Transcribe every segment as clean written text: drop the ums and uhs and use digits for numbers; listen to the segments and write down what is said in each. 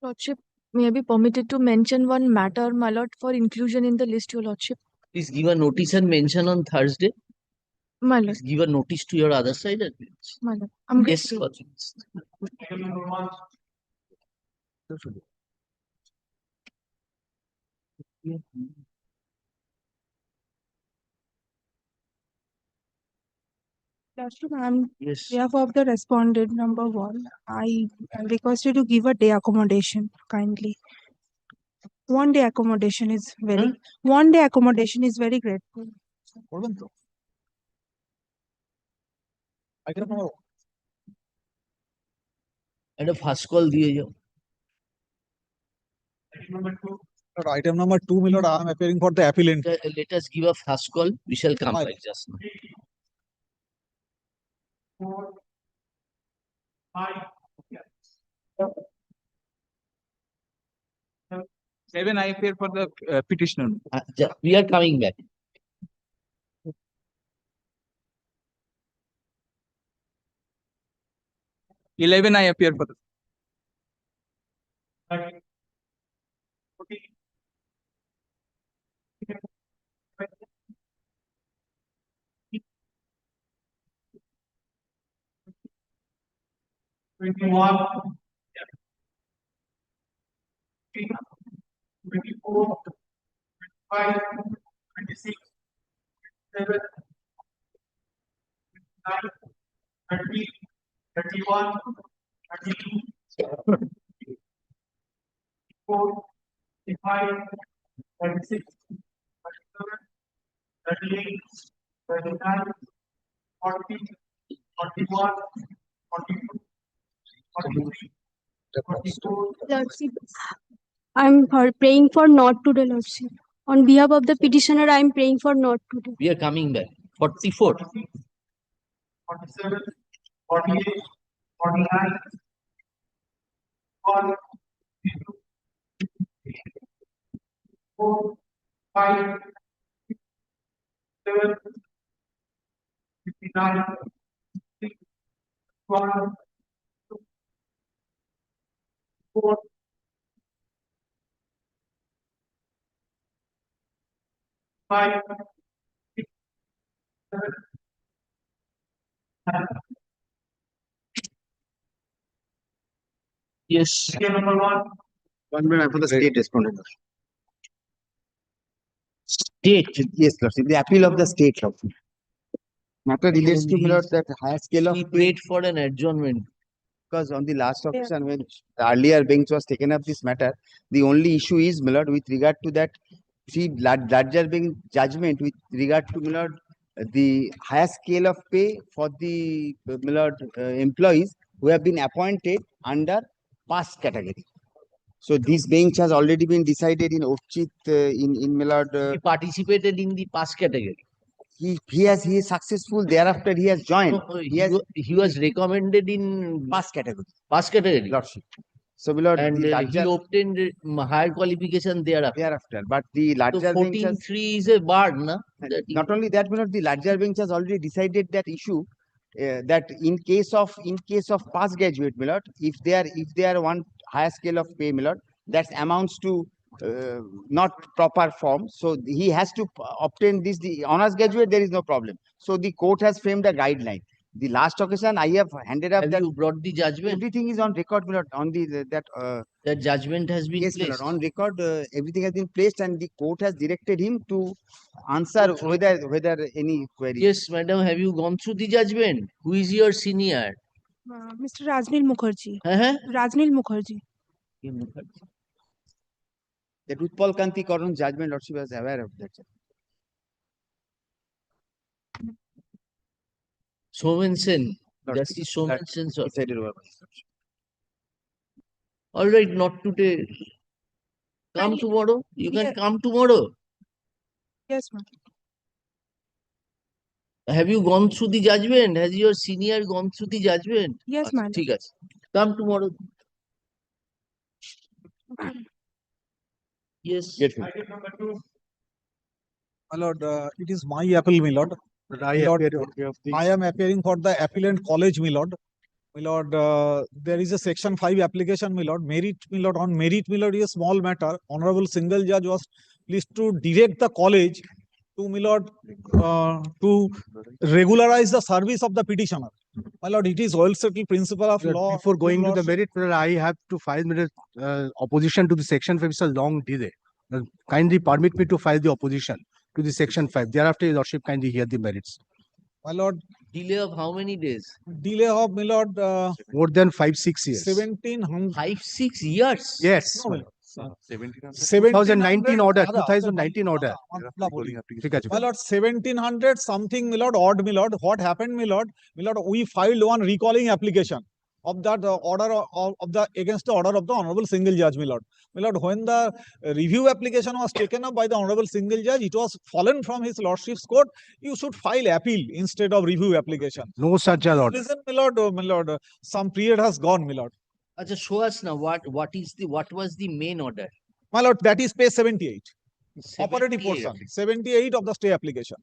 Lordship, may I be permitted to mention one matter, my lord, for inclusion in the list, your lordship? Please give a notice and mention on Thursday. My lord, Please give a notice to your other side. my lord. I'm Yes, good. Lordship. Lordship, on Yes. behalf of the respondent number 1, I request you to give a day accommodation, kindly. 1 day accommodation is very, Huh? 1 day accommodation is very grateful. And a first call diye jao. Item number 2, my lord, I am appearing for the appellant. Let us give a first call. We shall come Fine. back just now. 7, I appear for the petitioner. We are coming back. Eleven, I appear for the. Lordship, I'm praying for not today, Lordship. On behalf of the petitioner, I'm praying for not today. We are coming back. 44. 47, 48, 49, 1, 4, 5, 7, 59, 6, 1, 2, 4, 5, 6, 7, 9. Yes. Number 1. One minute for the state respondent. State. Yes, Lordship. The appeal of the state, Lordship. Matter relates to my lord, that higher scale of He pay, prayed for an adjournment. because on the last occasion when the earlier bench was taken up this matter, the only issue is, my lord, with regard to that larger bench judgment with regard to, my lord, the higher scale of pay for the my lord, employees who have been appointed under past category. So this bench has already been decided in Ochit in my lord, He participated in the past category. he is successful. Thereafter he has joined. No, he was recommended in Past category, past category. Lordship. So my lord, And the he larger obtained higher qualification thereafter. thereafter, but the So larger bench has 14.3 is a bar, na? not only that, my lord, the larger bench has already decided that issue, that in case of past graduate, my lord, if they are one higher scale of pay, my lord, that amounts to not proper form, so he has to obtain this. The honors graduate, there is no problem. So the court has framed a guideline. The last occasion I have handed up Have that you brought the judgment? everything is on record, my lord, on That judgment has been yes, my placed. lord, on record, everything has been placed, and the court has directed him to answer whether any query. Yes, madam, have you gone through the judgment? Who is your senior? Mr. Rajnil Mukherjee. Uh-huh. Rajnil Mukherjee. That Utpal Kanti Karan judgment, Lordship was aware of that. Somen Sen. Lordship, Justice Somen Sen, sir. decided over. All right, not today. Come tomorrow. You can Yeah. come tomorrow. Yes, ma'am. Have you gone through the judgment? Has your senior gone through the judgment? Yes, ma'am. ঠিক আছে. Come tomorrow. Yes. Item number 2. My lord, it is my appeal, my lord. But I Lord, appear on behalf of the I am appearing for the appellant college, my lord. My lord, there is a section 5 application, my lord. Merit, my lord, on merit, my lord, is a small matter. Honorable single judge was pleased to direct the college to, my lord, to regularize the service of the petitioner. My lord, it is well settled principle of law. Before going to the lordship. merit, I have to file opposition to the section 5. It's a long delay. Kindly permit me to file the opposition to the section 5. Thereafter, your lordship kindly hear the merits. My lord, Delay of how many days? delay of, my lord, More than 5-6 years. 1700. 5-6 years. Yes. No, my lord. 2019 order, Dada, 2019 order. ঠিক আছে, My lord, 1700 something, my lord, odd, my lord. What happened, my lord? My lord, we filed one recalling application of that order of the against the order of the honorable single judge, my lord. My lord, when the review application was taken up by the honorable single judge, it was fallen from his lordship's court. You should file appeal instead of review application. No such an order. Listen, my lord, some period has gone, my lord. Just show us now what was the main order? My lord, that is page 78. Operative 78. portion, 78 of the stay application.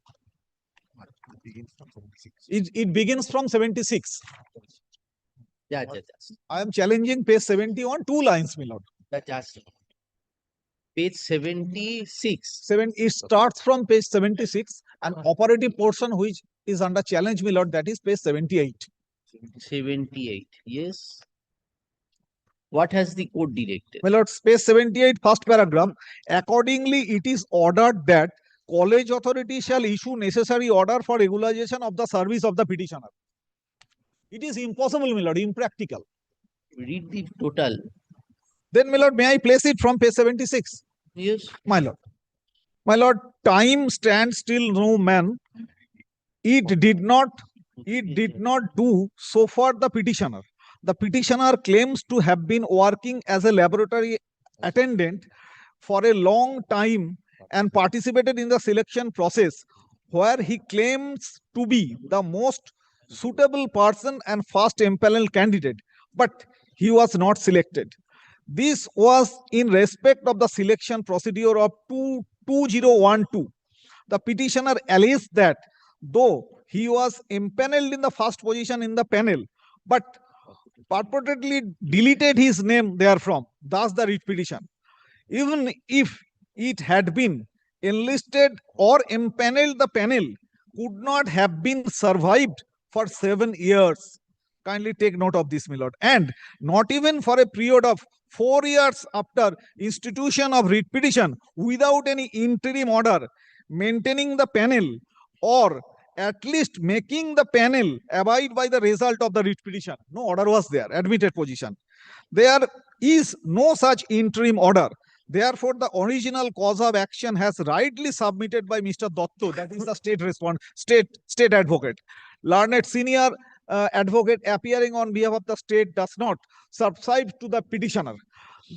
It begins from 76. Yeah. I am challenging page 71, 2 lines, my lord. Just page 76. It starts from page 76, and operative portion which is under challenge, my lord, that is page 78. 78. Yes. What has the court directed? My lord, page 78, first paragraph. Accordingly, it is ordered that college authority shall issue necessary order for regularization of the service of the petitioner. It is impossible, my lord, impractical. Read the total. Then, my lord, may I place it from page 76? Yes. My lord. My lord, time stands still, no man. It did not do so for the petitioner. The petitioner claims to have been working as a laboratory attendant for a long time and participated in the selection process, where he claims to be the most suitable person and first impaneled candidate, but he was not selected. This was in respect of the selection procedure of 2012. The petitioner alleged that though he was impaneled in the first position in the panel, but purportedly deleted his name therefrom, thus the writ petition. Even if it had been enlisted or impaneled, the panel could not have been survived for 7 years. Kindly take note of this, my lord. And not even for a period of 4 years after institution of writ petition without any interim order, maintaining the panel or at least making the panel abide by the result of the writ petition. No order was there, admitted position. There is no such interim order. Therefore, the original cause of action has rightly submitted by Mr. Dotto, that is the state advocate. Learned senior advocate appearing on behalf of the state does not subscribe to the petitioner.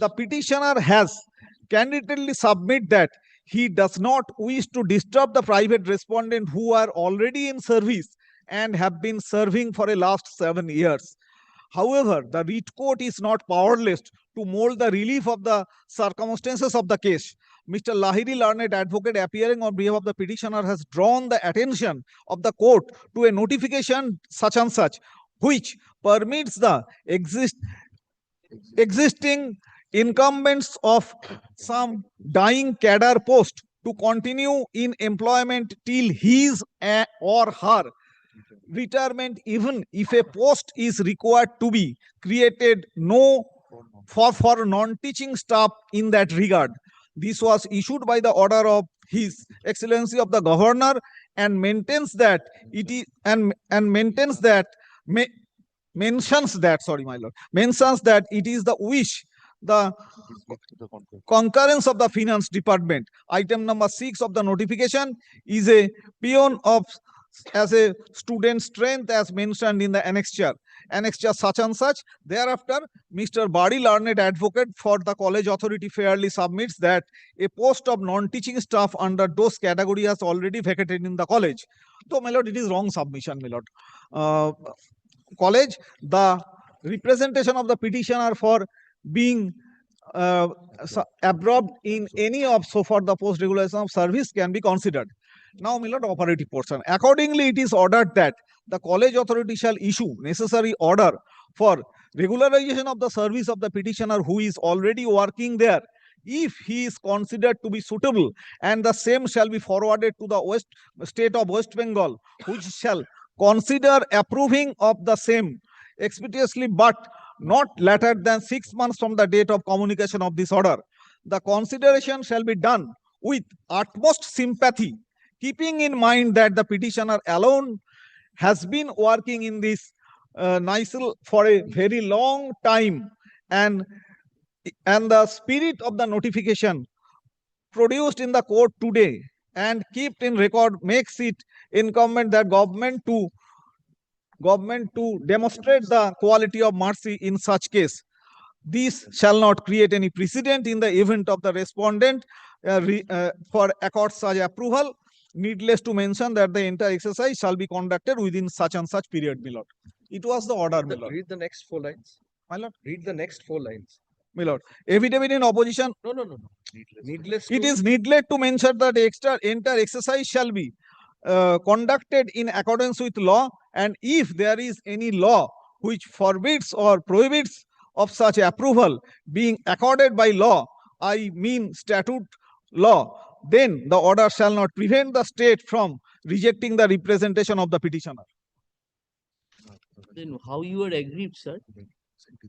The petitioner has candidly submit that he does not wish to disturb the private respondent who are already in service and have been serving for the last 7 years. However, the writ court is not powerless to mold the relief of the circumstances of the case. Mr. Lahiri, learned advocate appearing on behalf of the petitioner, has drawn the attention of the court to a notification such and such, which permits the existing incumbents of some dying cadre post to continue in employment till his or her retirement, even if a post is required to be created for non-teaching staff in that regard. This was issued by the order of His Excellency of the Governor, and mentions that it is mentions that it is the wish, the concurrence of the Finance Department. Item number 6 of the notification is a peon of as a student strength as mentioned in the annexure such and such. Thereafter, Mr. Bari, learned advocate for the college authority, fairly submits that a post of non-teaching staff under those category has already vacated in the college. So, my lord, it is wrong submission, my lord. College, the representation of the petitioner for being absorbed in any of so far the post regulation of service can be considered. Now, my lord, operative portion. Accordingly, it is ordered that the college authority shall issue necessary order for regularization of the service of the petitioner who is already working there, if he is considered to be suitable, and the same shall be forwarded to the state of West Bengal, which shall consider approving of the same expeditiously, but not later than 6 months from the date of communication of this order. The consideration shall be done with utmost sympathy, keeping in mind that the petitioner alone has been working in this NICEL for a very long time, and the spirit of the notification produced in the court today and kept in record makes it incumbent that government to demonstrate the quality of mercy in such case. This shall not create any precedent in the event of the respondent for accord such approval. Needless to mention that the entire exercise shall be conducted within such and such period, my lord. It was the order, my lord. Read the next 4 lines. My lord. Read the next 4 lines. My lord. Affidavit in opposition. No. Needless. It is needless to mention that the entire exercise shall be conducted in accordance with law, and if there is any law which forbids or prohibits of such approval being accorded by law, I mean statute law, then the order shall not prevent the state from rejecting the representation of the petitioner. Then how you are aggrieved, sir?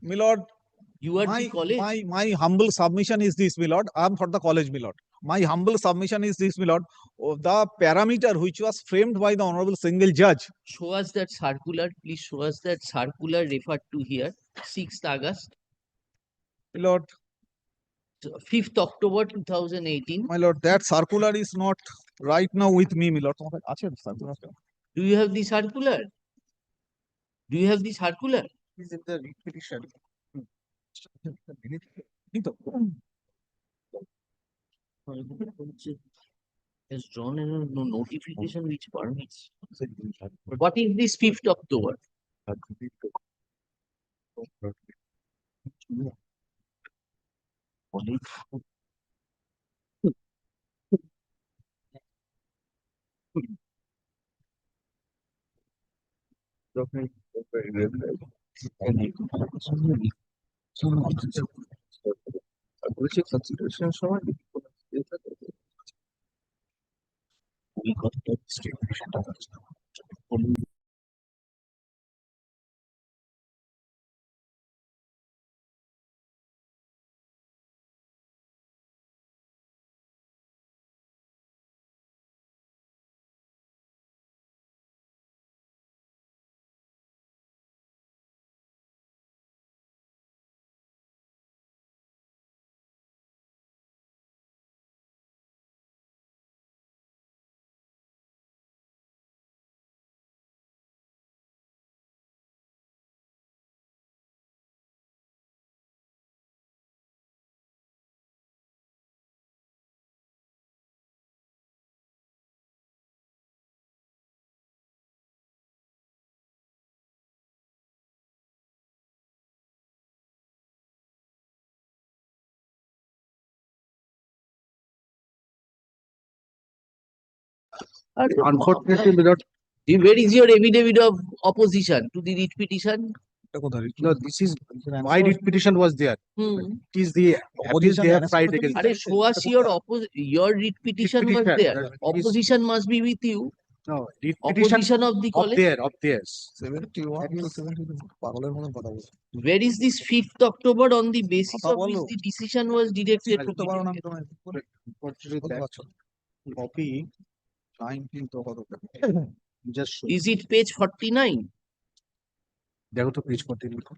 My lord, You are the college. my humble submission is this, my lord. I am for the college, my lord. My humble submission is this, my lord. The parameter which was framed by the honorable single judge. Show us that circular. Please show us that circular referred to here. 6th August. My lord, 5th October 2018. my lord, that circular is not right now with me, my lord. Do you have the circular? Do you have the circular? Is in the petition. Has drawn a notification which permits. What is this 5th October? Unfortunately, my lord, Where is your affidavit of opposition to the writ petition? no, this is my writ petition was there. It is the opposition they have tried against. Are show us your writ petition was petition, there. that is- Opposition must be with you. No, writ petition Opposition of the up college. there, up theirs. Where is this 5th October on the basis of which the decision was directed to be taken? Copy. Just show. Is it page 49? দেখো তো page 14 লিখো।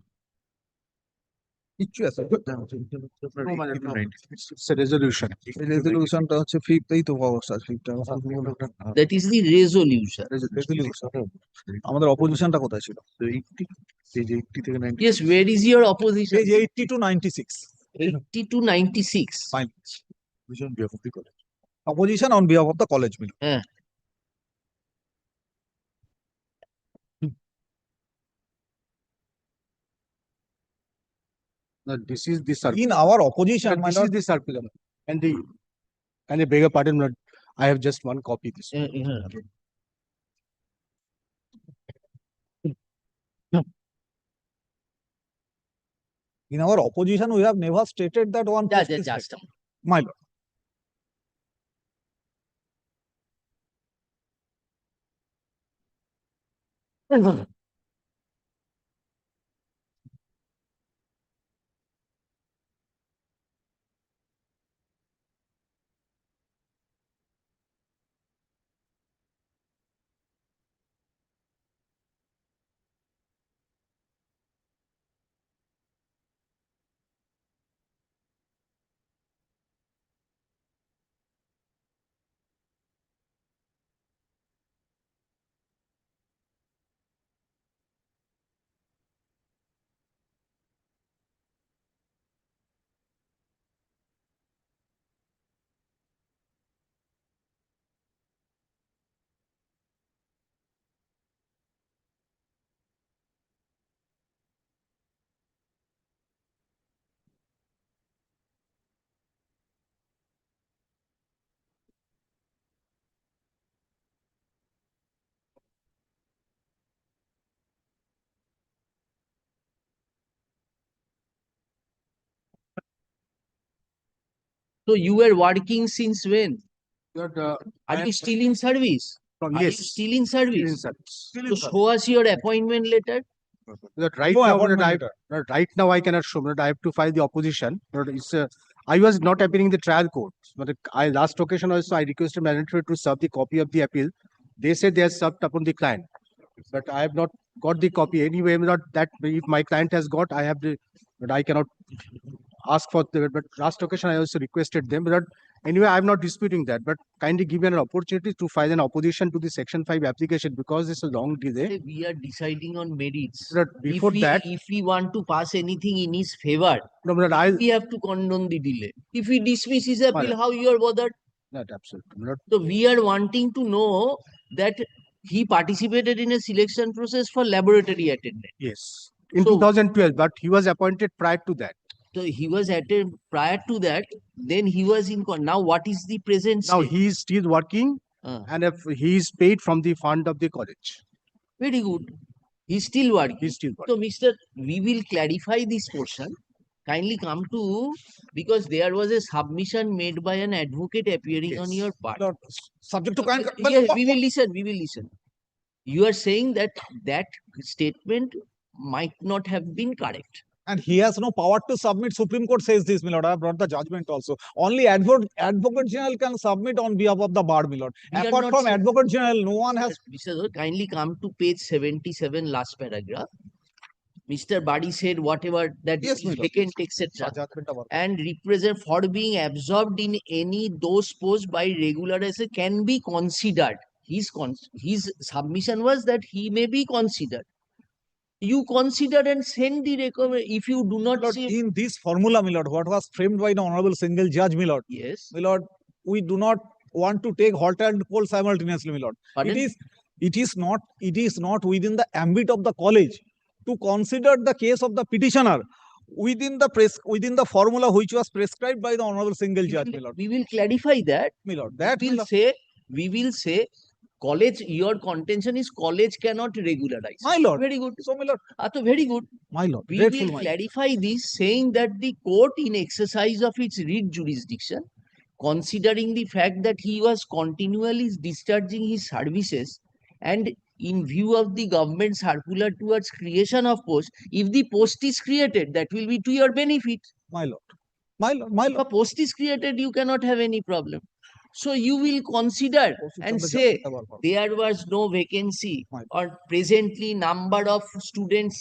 No, মানে, no, it's a resolution. রেজলিউশনটা হচ্ছে 5th এই তো অবস্থা 5th That is the resolution. Resolution আমাদের অপোজিশনটা কোথায় ছিল? Yes, where is your opposition? Page 80 to 96. 80 to 96. Fine. Opposition on behalf of the college, mill. No, this is the circular. In our opposition, my This lord, is the circular. And I beg your pardon, but I have just one copy this. In our opposition, we have never stated that one post is Just vacant. My lord. So you were working since when? But, Are you still in service? Are you yes, still in service? still So show us your appointment letter. that right No now, appointment that I, letter. that right now I cannot show that I have to file the opposition. But it's I was not appearing in the trial court. But I last occasion also I requested mandatory to serve the copy of the appeal. They said they have served upon the client, but I have not got the copy anyway. Not that if my client has got, I have the, but I cannot ask for the. But last occasion I also requested them. But anyway, I am not disputing that. But kindly give me an opportunity to file an opposition to the Section 5 application because it's a long delay. We are deciding on merits. But before that, If we want to pass anything in his favor, no, but I. we have to condone the delay. If we dismiss his appeal, Madam. how you are bothered? Not absolutely. Not, So we are wanting to know that he participated in a selection process for laboratory attendant. yes. In So- 2012, but he was appointed prior to that. So he was attended prior to that. Then he was in. Now what is the present Now state? he is still working, and if he is paid from the fund of the college, Very good. He's still working. he is still working. So, Mr. We will clarify this portion. Kindly come to, because there was a submission made by an advocate appearing on Yes. your part. Lord, subject to kind. Yes, we will listen. We will listen. You are saying that that statement might not have been correct. And he has no power to submit. Supreme Court says this, my lord. I have brought the judgment also. Only advocate general can submit on behalf of the bar, my lord. We are Apart not from saying- advocate general, no one has. Mr. Zor, kindly come to page 77, last paragraph. Mr. Badi said whatever that Yes, is my lord. vacant, etc. Judgment of our- And represent for being absorbed in any those posts by regular as can be considered. His submission was that he may be considered. You consider and send the recommend. If you do not Lord, see, in this formula, my lord, what was framed by the honorable single judge, my lord, yes, my lord, we do not want to take hot and cold simultaneously, my lord. pardon? It is not within the ambit of the college to consider the case of the petitioner within the formula which was prescribed by the honorable single judge, my lord. We will clarify that. My lord, that We my will lord, say college, your contention is college cannot regularize. My lord. Very good. so my lord, Very good. my lord, We grateful will my lord. clarify this, saying that the court, in exercise of its writ jurisdiction, considering the fact that he was continually discharging his services, and in view of the government circular towards creation of post, if the post is created, that will be to your benefit. My lord, my lord, my If a lord. post is created, you cannot have any problem. So you will consider and say there was no vacancy, My- or presently number of student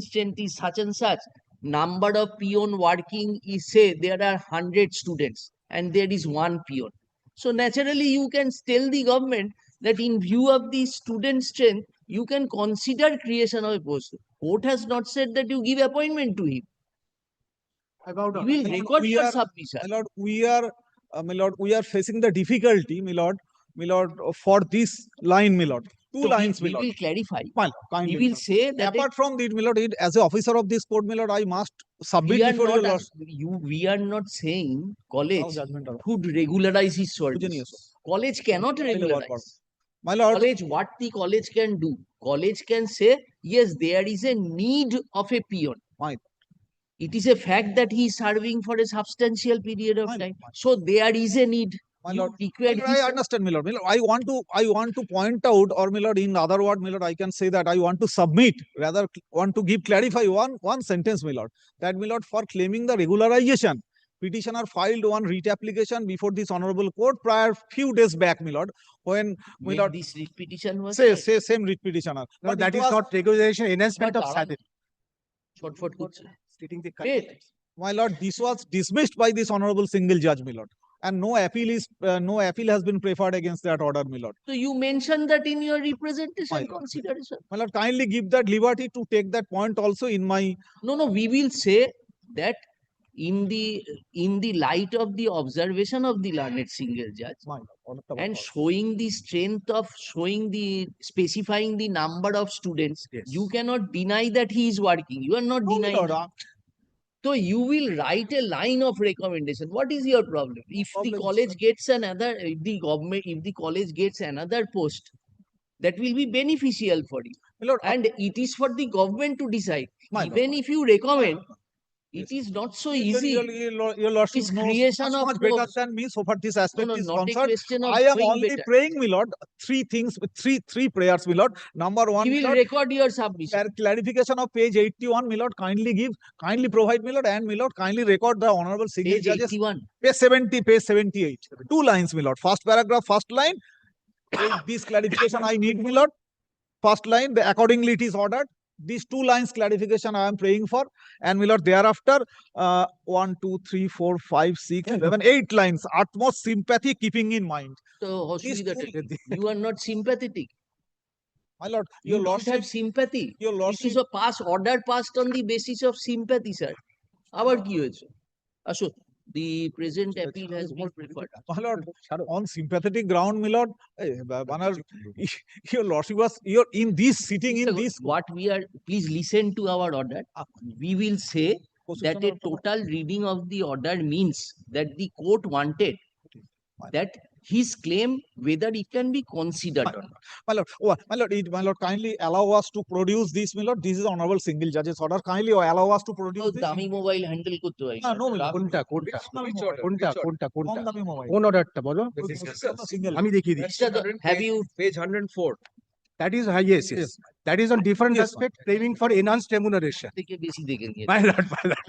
strength is such and such, number of peon working is, say there are 100 students and there is one peon. So naturally you can tell the government that in view of the student strength, you can consider creation of a post. Court has not said that you give appointment to him. About You will Lord, record we your are- submission. my lord, we are facing the difficulty, my lord, for this line, my lord. Two So lines, my we lord. will clarify. My lord, We kindly, my will lord. say that Apart from this, my lord, as an officer of this court, my lord, I must submit we are before your not lord. we are not saying college Judgment of- could regularize his Pujaniya, service. College cannot Kindly work regularize. My lord, College, what the college can do? College can say, yes, there is a need of a peon. My- It is a fact that he is serving for a substantial period of Fine, time. fine. So there is a need. My You lord, require I his understand, my lord. My lord, I want to point out, or my lord, in other word, my lord, I can say that I want to submit, rather want to clarify one sentence, my lord. That, my lord, for claiming the regularization, petitioner filed one writ application before this honorable court prior few days back, my lord, when, my when lord, this petition was say same writ petitioner. No, But that it is was, not regularization, enhancement But of salary. ছটফট করছে। Stating the Wait, my lord, this was dismissed by this honorable single judge, my lord. And no appeal has been preferred against that order, my lord. so you mentioned that in your representation My lord. consideration. My lord, kindly give that liberty to take that point also in my. No, we will say that in the light of the observation of the learned single judge and showing the strength of specifying the number of students, Yes. you cannot deny that he is working. You are not No, my denying. lord, So you will write a line of recommendation. What is your problem? If the problem, college sir. gets another, if the college gets another post, that will be beneficial for you. My lord, And it is for the government to decide. My lord, Even if you recommend, it is not so easy. Your lordship It's knows creation much, of much better posts. than me so far this aspect No, is not a concerned. question of I am knowing only better. praying, my lord, three things, three prayers, my lord. Number one, We my will lord, record your submission. clarification of page 81, my lord, kindly provide, my lord, and my lord, kindly record the honorable single Page judges. 81. Page 70, page 78. 2 lines, my lord. First paragraph, first line. This clarification I need, my lord. First line, accordingly it is ordered. These 2 lines clarification I am praying for. And my lord, thereafter, 1, 2, 3, 4, 5, 6, 7, 8 lines. Utmost sympathy keeping in mind. So, These অসুবিধাটা two- কি? You are not sympathetic. My lord, You your don't lordship, have sympathy. your It lordship, is a order passed on the basis of sympathy, sir. আবার কি হয়েছে? আসুন, the present appeal has been preferred. my lord, on sympathetic ground, my lord, your lordship was, in this sitting in this. What we are, please listen to our order. We will say that a total reading of the order means that the court wanted that his claim, whether it can be considered or not. My lord, kindly allow us to produce this, my lord. This is honorable single judge's order. Kindly allow us to তো produce this. দামি mobile handle করতে হয় না। No, my lord. কোনটা কম দামি mobile. কোন অর্ডারটা বলো? Single. আমি দেখিয়ে দিচ্ছি। Have you Page 104. That is yes. That is on different Yes, aspect, claiming for enhanced remuneration. থেকে বেশি দেখে নিয়েছে? My lord, my lord.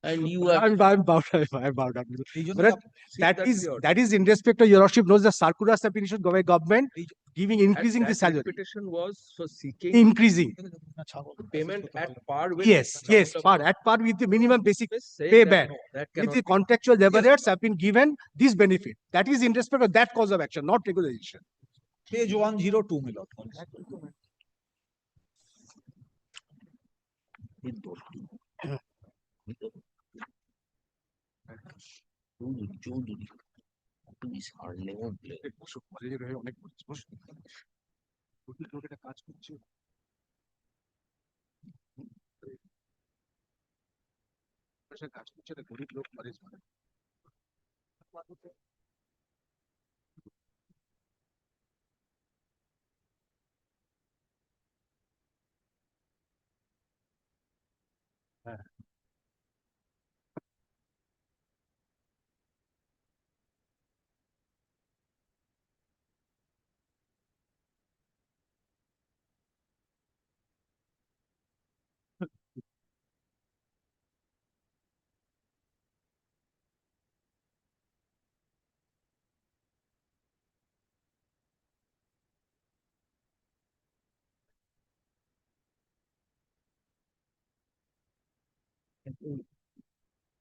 And you are I'm bowed down. এই জন্য But that is in respect to your lordship knows the circular submission by government giving increasing the salary. Petition was for seeking Increasing. payment at par with. Yes, at par with the minimum basic Say pay that band. no, that With cannot the be. contractual labor rates have been given this benefit. That is in respect of that cause of action, not regularization. page 102, my lord. Chowdhury তুমি সারলে উঠলে অনেক কাজ করছে কাজ করছে গরিব লোক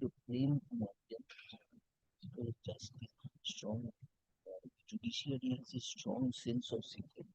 to claim justice, strong judiciary has a strong sense of security.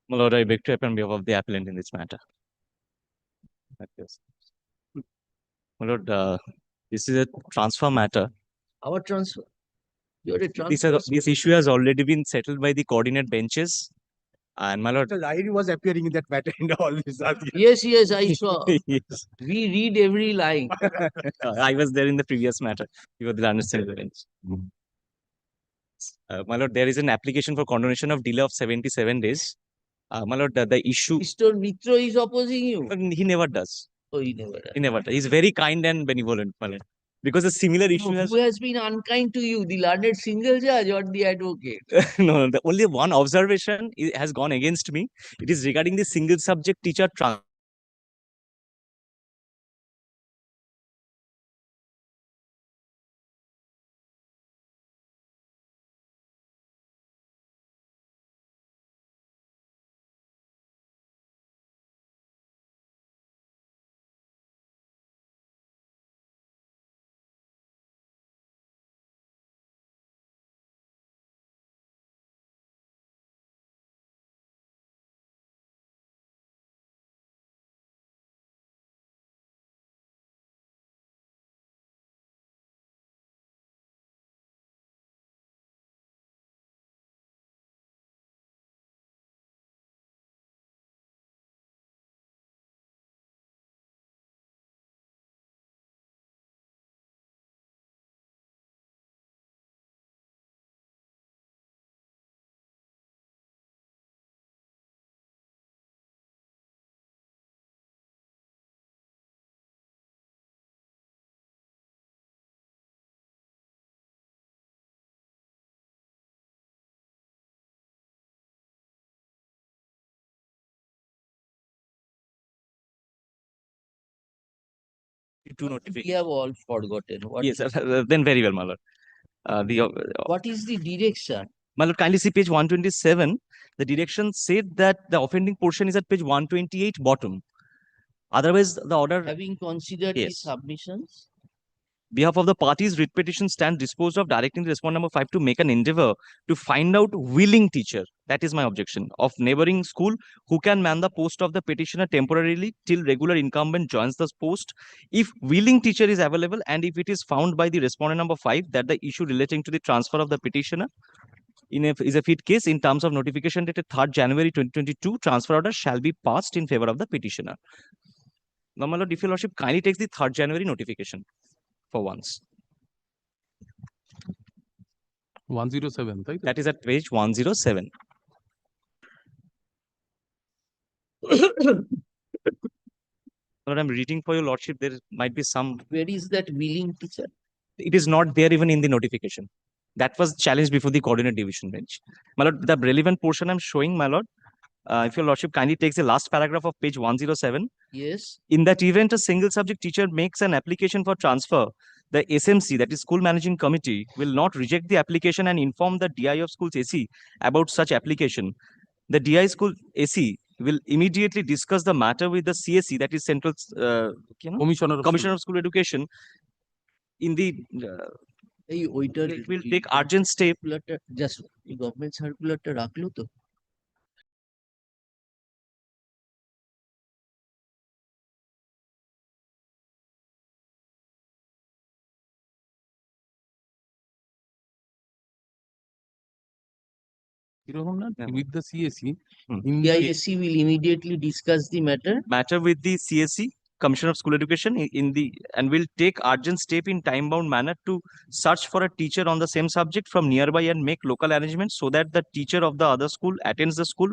My lord, I beg to appear on behalf of the appellant in this matter. Yes. My lord, this is a transfer matter. Our transfer. You're a transfer. This issue has already been settled by the coordinate benches. And my lord, So I was appearing in that matter and all this. Yes, yes, I saw. yes, We read every line. I was there in the previous matter. You will understand the bench. My lord, there is an application for condonation of delay of 77 days. My lord, the issue, Mr. Mitra is opposing you. he never does. Oh, he never. He never does. He's very kind and benevolent, my lord. Because a similar issue No, has who has been unkind to you, the learned single judge or the advocate? no, the only one observation has gone against me. It is regarding the single subject teacher transfer. Two We notifications. have all forgotten. What, Yes, then very well, my lord. what is the direction? My lord, kindly see page 127. The direction said that the offending portion is at page 128 bottom. Otherwise, the order Having considered the Yes. submissions, behalf of the parties, writ petition stand disposed of directing the respondent number 5 to make an endeavor to find out willing teacher. That is my objection of neighboring school who can man the post of the petitioner temporarily till regular incumbent joins the post. If willing teacher is available and if it is found by the respondent number 5 that the issue relating to the transfer of the petitioner is a fit case in terms of notification dated 3rd January 2022, transfer order shall be passed in favor of the petitioner. Now, my lord, if your lordship kindly takes the 3rd January notification for once. 107, right? That is at page 107. Lord, I'm reading for your lordship. There might be some. where is that willing teacher? It is not there even in the notification. That was challenged before the coordinate division bench. My lord, the relevant portion I'm showing, my lord. If your lordship kindly takes the last paragraph of page 107. Yes. In that event, a single subject teacher makes an application for transfer. The SMC, that is School Managing Committee, will not reject the application and inform the DI of school's AC about such application. The DI school AC will immediately discuss the matter with the CSE, that is Central Commissioner of School Education. In the এই ওইটার it will take urgent step. Just government সার্কুলারটা রাখলো তো এরকম না with the CSE Hmm. in the DISC will immediately discuss the matter With the CSE, Commissioner of School Education, and will take urgent step in time-bound manner to search for a teacher on the same subject from nearby and make local arrangements so that the teacher of the other school attends the school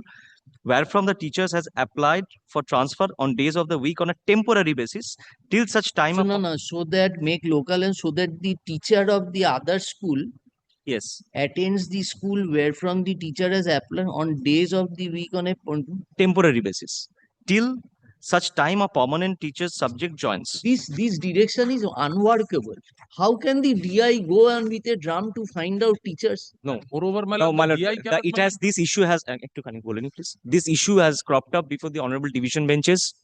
wherefrom the teachers has applied for transfer on days of the week on a temporary basis till such time. so, no, so that make local and so that the teacher of the other school Yes. attends the school where from the teacher has applied on days of the week on a Temporary basis till such time a permanent teacher's subject joins. This direction is unworkable. How can the DI go on with a drum to find out teachers? No. moreover my No, lord, my the lord, DI cannot it has this issue has please. This issue has cropped up before the honorable division benches,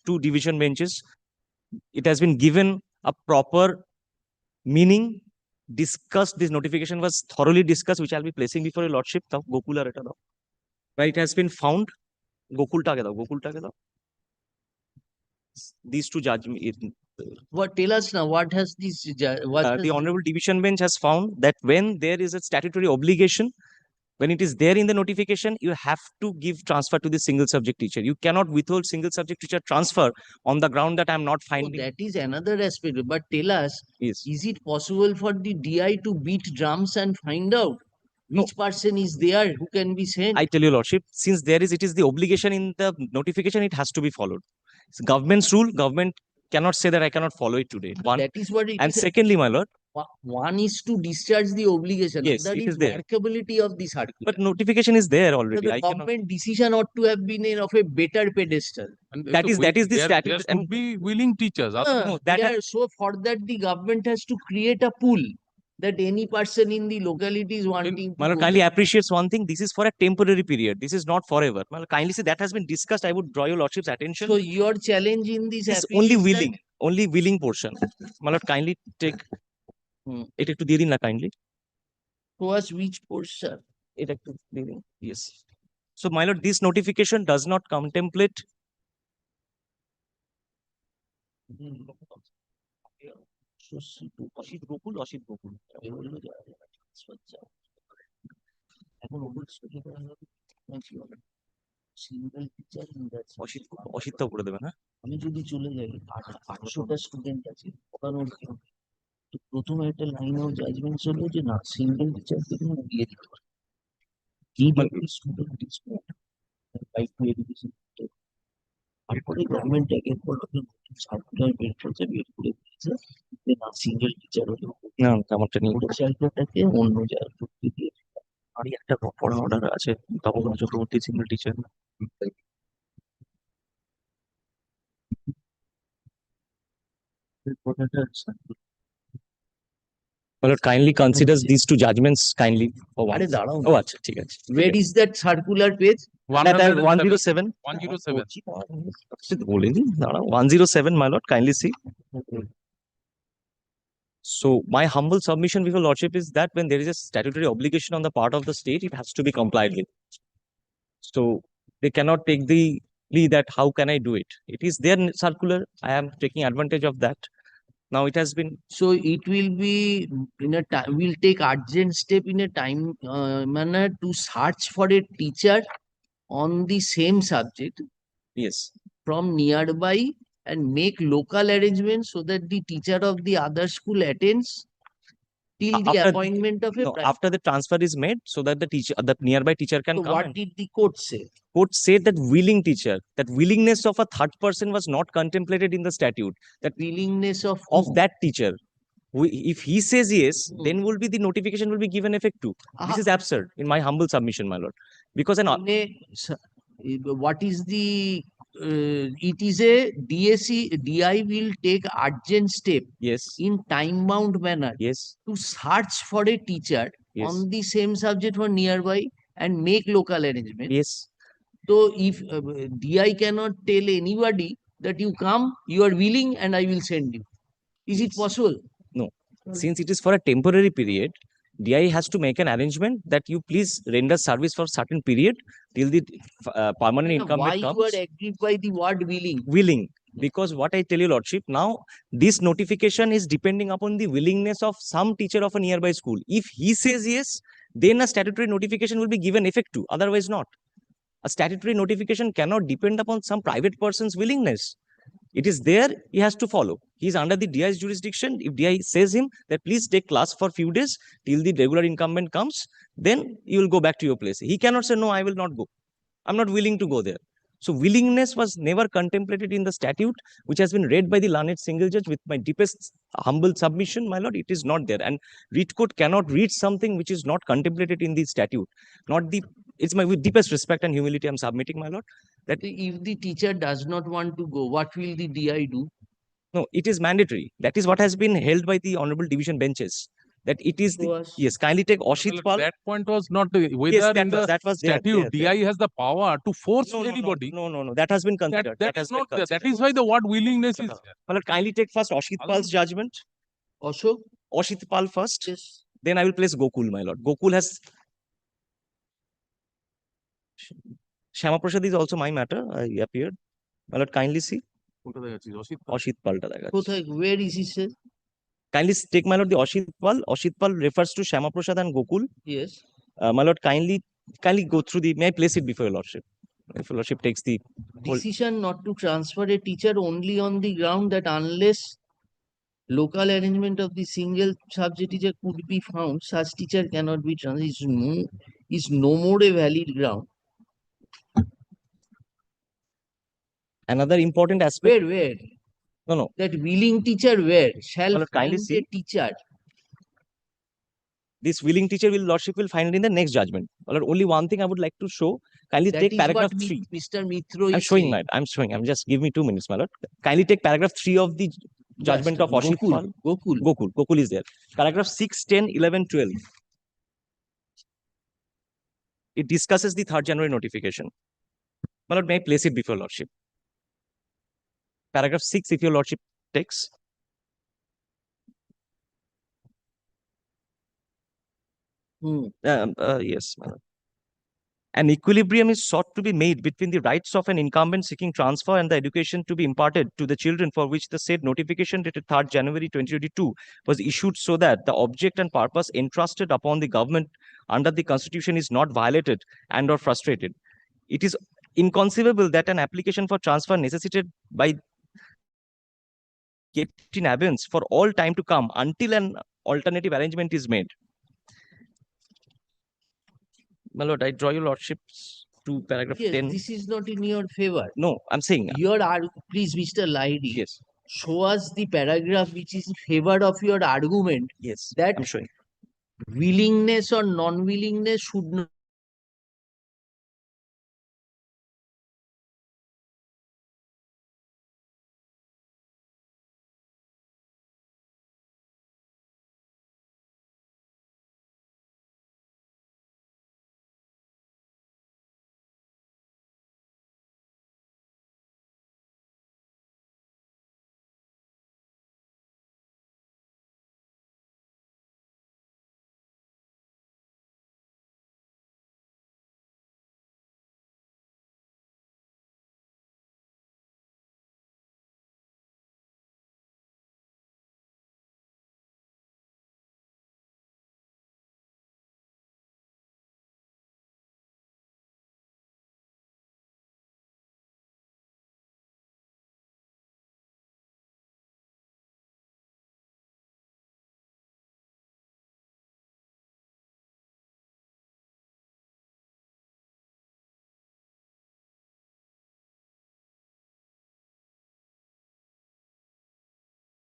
2 division benches. It has been given a proper meaning discussed, this notification was thoroughly discussed, which I'll be placing before your lordship. Now, Gokul ar eta dao. Right, it has been found. Gokul ta ke dao, Gokul ta ke dao. These two judgments. What, tell us now, what has this, The Honorable Division Bench has found that when there is a statutory obligation, when it is there in the notification, you have to give transfer to the single subject teacher. You cannot withhold single subject teacher transfer on the ground that I'm not So finding. that is another aspect. But tell us, Yes. is it possible for the DI to beat drums and find out No. which person is there who can be sent? I tell you, lordship, since it is the obligation in the notification, it has to be followed. It's government's rule. Government cannot say that I cannot follow it today. One. That is what it And is. secondly, my lord, One is to discharge the obligation. Yes, That it is is there. workability of the circular. but notification is there So already. the I cannot. government decision ought to have been of a better pedestal. And That is the there statute. should be willing teachers. No, that has- So for that, the government has to create a pool that any person in the locality is wanting to My lord, go kindly there. appreciates one thing. This is for a temporary period. This is not forever. My lord, kindly say that has been discussed. I would draw your lordship's attention. So your challenge in this It's appeal only is that- willing portion. My lord, kindly take it to দিয়ে দিন না kindly. towards which portion? এটা একটু দিয়ে দিন. Yes. So, my lord, this notification does not contemplate. Asit Gokul. অসিতটাও করে দেবেন, হ্যাঁ? আমি যদি চলে যাই 800টা স্টুডেন্ট আছে, পড়ানোর জন্য। তো প্রথমে একটা লাইন অফ জাজমেন্ট হলো যে না, সিঙ্গেল টিচারকে তুমি দিয়ে দিতে পারো। Student is right two education. তারপরে গভর্নমেন্ট একের পর এক সার্কুলার বের করেছে, বের করে দিয়েছে যে না, সিঙ্গেল টিচার হলে না, আমারটা নিয়ে জায়গাটাকে অন্য জায়গায় করতে দিয়ে। আর একটা পড়া অর্ডার আছে Tapan Chakraborty single teacher. My lord, kindly considers these two judgments kindly for আরে once. দাঁড়াও, ও আচ্ছা, ঠিক আছে। where is that circular page? That I have 107. 107. বলিনি, দাঁড়াও, 107, my lord, kindly see. So my humble submission before lordship is that when there is a statutory obligation on the part of the state, it has to be complied with. So they cannot take the plea that how can I do it? It is their circular. I am taking advantage of that. Now it has been. So it will be in a time, we'll take urgent step in a time manner to search for a teacher on the same subject Yes. from nearby and make local arrangements so that the teacher of the other school attends till the After- appointment of a No, private. after the transfer is made, so that the nearby teacher can So come. what And did the court say? court said that willing teacher, that willingness of a third person was not contemplated in the statute. That Willingness of of that teacher, if he says yes, then will be the notification will be given effect to. This Aha. is absurd in my humble submission, my lord. Because what is the it is a DSC DI will take urgent step yes, in time bound manner yes, to search for a teacher yes, on the same subject for nearby and make local arrangements. yes. So if DI cannot tell anybody that you come, you are willing and I will send you. Is it possible? Since it is for a temporary period, DI has to make an arrangement that you please render service for certain period till the permanent Why incumbent you comes. are agreed by the word willing? Willing, because what I tell you, lordship, now this notification is depending upon the willingness of some teacher of a nearby school. If he says yes, then a statutory notification will be given effect to, otherwise not. A statutory notification cannot depend upon some private person's willingness. It is there, he has to follow. He is under the DI's jurisdiction. If DI says him that please take class for few days till the regular incumbent comes, then you will go back to your place. He cannot say, no, I will not go. I'm not willing to go there. So willingness was never contemplated in the statute, which has been read by the learned single judge with my deepest humble submission, my lord. It is not there. And read court cannot read something which is not contemplated in the statute. It's my with deepest respect and humility I'm submitting, my lord. That If the teacher does not want to go, what will the DI do? no, it is mandatory. That is what has been held by the honorable division benches. That it is the, Was- yes, kindly take Oshit Pal. That point was not whether Yes, in the that was there, statute there. DI has the power to force No, anybody. No. That has been considered. That has is been not there. That considered. is why the word willingness is there. My lord, kindly take first Oshit Pal's judgment. Ashok, Ashit Pal first. Yes. Then I will place Gokul, my lord. Gokul has. Shama Prasad is also my matter. I appeared. My lord, kindly see. Ashit Palta দেখা যাচ্ছে। কোথায়, where is he say? Kindly take, my lord, the Ashit Pal. Ashit Pal refers to Shama Prasad and Gokul. Yes. My lord, kindly go through the. May I place it before your lordship? If your lordship takes the whole. Decision not to transfer a teacher only on the ground that unless local arrangement of the single subject teacher could be found, such teacher cannot be transferred is no more a valid ground. Another important aspect. Where? No. That willing teacher where? Shall Well, kindly find see. a teacher. This willing teacher lordship will find it in the next judgment. My lord, only one thing I would like to show. Kindly That take is paragraph what 3. Mr. Mitro I'm is showing, saying. I'm showing. I'm just give me 2 minutes, my lord. Kindly take paragraph 3 of the judgment Just of Ashit Pal. Gokul. Gokul is there. Paragraph 6, 10, 11, 12. It discusses the 3rd January notification. My lord, may I place it before your lordship? Paragraph 6, if your lordship takes. Yes, my lord. An equilibrium is sought to be made between the rights of an incumbent seeking transfer and the education to be imparted to the children for which the said notification dated 3rd January 2022 was issued, so that the object and purpose entrusted upon the government under the Constitution is not violated and or frustrated. It is inconceivable that an application for transfer necessitated by kept in abeyance for all time to come until an alternative arrangement is made. My lord, I draw your lordships to paragraph Yes, 10. this is not in your favor. No, I'm saying. Please, Mr. Lahiri. Yes. Show us the paragraph which is in favor of your argument. Yes. That I'm showing. Willingness or non-willingness should not.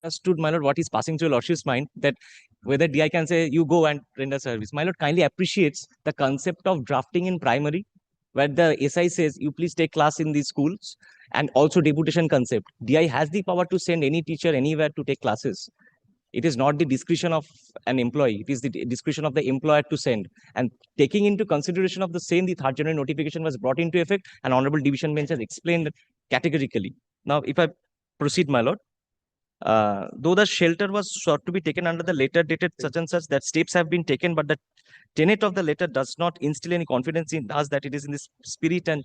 Understood, my lord, what is passing through your lordship's mind, that whether DI can say you go and render service. My lord kindly appreciates the concept of drafting in primary, where the SI says you please take class in these schools, and also deputation concept. DI has the power to send any teacher anywhere to take classes. It is not the discretion of an employee. It is the discretion of the employer to send. And taking into consideration of the same, the 3rd January notification was brought into effect, and Honorable Division Bench has explained categorically. Now, if I proceed, my lord. Though the shelter was sought to be taken under the letter dated such and such, that steps have been taken, but the tenet of the letter does not instill any confidence in us that it is in the spirit and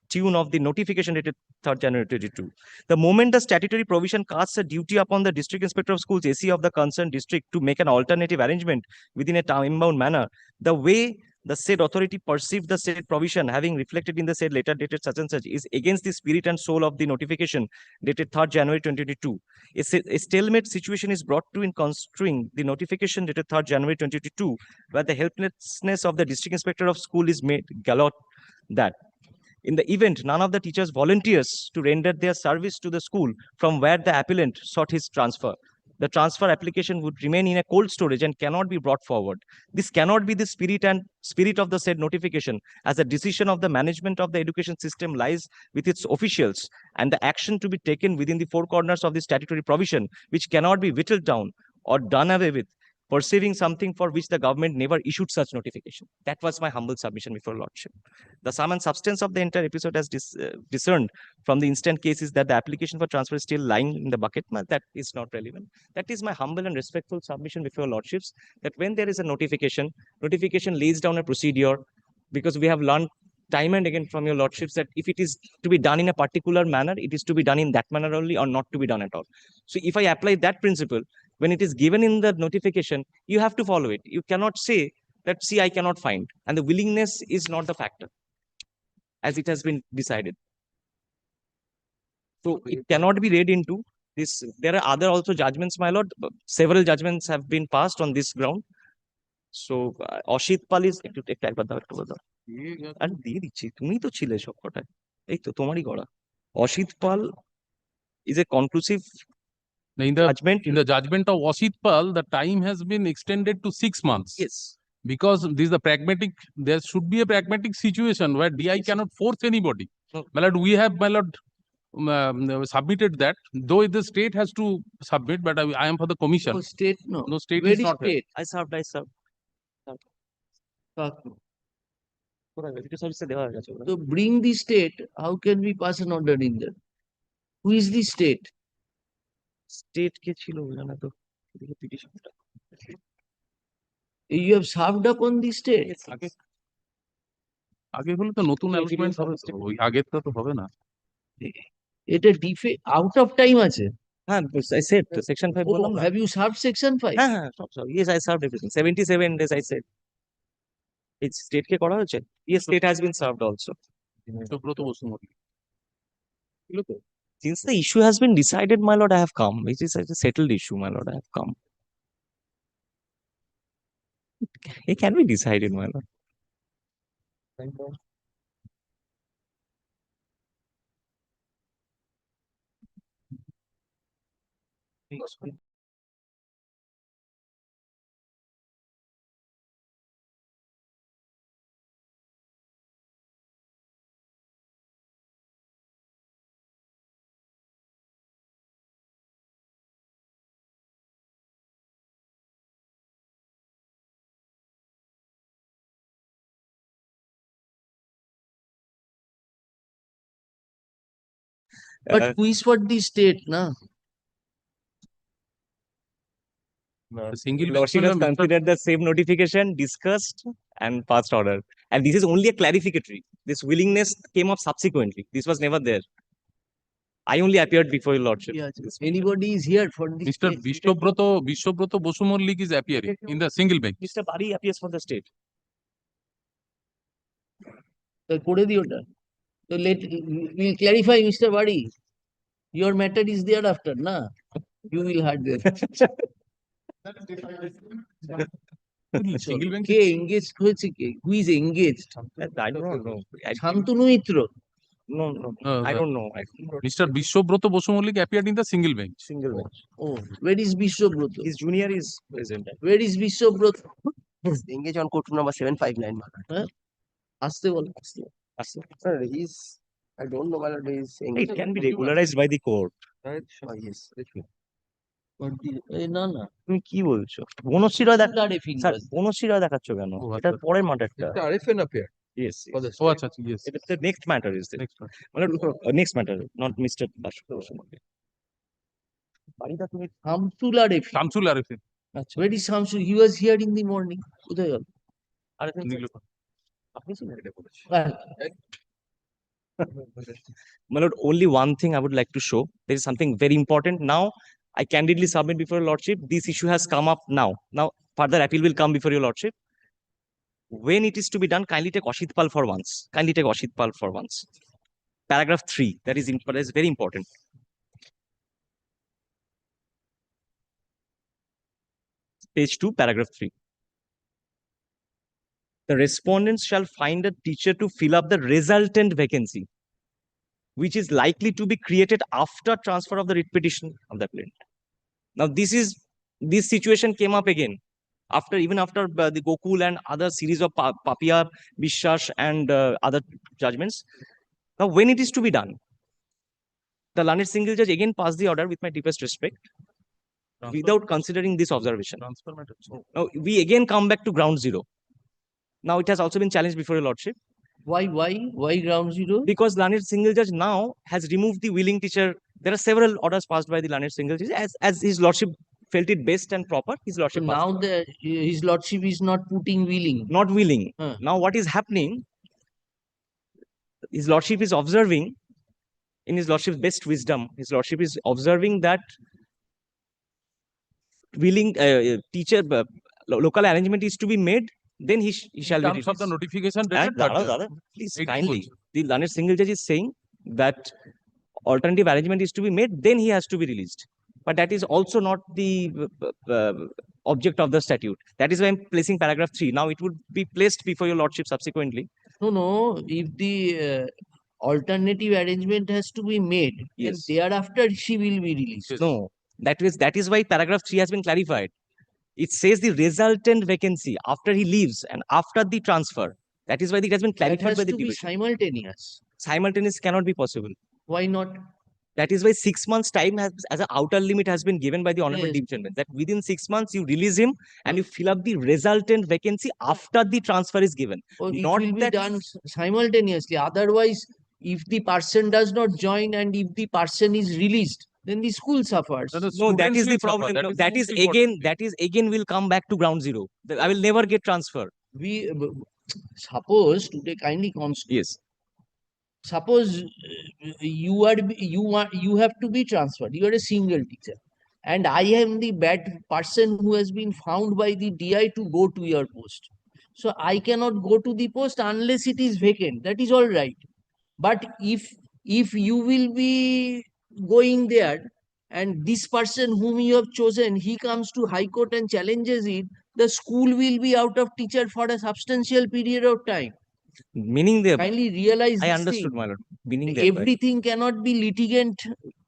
tune of the notification dated 3rd January 2022. The moment the statutory provision casts a duty upon the district inspector of schools, AC of the concerned district, to make an alternative arrangement within a time-bound manner, the way the said authority perceived the said provision having reflected in the said letter dated such and such is against the spirit and soul of the notification dated 3rd January 2022. A stalemate situation is brought to in construing the notification dated 3rd January 2022, where the helplessness of the district inspector of school is made gallant that in the event none of the teachers volunteers to render their service to the school from where the appellant sought his transfer, the transfer application would remain in a cold storage and cannot be brought forward. This cannot be the spirit of the said notification, as the decision of the management of the education system lies with its officials, and the action to be taken within the four corners of the statutory provision, which cannot be whittled down or done away with, perceiving something for which the government never issued such notification. That was my humble submission before Lordship. The sum and substance of the entire episode has discerned from the instant case is that the application for transfer is still lying in the bucket. That is not relevant. That is my humble and respectful submission before Lordships, that when there is a notification lays down a procedure, because we have learned time and again from your Lordships that if it is to be done in a particular manner, it is to be done in that manner only or not to be done at all. So if I apply that principle, when it is given in the notification, you have to follow it. You cannot say that, see, I cannot find. And the willingness is not the factor, as it has been decided. So it cannot be read into this. There are other also judgments, my lord. Several judgments have been passed on this ground. So Ashit Pal is আর দিয়ে দিচ্ছি, তুমি তো ছিলে সব কটায়, এই তো তোমারই করা। Ashit Pal is a conclusive judgment. In the judgment of Ashit Pal, the time has been extended to 6 months. Yes. Because this is a pragmatic, there should be a pragmatic situation where DI cannot force anybody. No. My lord, we have, my lord, submitted that, though the state has to submit, but I am for the commission. No state, no. No state Where is not here. state? I served. So bring the state. How can we pass an order in there? Who is the state? State কে ছিল জানা তো petition টা। You have served upon the state. আগে আগে হলে তো নতুন allotment হবে তো, ওই আগেরটা তো হবে না। এটা out of time আছে। হ্যাঁ, I said section 5 বললাম না। Have you served section 5? হ্যাঁ হ্যাঁ, সব সব। Yes, I served everything. 77 days I said. It's state কে করা হয়েছে? Yes, state has been served also. বিশ্বব্রত বসুমতী ছিল তো? Since the issue has been decided, my lord, I have come. It is a settled issue, my lord. I have come. It can be decided, my lord. But who is for the state, na? The single Lordship has considered the same notification, discussed, and passed order. And this is only a clarificatory. This willingness came up subsequently. This was never there. I only appeared before your lordship. Yeah, anybody is here for the Mr. state. Biswabroto Bosumollik is appearing in the single bench. Mr. Bari appears for the state. তো করে দিও ওটা। So we'll clarify, Mr. Badi. Your matter is thereafter, na? You will hard there. Single bench. K engaged হয়েছে কে? Who is engaged? I don't know. Shantanu Mitra. No, I don't know. Mr. Biswabroto Bosumollik appeared in the single bench. Single bench. Oh, where is Biswabroto? His junior is present. Where is Biswabroto? Engage on court number 759. আসতে বল। Sir, he's, I don't know whether he is engaged. It can be regularized by the court. Yes. না না। তুমি কি বলছো? বনশ্রী রায় দেখ, Blood if sir interest. Banashree Roy দেখাচ্ছ কেন? ও, এটা আচ্ছা। পরের মাটারটা। RFN appeared. Yes. For the Oh, acha, yes. It is the next matter is this. Next one. Next matter, not Mr. Dash. বাড়িটা তুমি Hamsul Arif. Shamsul Arifin. Where is Hamsul? He was here in the morning. কোথায় গেল? আর Nilufar. আপনি ছিলেন? হ্যাঁ। My lord, only one thing I would like to show. There is something very important. Now, I candidly submit before your lordship. This issue has come up now. Now, further appeal will come before your lordship. When it is to be done, kindly take Ashit Pal for once. Kindly take Ashit Pal for once. Paragraph 3. That is very important. Page 2, paragraph 3. The respondents shall find a teacher to fill up the resultant vacancy, which is likely to be created after transfer of the writ petition of the applicant. Now, this situation came up again even after the Gokul and other series of Papia, Bishas and other judgments. Now, when it is to be done, the learned single judge again passed the order with my deepest respect. without considering this observation. Transfer matter. Now, we again come back to ground zero. Now, it has also been challenged before your lordship. Why ground zero? Because learned single judge now has removed the willing teacher. There are several orders passed by the learned single judge as his lordship felt it best and proper. His So lordship passed. now his lordship is not putting willing. Not willing. Huh. Now, what is happening? His lordship is observing, in his lordship's best wisdom, his lordship is observing that willing teacher local arrangement is to be made, then he shall be In terms of the released. notification And dated, please it kindly, goes. the learned single judge is saying that alternative arrangement is to be made, then he has to be released. But that is also not the object of the statute. That is why I'm placing paragraph 3. Now it would be placed before your lordship subsequently. No, if the alternative arrangement has to be made, Yes. then thereafter she will be released. Yes. No, that is why paragraph 3 has been clarified. It says the resultant vacancy after he leaves and after the transfer. That is why it has been That clarified has by the to be division. simultaneous. Simultaneous cannot be possible. Why not? That is why 6 months time has, as an outer limit has been given by the honorable Yes. division bench, that within 6 months you release him and you fill up the resultant vacancy after the transfer is given. Or it Not will be that done simultaneously. Otherwise, if the person does not join and if the person is released, then the school suffers. No, that students is the will suffer. problem. That No, is that the is most important thing. again will come back to ground zero. I will never get transfer. We suppose today kindly Yes. suppose you have to be transferred. You are a single teacher, and I am the bad person who has been found by the DI to go to your post. So I cannot go to the post unless it is vacant. That is all right. But if you will be going there and this person whom you have chosen, he comes to High Court and challenges it, the school will be out of teacher for a substantial period of time. Meaning there. Kindly realize I this understood, thing. my lord. Meaning there. Everything cannot be litigant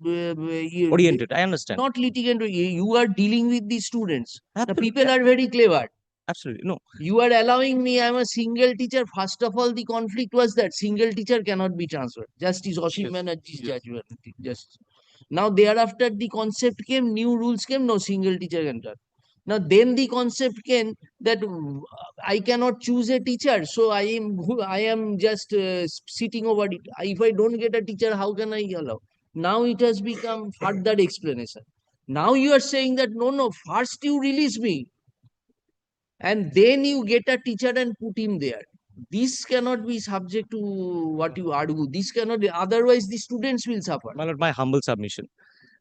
Oriented. I understand. not litigant. You are dealing with the students. The Absolutely. people are very clever. Absolutely. No. You are allowing me, I'm a single teacher. First of all, the conflict was that single teacher cannot be transferred. Justice Osim Banerjee's judgment. Just now, thereafter, the concept came, new rules came, no single teacher can turn. Now, then the concept came that I cannot choose a teacher, so I am just sitting over it. If I don't get a teacher, how can I allow? Now it has become further explanation. Now you are saying that no, first you release me, and then you get a teacher and put him there. This cannot be subject to what you argue. This cannot be, otherwise the students will suffer. My lord, my humble submission.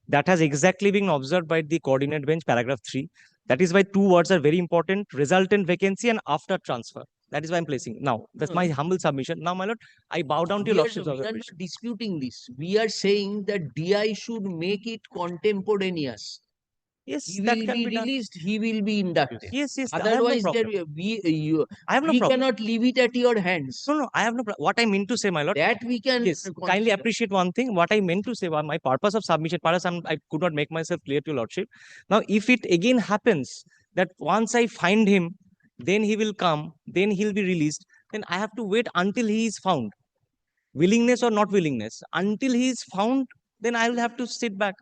That has exactly been observed by the coordinate bench, paragraph 3. That is why 2 words are very important: resultant vacancy and after transfer. That is why I'm placing. Now, that's my humble submission. Now, my lord, I bow down to your lordship's We are not observation. disputing this. We are saying that DI should make it contemporaneous. Yes, He that will can be be done. released, he will be inducted. Yes, yes. Otherwise, I have no there problem. we I have no we problem. cannot leave it at your hands. No, I have no problem. What I meant to say, my lord. That we can Yes, kindly consider. appreciate one thing. What I meant to say, my purpose of submission, perhaps I could not make myself clear to your lordship. Now, if it again happens that once I find him, then he will come, then he'll be released, then I have to wait until he is found. Willingness or not willingness. Until he is found, then I will have to sit back,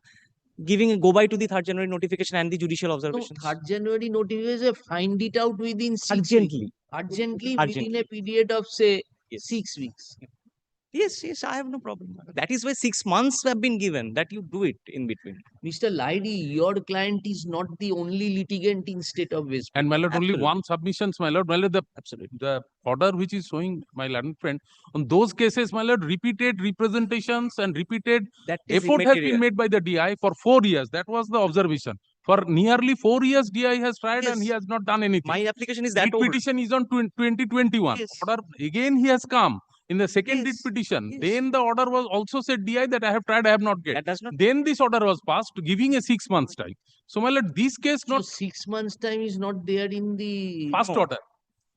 giving a go by to the 3rd January notification and the judicial No, observations. 3rd January notification, find it out within 6 weeks. Urgently. Urgently, Urgently. within a period of say Yes. 6 weeks. Yes, I have no problem. That is why 6 months have been given, that you do it in between. Mr. Laidi, your client is not the only litigant in state of West. And my lord, only Absolutely. one submissions, my lord, Absolutely. the order which is showing my learned friend, on those cases, my lord, repeated representations and repeated That is effort has immaterial. been made by the DI for 4 years. That was the observation. For nearly 4 years, DI has tried and he Yes. has not done anything. My application is that Writ old. petition is on 2021. Yes. Order again he has come in the second writ Yes. petition. Yes. Then the order was also said DI that I have tried, I have not get. That does not. Then this order was passed, giving a 6 months time. So my lord, this case So not 6 months time is not there in the first No. order.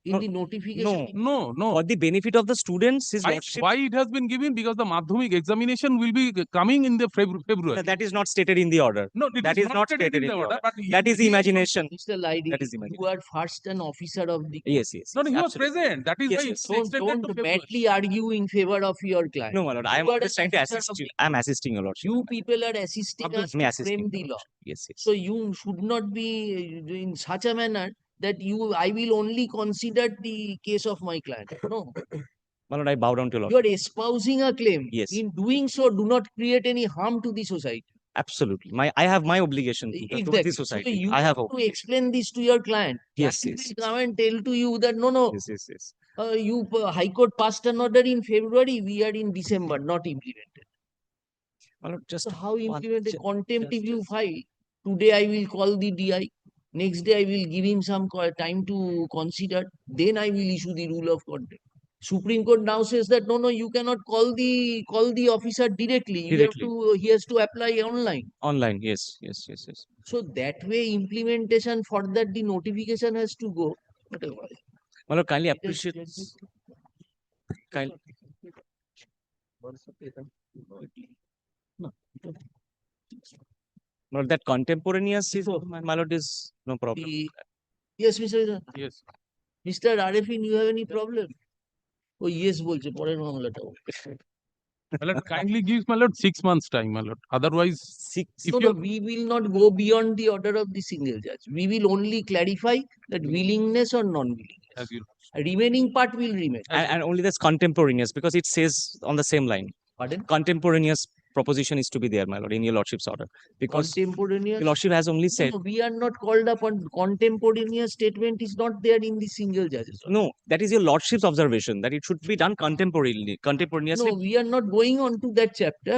in No, the notification. No. For the benefit of the students, his Why, lordship, why it has been given? Because the Madhyamik examination will be coming in the February. that is not stated in the order. No, it That is not stated in the order. But That is imagination. Mr. Lady, That is you imagination. are first an officer of the. Yes, yes. No, yes, he was absolutely. present. That is Yes, why yes. it's Don't, extended to don't February. badly argue in favor of your client. No, my lord, I am You are just an trying to officer of assist you. the- I am assisting your lordship. You people are assisting us Me to assisting frame the your law. lordship. Yes, yes. So you should not be in such a manner that I will only consider the case of my client. No, My lord, I bow down to your you lordship. are espousing a claim. Yes. In doing so, do not create any harm to the society. Absolutely. I have my obligation to the Exactly. society. So you I have have to explain this to your client. Yes, Client yes, will come and tell to you that no, yes, yes, yes. High Court passed an order in February, we are in December, not implemented. My lord, just So how one- implement a contempt if you just- file? Today I will call the DI. Next day I will give him some time to consider. Then I will issue the rule of contempt. Supreme Court now says that no, you cannot call the officer directly. Directly. He has to apply online. Online. Yes, yes, yes, yes. So that way implementation for that the notification has to go. Whatever. My lord, kindly It is appreciate. just- Kind, my lord, that contemporaneous is, my lord, is no problem. Yes, Mr. Yes. Mr. Arifin, you have any problem? Oh, yes, বলছে পরের মামলাটা। My lord, kindly give my lord 6 months time, my lord. Otherwise, if No, you we will not go beyond the order of the single judge. We will only clarify that willingness or non-willingness. as you Remaining part will remain. And only that's contemporaneous because it says on the same line. Pardon? Contemporaneous proposition is to be there, my lord, in your lordship's order. Because Contemporaneous. your lordship has only said. No, we are not called upon. Contemporaneous statement is not there in the single judges. No, that is your lordship's observation that it should be done contemporaneously. No, we are not going on to that chapter.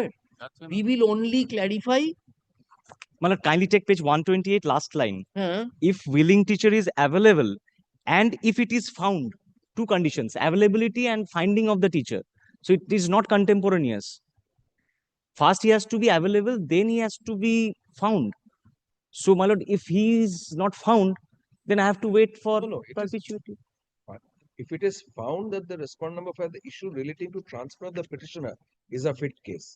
We will only clarify. My lord, kindly take page 128, last line. Huh? If willing teacher is available and if it is found, two conditions, availability and finding of the teacher. So it is not contemporaneous. First he has to be available, then he has to be found. So my lord, if he is not found, then I have to wait for No, it is- perpetuity. If it is found that the respondent number for the issue relating to transfer of the petitioner is a fit case.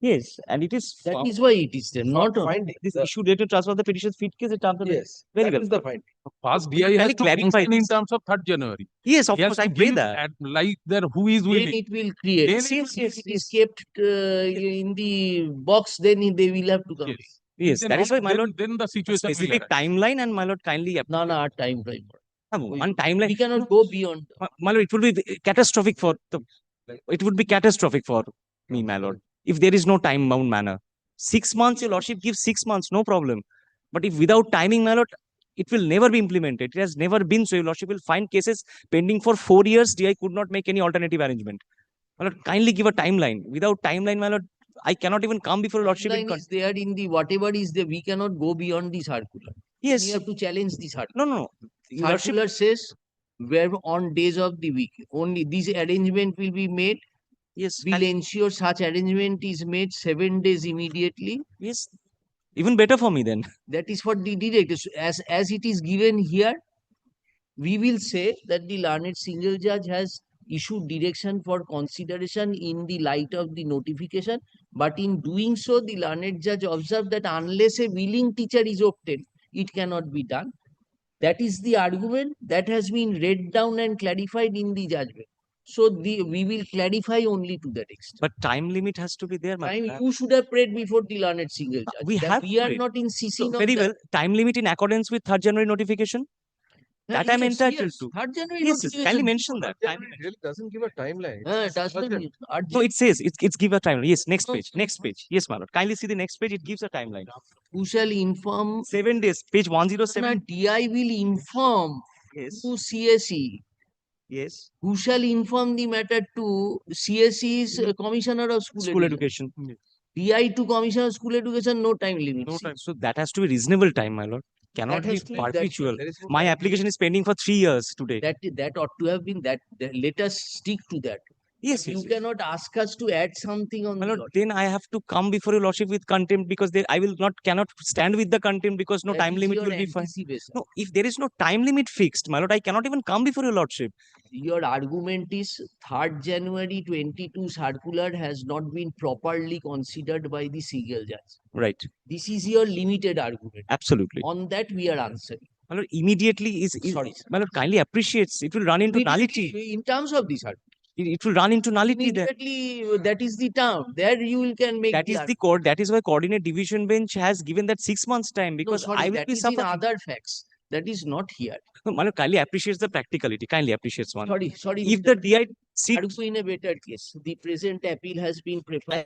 Yes, and it is That found. is why it is there. Not on. finding. This The- issue related to transfer of the petition fit case it transfer. Yes, Very that well. is the finding. first Can DI has you to clarify mention in this? terms of 3rd January. Yes, of He has course, I to pray give that. like there who is Then willing. it will create. Then it Yes, yes, If it is yes. kept in the box, then they will have to come. Yes. Yes, Then that is why my then- lord, Then the a situation will specific arise. timeline and my lord kindly No, our time frame. have one timeline. We cannot go beyond. My lord, it would be catastrophic for the. It would be catastrophic for me, my lord, if there is no time bound manner. 6 months, your lordship gives 6 months, no problem. But if without timing, my lord, it will never be implemented. It has never been so. Your lordship will find cases pending for 4 years. DI could not make any alternative arrangement. My lord, kindly give a timeline. Without timeline, my lord, I cannot even come before your lordship. Timeline is there in the whatever is there. We cannot go beyond the circular. Yes. We have to challenge the circular. No, no, no. Your lordship, Circular says where on days of the week only this arrangement will be made. yes, Will ensure such arrangement is made 7 days immediately. yes. Even better for me then. That is for the directors. As it is given here, we will say that the learned single judge has issued direction for consideration in the light of the notification. But in doing so, the learned judge observed that unless a willing teacher is obtained, it cannot be done. That is the argument that has been read down and clarified in the judgment. So we will clarify only to that extent. But time limit has to be there, my Time lord. you should have prayed before the learned single judge. We That have we are prayed. not in So, CC. very well. Time limit in accordance with 3rd January notification. That I'm entitled to. 3rd January Yes, yes. Kindly notification. mention that. It really doesn't give a timeline. It does not urgent. need urgent. No, it says it's give a timeline. Yes, next No, page. Next page. Yes, my lord. Kindly see the next page. It gives a timeline. Who shall inform? 7 days. Page 107. DI will inform Yes. to CSE. Yes. Who shall inform the matter to CSE's Commissioner of School Education. education. DI to Commissioner of School Education, no time limit. No See, time. So that has to be reasonable time, my lord. Cannot That be has to be that- perpetual. There is no My time. application is pending for 3 years today. That ought to have been that. Let us stick to that. Yes, You yes, yes. cannot ask us to add something on My the lord, order. then I have to come before your lordship with contempt because I will not cannot stand with the contempt because no That time is limit your will be fine. anticipation. No, if there is no time limit fixed, my lord, I cannot even come before your lordship. Your argument is 3rd January 22 circular has not been properly considered by the single judge. Right. This is your limited argument. Absolutely. On that we are answering. My lord, immediately is Sorry, sir. my lord kindly appreciates it will run into nullity. Immediately, in terms of this argument, It will run into nullity then. immediately, that is the term. There you can make That the is the argument. court. That is why coordinate division bench has given that 6 months time No, because sorry, I will that be is in suffering. other facts. That is not here. No, my lord kindly appreciates the practicality. Kindly appreciates one. Sorry, If Mr. the DI seat Argue in a better case. The present appeal has been preferred.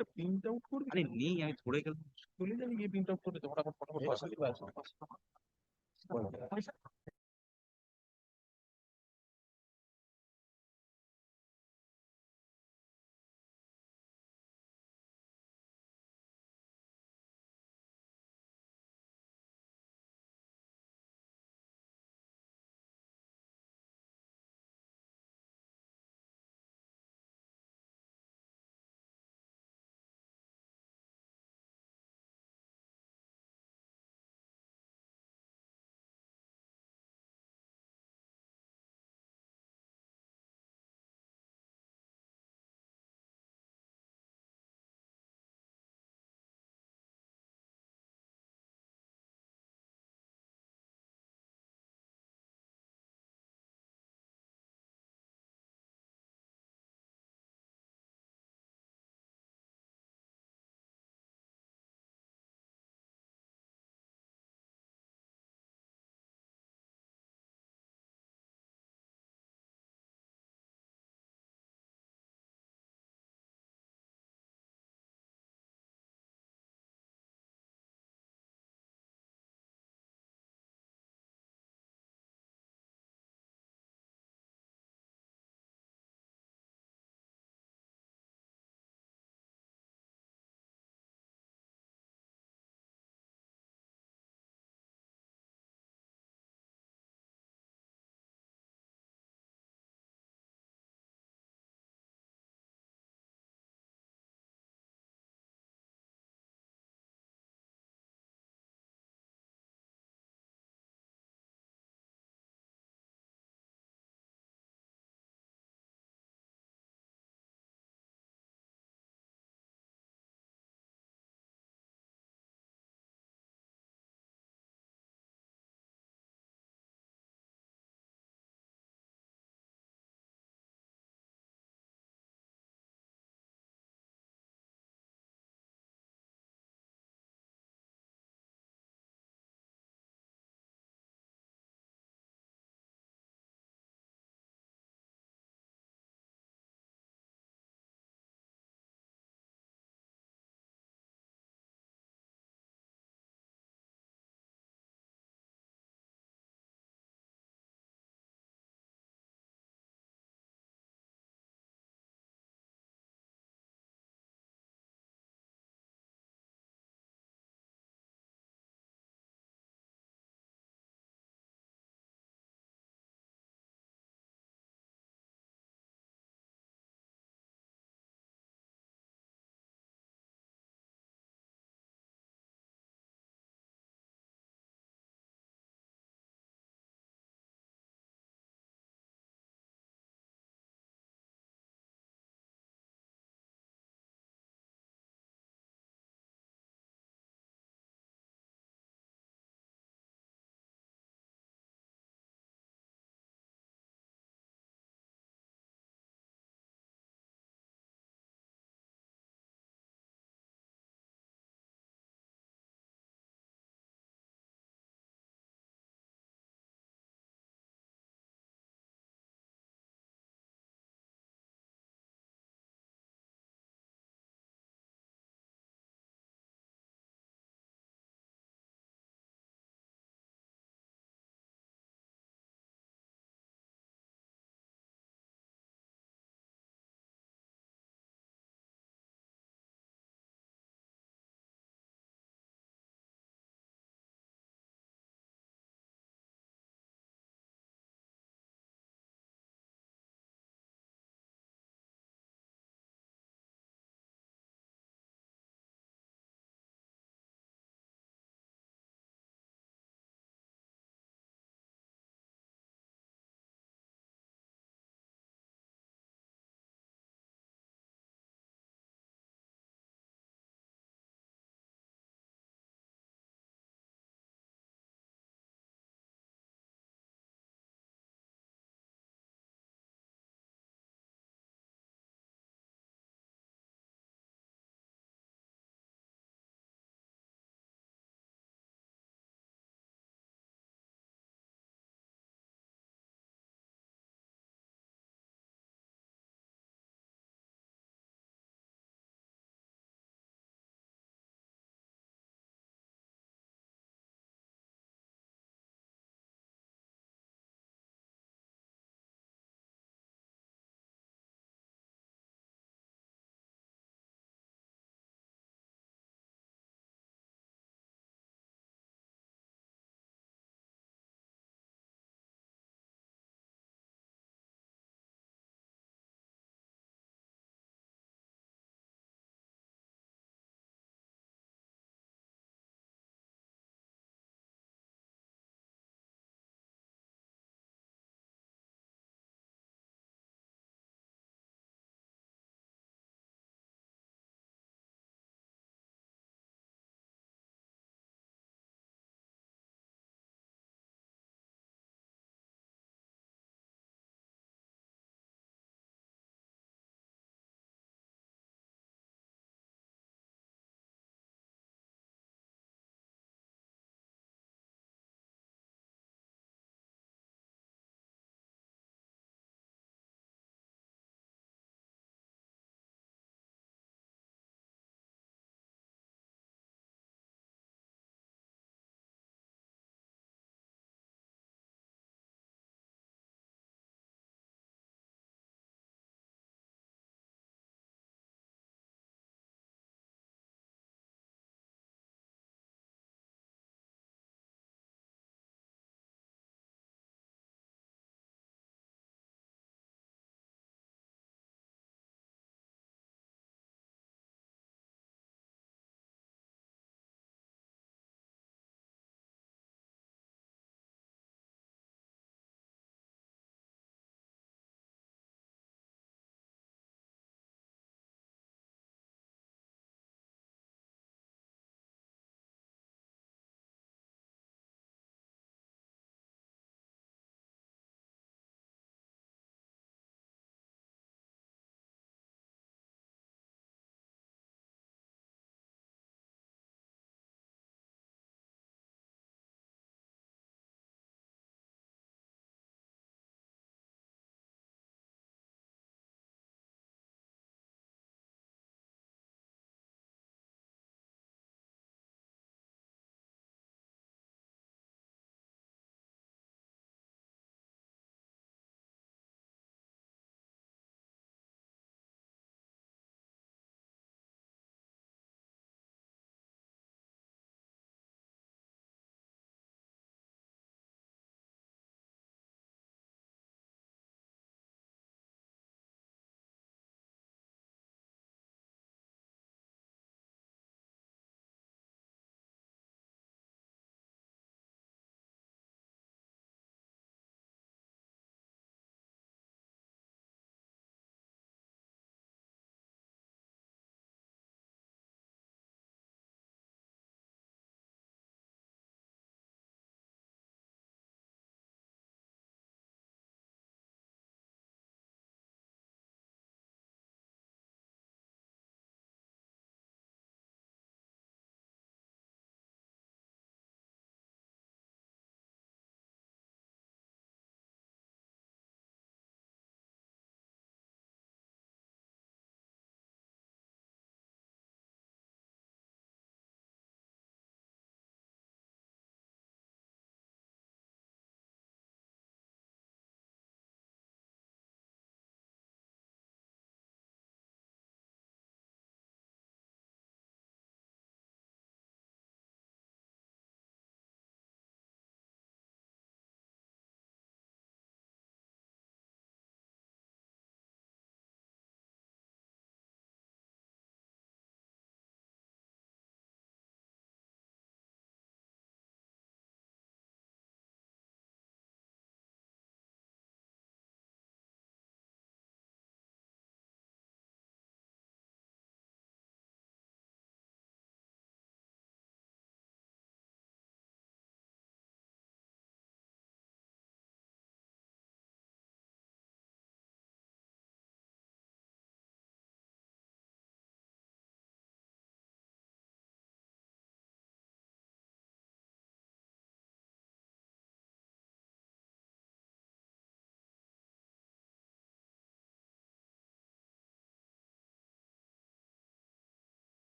একটা print out করবি আরে নেই আমি ধরে গেলাম চলে যাবি গিয়ে প্রিন্ট আউট করে ফটাফট ফটাফট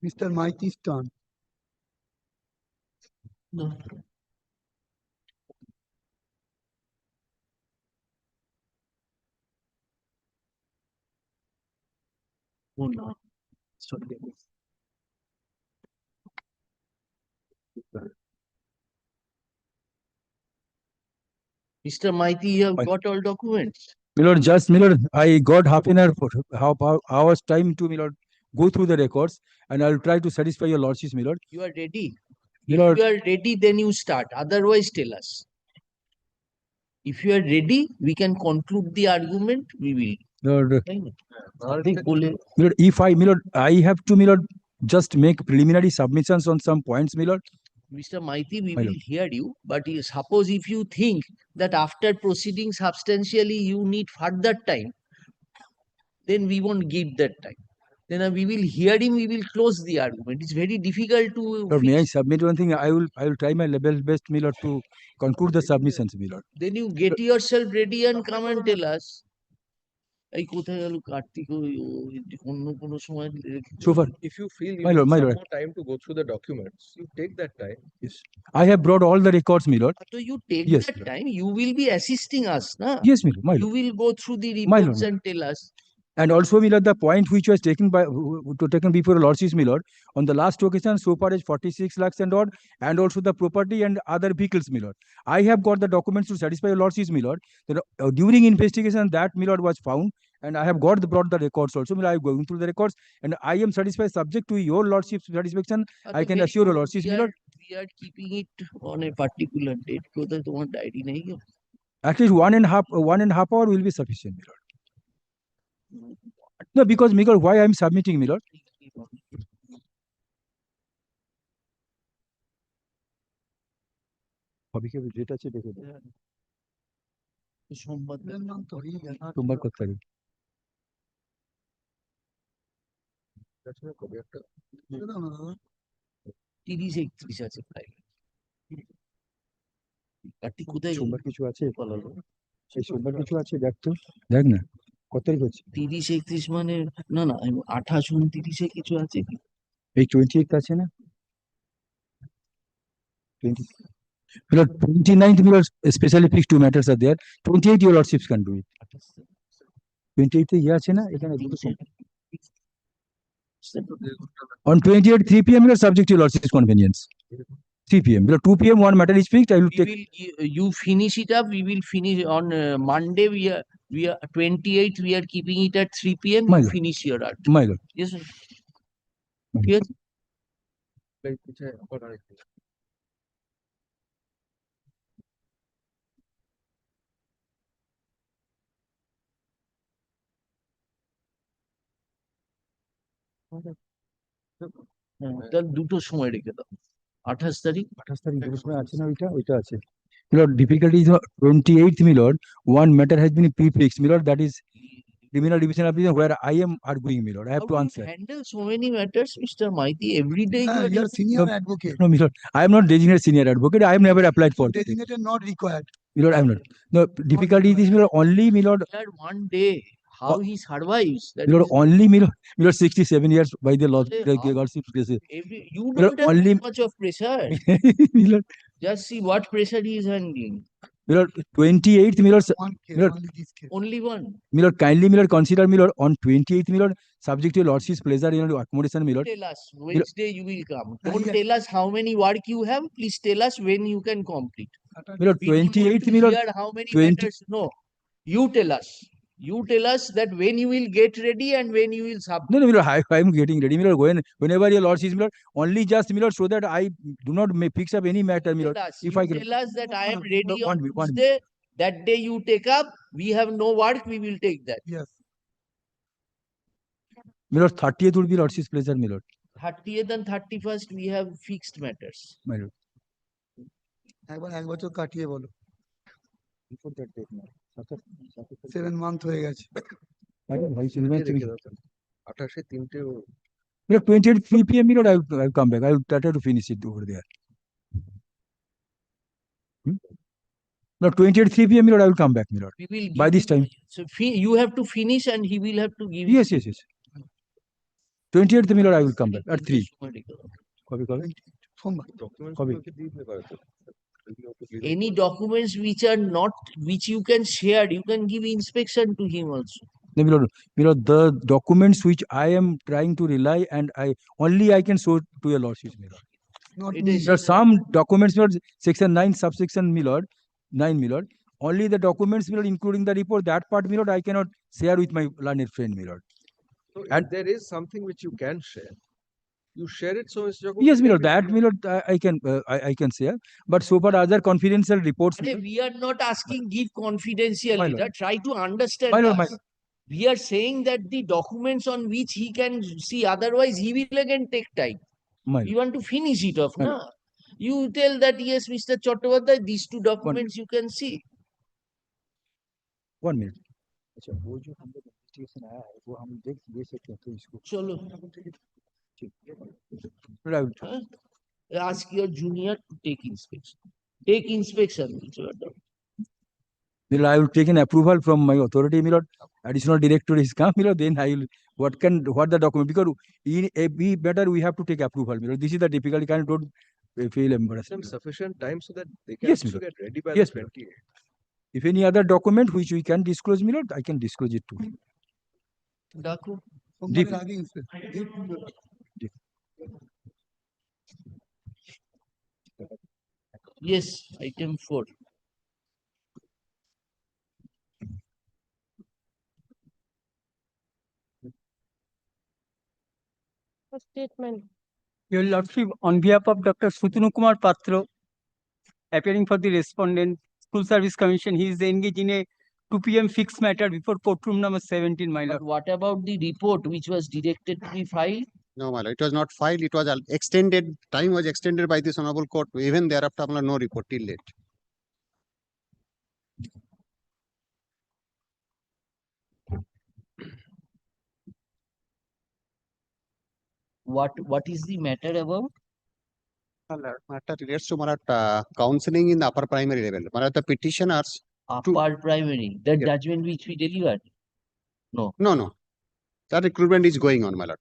Mr. Maiti's turn. No. Oh, no. Sorry. Mr. Maiti, you have got all documents. Milord, just Milord, I got half an hour for hours time to Milord go through the records, and I'll try to satisfy your lordships, Milord. You are ready. Milord, If you are ready, then you start. Otherwise, tell us. If you are ready, we can conclude the argument. We will. Milord, Abhi bole- Milord, if I Milord, I have to Milord just make preliminary submissions on some points, Milord. Mr. Maiti, we My will lord. hear you. But suppose if you think that after proceeding substantially you need further time, then we won't give that time. Then we will hear him, we will close the argument. It's very difficult to Lord, may I fix. submit one thing? I will try my level best, Milord, to conclude the submissions, Milord. Then you get yourself ready and come and tell us. এই কোথায় গেল কার্তিক অন্য কোনো সময় So far, If you feel you my need lord, my some lord. more time to go through the documents, you take that time. Yes, I have brought all the records, Milord. so you take Yes, that Lord. time, you will be assisting us, na? Yes, Milord, my You lord. will go through the My reports lord. and tell us. And also, Milord, the point which was taken by taken before lordships, Milord, on the last occasion, so far as 46 lakhs and odd, and also the property and other vehicles, Milord. I have got the documents to satisfy your lordships, Milord. That, during investigation, that Milord was found, and I have brought the records also. Milord, I am going through the records, and I am satisfied. Subject to your lordship's satisfaction, I can assure your lordships, Milord. We are keeping it on a particular date. কোথায় তোমার diary নেই? At least 1.5 hour will be sufficient, Milord. No, because Milord, why I am submitting, Milord? Date আছে দেখে সোমবার সোমবার কত তারিখ? কবে একটা 30-31 আছে প্রায়। কার্তিক কোথায় গেল? সোমবার কিছু আছে? পালালো। সেই সোমবার কিছু আছে দেখ তো, দেখ না কত তারিখ হচ্ছে? 30-31 মানে না 28-29 কিছু আছে কি? এই 28th আছে না? 29th, Milord, especially fixed two matters are there. 28th, your lordships can do it. 28th ইয়ে আছে না এখানে দুটো সোমবার। On 28th 3 p.m. you are subject to your lordship's convenience. 3 p.m. Because 2 p.m. one matter is fixed. I will take. You finish it up. We will finish on Monday. We are 28th. We are keeping it at 3 p.m. My You lord. finish your art. My lord. Yes, sir. Yes. তাহলে দুটো সময় রেখে দাও। 28 তারিখ। 28 তারিখ দুটোর সময় আছে না ওইটা আছে। Milord, difficulty is 28th, Milord. One matter has been prefixed, Milord. That is criminal division application where I am arguing, Milord. I have How to do you answer. handle so many matters, Mr. Maiti? Every day you are You are senior advocate. No, Milord. I am not designated senior advocate. I have never applied for that. Designated not required. Milord, I am not. No, difficulty is Milord only, Milord. Here one day. How he survives? That Milord, is only Milord 67 years by the law. lordship Places. you Milord, don't have only that much of pressure. Milord. Just see what pressure he is handling. Milord, 28th, Milord. One case, Milord, only this case. Only one. Milord, kindly, Milord, consider, Milord, on 28th, Milord, subject to your lordship's pleasure, accommodation, Milord. Tell us Wednesday you will come. Don't yes. tell us how many work you have. Please tell us when you can complete. Milord, We don't want 28th, to Milord. hear how many 20 matters. No, you tell us. You tell us that when you will get ready and when you will submit. No, Milord, I am getting ready, Milord. Whenever your lordship, Milord, only just, Milord, so that I do not fix up any matter, Milord. If I you can. tell us that I am ready on One minute. Tuesday, that day you take up. We have no work. We will take that. Yes. Milord, 30th would be lordship's pleasure, Milord. 30th and 31st we have fixed matters. My lord. একবার এক বছর কাটিয়ে বলো। Before that date, Milord. 7 month হয়ে গেছে। ভাই 28 তিনটে Milord, 28th 3 p.m. Milord, I will come back. I will try to finish it over there. No, 28th 3 p.m. Milord, I will come back, Milord. We will By give this him- time. So you have to finish and he will have to give. Yes. 28th, my lord, I will come back at 3. Copy, copy. সোমবার Documents Copy. গুলোকে দিয়ে দিলে পারে তো। Any documents which are not, which you can share, you can give inspection to him also. No, my lord, the documents which I am trying to rely and I can show to your lordship, my lord. not It me. is- There are some documents, my lord, section 9, subsection, my lord, 9, my lord. Only the documents, my lord, including the report, that part, my lord, I cannot share with my learned friend, my lord. So And- if there is something which you can share, you share it so Mr. Jacob. Yes, my lord, that, my lord, I can share. But so far other confidential reports, my Okay, lord, we are not asking give confidentially. My lord. Try to understand My lord, us. We are saying that the documents on which he can see, otherwise he will again take time. my You lord. want to finish it off, My na? You tell that yes, Mr. Chattopadhyay, these two documents you can see. 1 minute. अच्छा वो जो हम लोग investigation आया है वो हम दे सकते हैं तो इसको Chalo, My lord, I will- huh? Ask your junior to take inspection. Take inspection. Mr. Chattopadhyay. my lord, I will take an approval from my authority, my lord. Additional director is come, my lord, then I will, what the document, because in a be better, we have to take approval, my lord. This is the difficulty, kind of don't feel embarrassed. Them my lord. sufficient time so that they can Yes, also Milord. get ready by Yes, the Milord. 28th. If any other document which we can disclose, my lord, I can disclose it too. Daku. সোমবারের আগে inspect. Yes, item 4. Statement. Your Lordship, on behalf of Dr. Sutanu Kumar Patra, appearing for the respondent, School Service Commission, he is engaged in a 2 p.m. fixed matter before courtroom number 17, my But lord. what about the report which was directed to be filed? No, my lord, it was not filed. It was extended. Time was extended by this honorable court. Even thereafter, my lord, no report till late. What is the matter about? Matter relates to my lord, counseling in the upper primary level. My lord, the petitioners. Upper primary, the Yeah. judgment which we delivered. No, no. That recruitment is going on, my lord.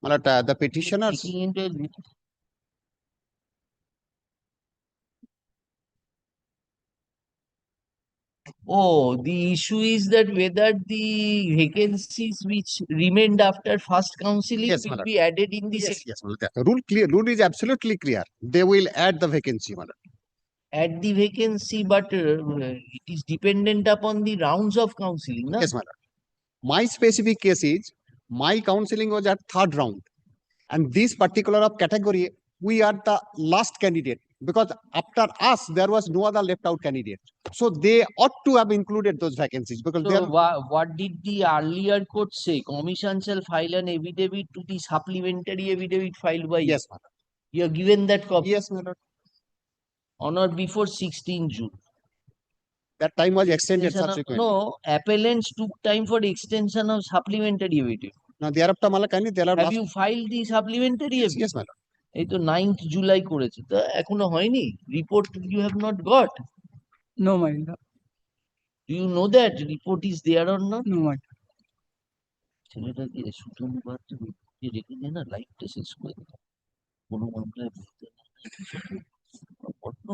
My lord, the petitioners. Taking into a- Oh, the issue is that whether the vacancies which remained after first counseling Yes, my will lord. be added in the Yes, second. yes, my lord. The rule clear. Rule is absolutely clear. They will add the vacancy, my lord. Add the vacancy, but it is dependent upon the rounds of counseling. Na? Yes, my lord. My specific case is my counseling was at third round, and this particular of category we are the last candidate because after us there was no other left out candidate. So they ought to have included those vacancies because they So are. what did the earlier court say? Commission shall file an affidavit to the supplementary affidavit filed by you. Yes, my lord. You are given that copy Yes, my lord. on or before 16 June. That time was extended Extension of- subsequently. No, appellants took time for extension of supplementary affidavit. Now thereafter, my lord, kindly there are Have last. you filed the supplementary Yes, affidavit? yes, my lord. এই তো 9th July করেছে তো এখনো হয়নি report you have not got. No, my lord. Do you know that report is there or not? No, my lord. ছেলেটাকে সুতনু বাদ দিয়ে রেখে দিয়ে না লাইফটা শেষ করে দিল কোনো মামলায় বলতে না নাই কিছু না। অন্য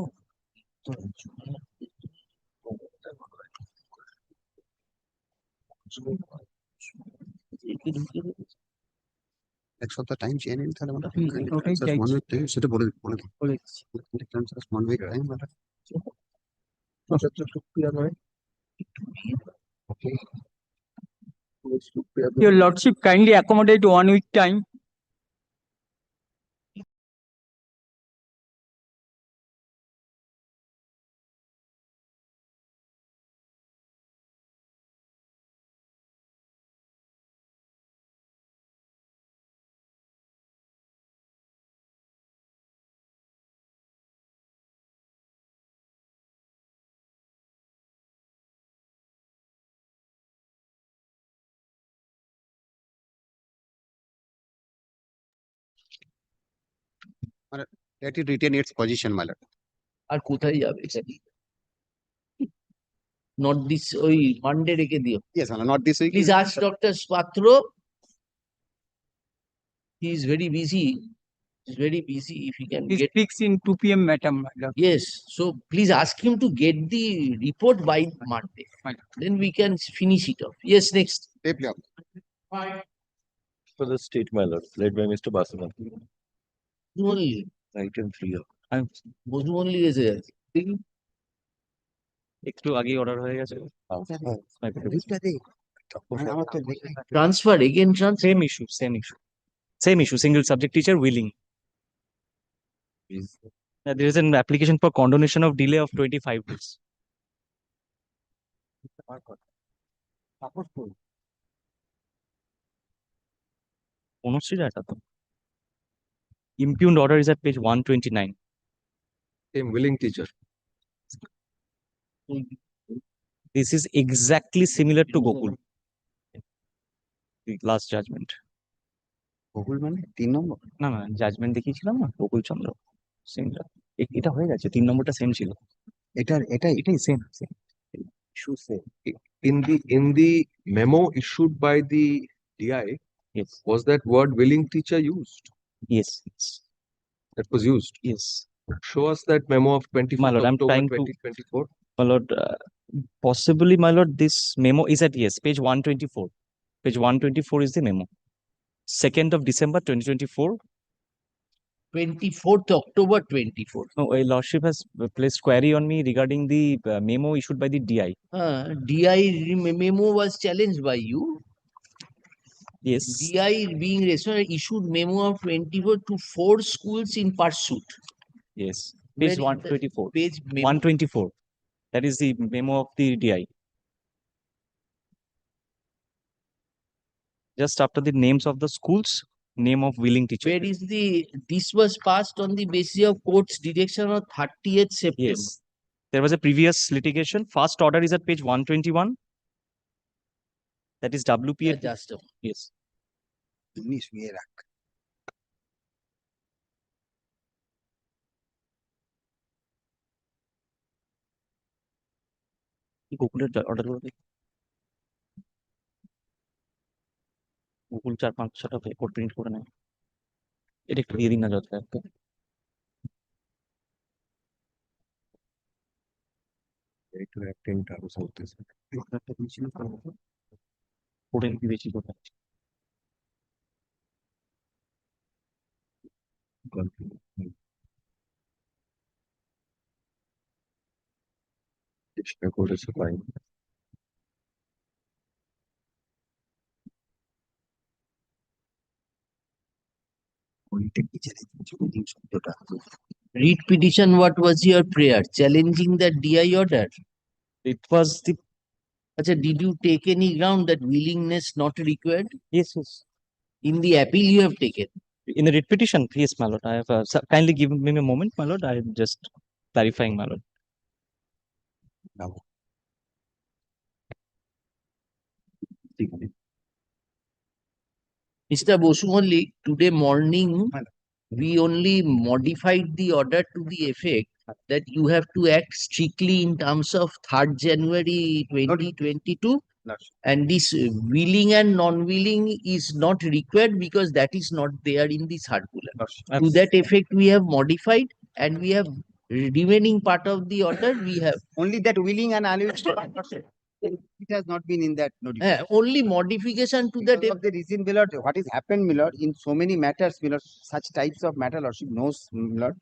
তো junior দের ক্ষমতা বাড়ায়। একে ঢুকে রেখেছে। এক সপ্তাহ টাইম চেয়ে নিন তাহলে মানে ওটাই চাইছি। সেটা বলে বলে দিন বলে দিচ্ছি। one week time মানে Okay. Your Lordship, kindly accommodate 1 week time. let it retain its position, my lord. আর কোথায় যাবে exactly? Not this ওই মানডে রেখে দিও। Yes, my lord, not this week. Please ask Dr. Patro He is very busy. He's very busy. If he can He's get. fixed in 2 p.m. madam. Yes. So please ask him to get the report by Monday. Then we can finish it off. Yes, next. For the state, my lord, led by Mr. Basana. Only. Item 3. Bozum only is there. একটু আগে order হয়ে গেছে Transfer again, transfer. Same issue, single subject teacher willing. There is an application for condonation of delay of 25 days. Impugned order is at page 129. Same willing teacher. This is exactly similar to Gokul. The last judgment. Gokul মানে 3 নম্বর? না না judgement দেখিয়েছিলাম না গোকুল চন্দ্র similar এটা হয়ে গেছে 3 নম্বরটা same ছিল এটাই same Issue same. In the memo issued by the DI, yes, was that word willing teacher used? Yes. That was used. Yes. Show us that memo of 24th My lord, I'm October trying 2024. My lord, possibly, my lord, this memo is at page 124. Page 124 is the memo. 2nd of December 2024. 24th October 24. No, a lordship has placed query on me regarding the memo issued by the DI. DI memo was challenged by you. Yes. DI being responsible issued memo of 24 to 4 schools in pursuit. Yes. Page 124. Page 124. That is the memo of the DI. Just after the names of the schools, name of willing teacher. Where is this was passed on the basis of court's direction on 30th September. Yes. There was a previous litigation. First order is at page 121. That is WPA. Just yes. গোকুলের order গুলো দেখি Gokul 4-5-6টা code print করে নেয় এটা একটু দিয়ে দিন না যত কোডের কি বেশি করে চেষ্টা করেছে পাই Read petition, what was your prayer? Challenging the DI order? It was the... Achha, did you take any ground that willingness not required? Yes, yes. In the appeal you have taken? In the read petition, yes, my lord. I have kindly give me a moment, my lord. I am just clarifying, my lord. Now. Mr. Bosumalli, today morning, we only modified the order to the effect that you have to act strictly in terms of 3rd January 2022. And this willing and non-willing is not required because that is not there in the circular. To that effect, we have modified and we have remaining part of the order. We have only that willing and unwilling. It has not been in that notification. Only modification to that. Of the reason, my lord, what is happened, my lord, in so many matters, my lord, such types of matter, lordship knows, my lord.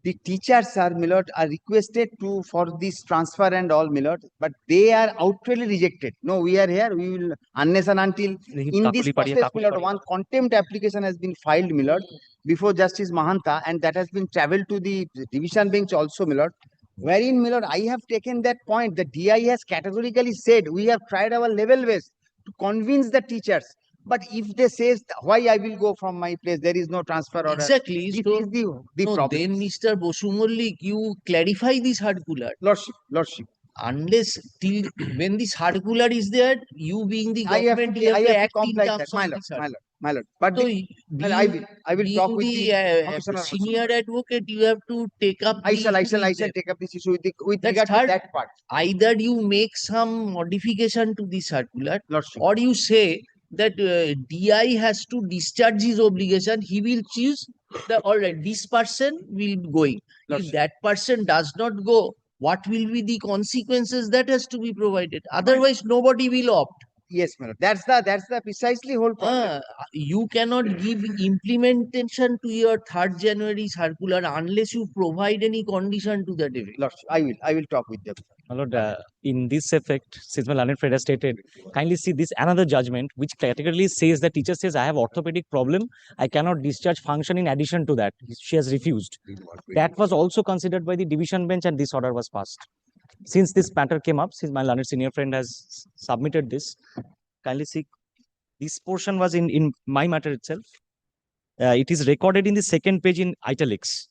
The teachers are, my lord, are requested to for this transfer and all, my lord, but they are outrightly rejected. No, we are here. We will unless and until in this process, my lord, one contempt application has been filed, my lord, before Justice Mahanta, and that has been travelled to the division bench also, my lord. Wherein, my lord, I have taken that point. The DI has categorically said we have tried our level best to convince the teachers. But if they say why I will go from my place, there is no transfer order. Exactly. This so is the no, problem. then Mr. Bosumalli, you clarify the circular. Lordship. Unless till when the circular is there, you being the government, I have to act in comply terms that, of my lord. But so I will talk with the senior advocate. You have to take up. I shall take up this issue with regard to that part. Either you make some modification to the circular, Lordship. or you say that DI has to discharge his obligation, he will choose the all right, this person will be going. If that person does not go, what will be the consequences that has to be provided? Otherwise, nobody will opt. Yes, madam. That's the precisely whole problem. You cannot give implementation to your 3rd January circular unless you provide any condition to that effect. Lordship, I will talk with them. My lord, in this effect, since my learned friend has stated, kindly see this another judgment which categorically says the teacher says I have orthopedic problem, I cannot discharge function in addition to that. She has refused. That was also considered by the division bench and this order was passed. Since this matter came up, since my learned senior friend has submitted this, kindly see this portion was in my matter itself. It is recorded in the 2nd page in italics.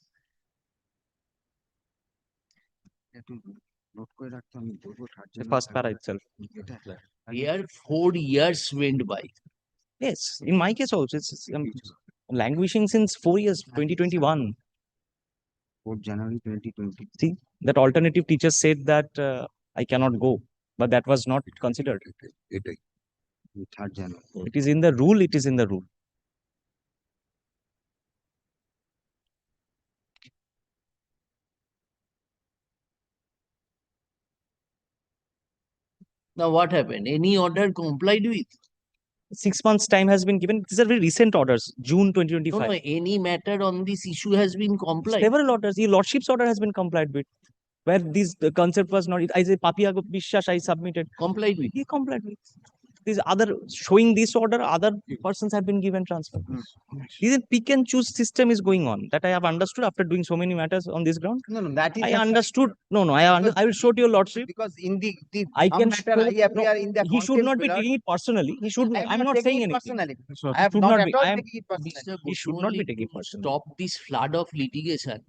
The first para itself. Here 4 years went by. Yes, in my case also, it's languishing since 4 years, 2021. 4th January 2020. See, that alternative teacher said that I cannot go, but that was not considered. 3rd January. It is in the rule, it is in the rule. Now what happened? Any order complied with? 6 months time has been given. These are very recent orders, June 2025. No, any matter on this issue has been complied. Several orders. The Lordship's order has been complied with. Where the concept was not, I say Papia Bishas I submitted. Complied with. He complied with. These other showing this order, other persons have been given transfer. This is pick and choose system is going on. That I have understood after doing so many matters on this ground. No, that is. I understood. No, I will show to your Lordship. Because in the I can matter, show, I appear in the he should not be contempt taking it personally. He should. I'm not saying anything. personally. So, I have should not not at be. all I am. taking it personally. He should not be taking personally. Stop this flood of litigation.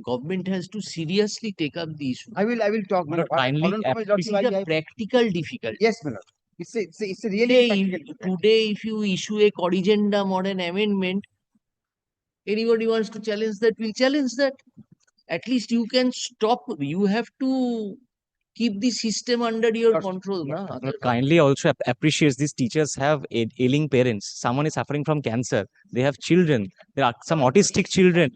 Government has to seriously take up the issue. I will talk. But kindly This is a practical difficulty. Yes, my lord. It's a really Today, if you issue a corrigendum or an amendment, anybody wants to challenge that, will challenge that. At least you can stop. You have to keep the system under your control. Kindly also appreciates these teachers have ailing parents. Someone is suffering from cancer. They have children. There are some autistic children.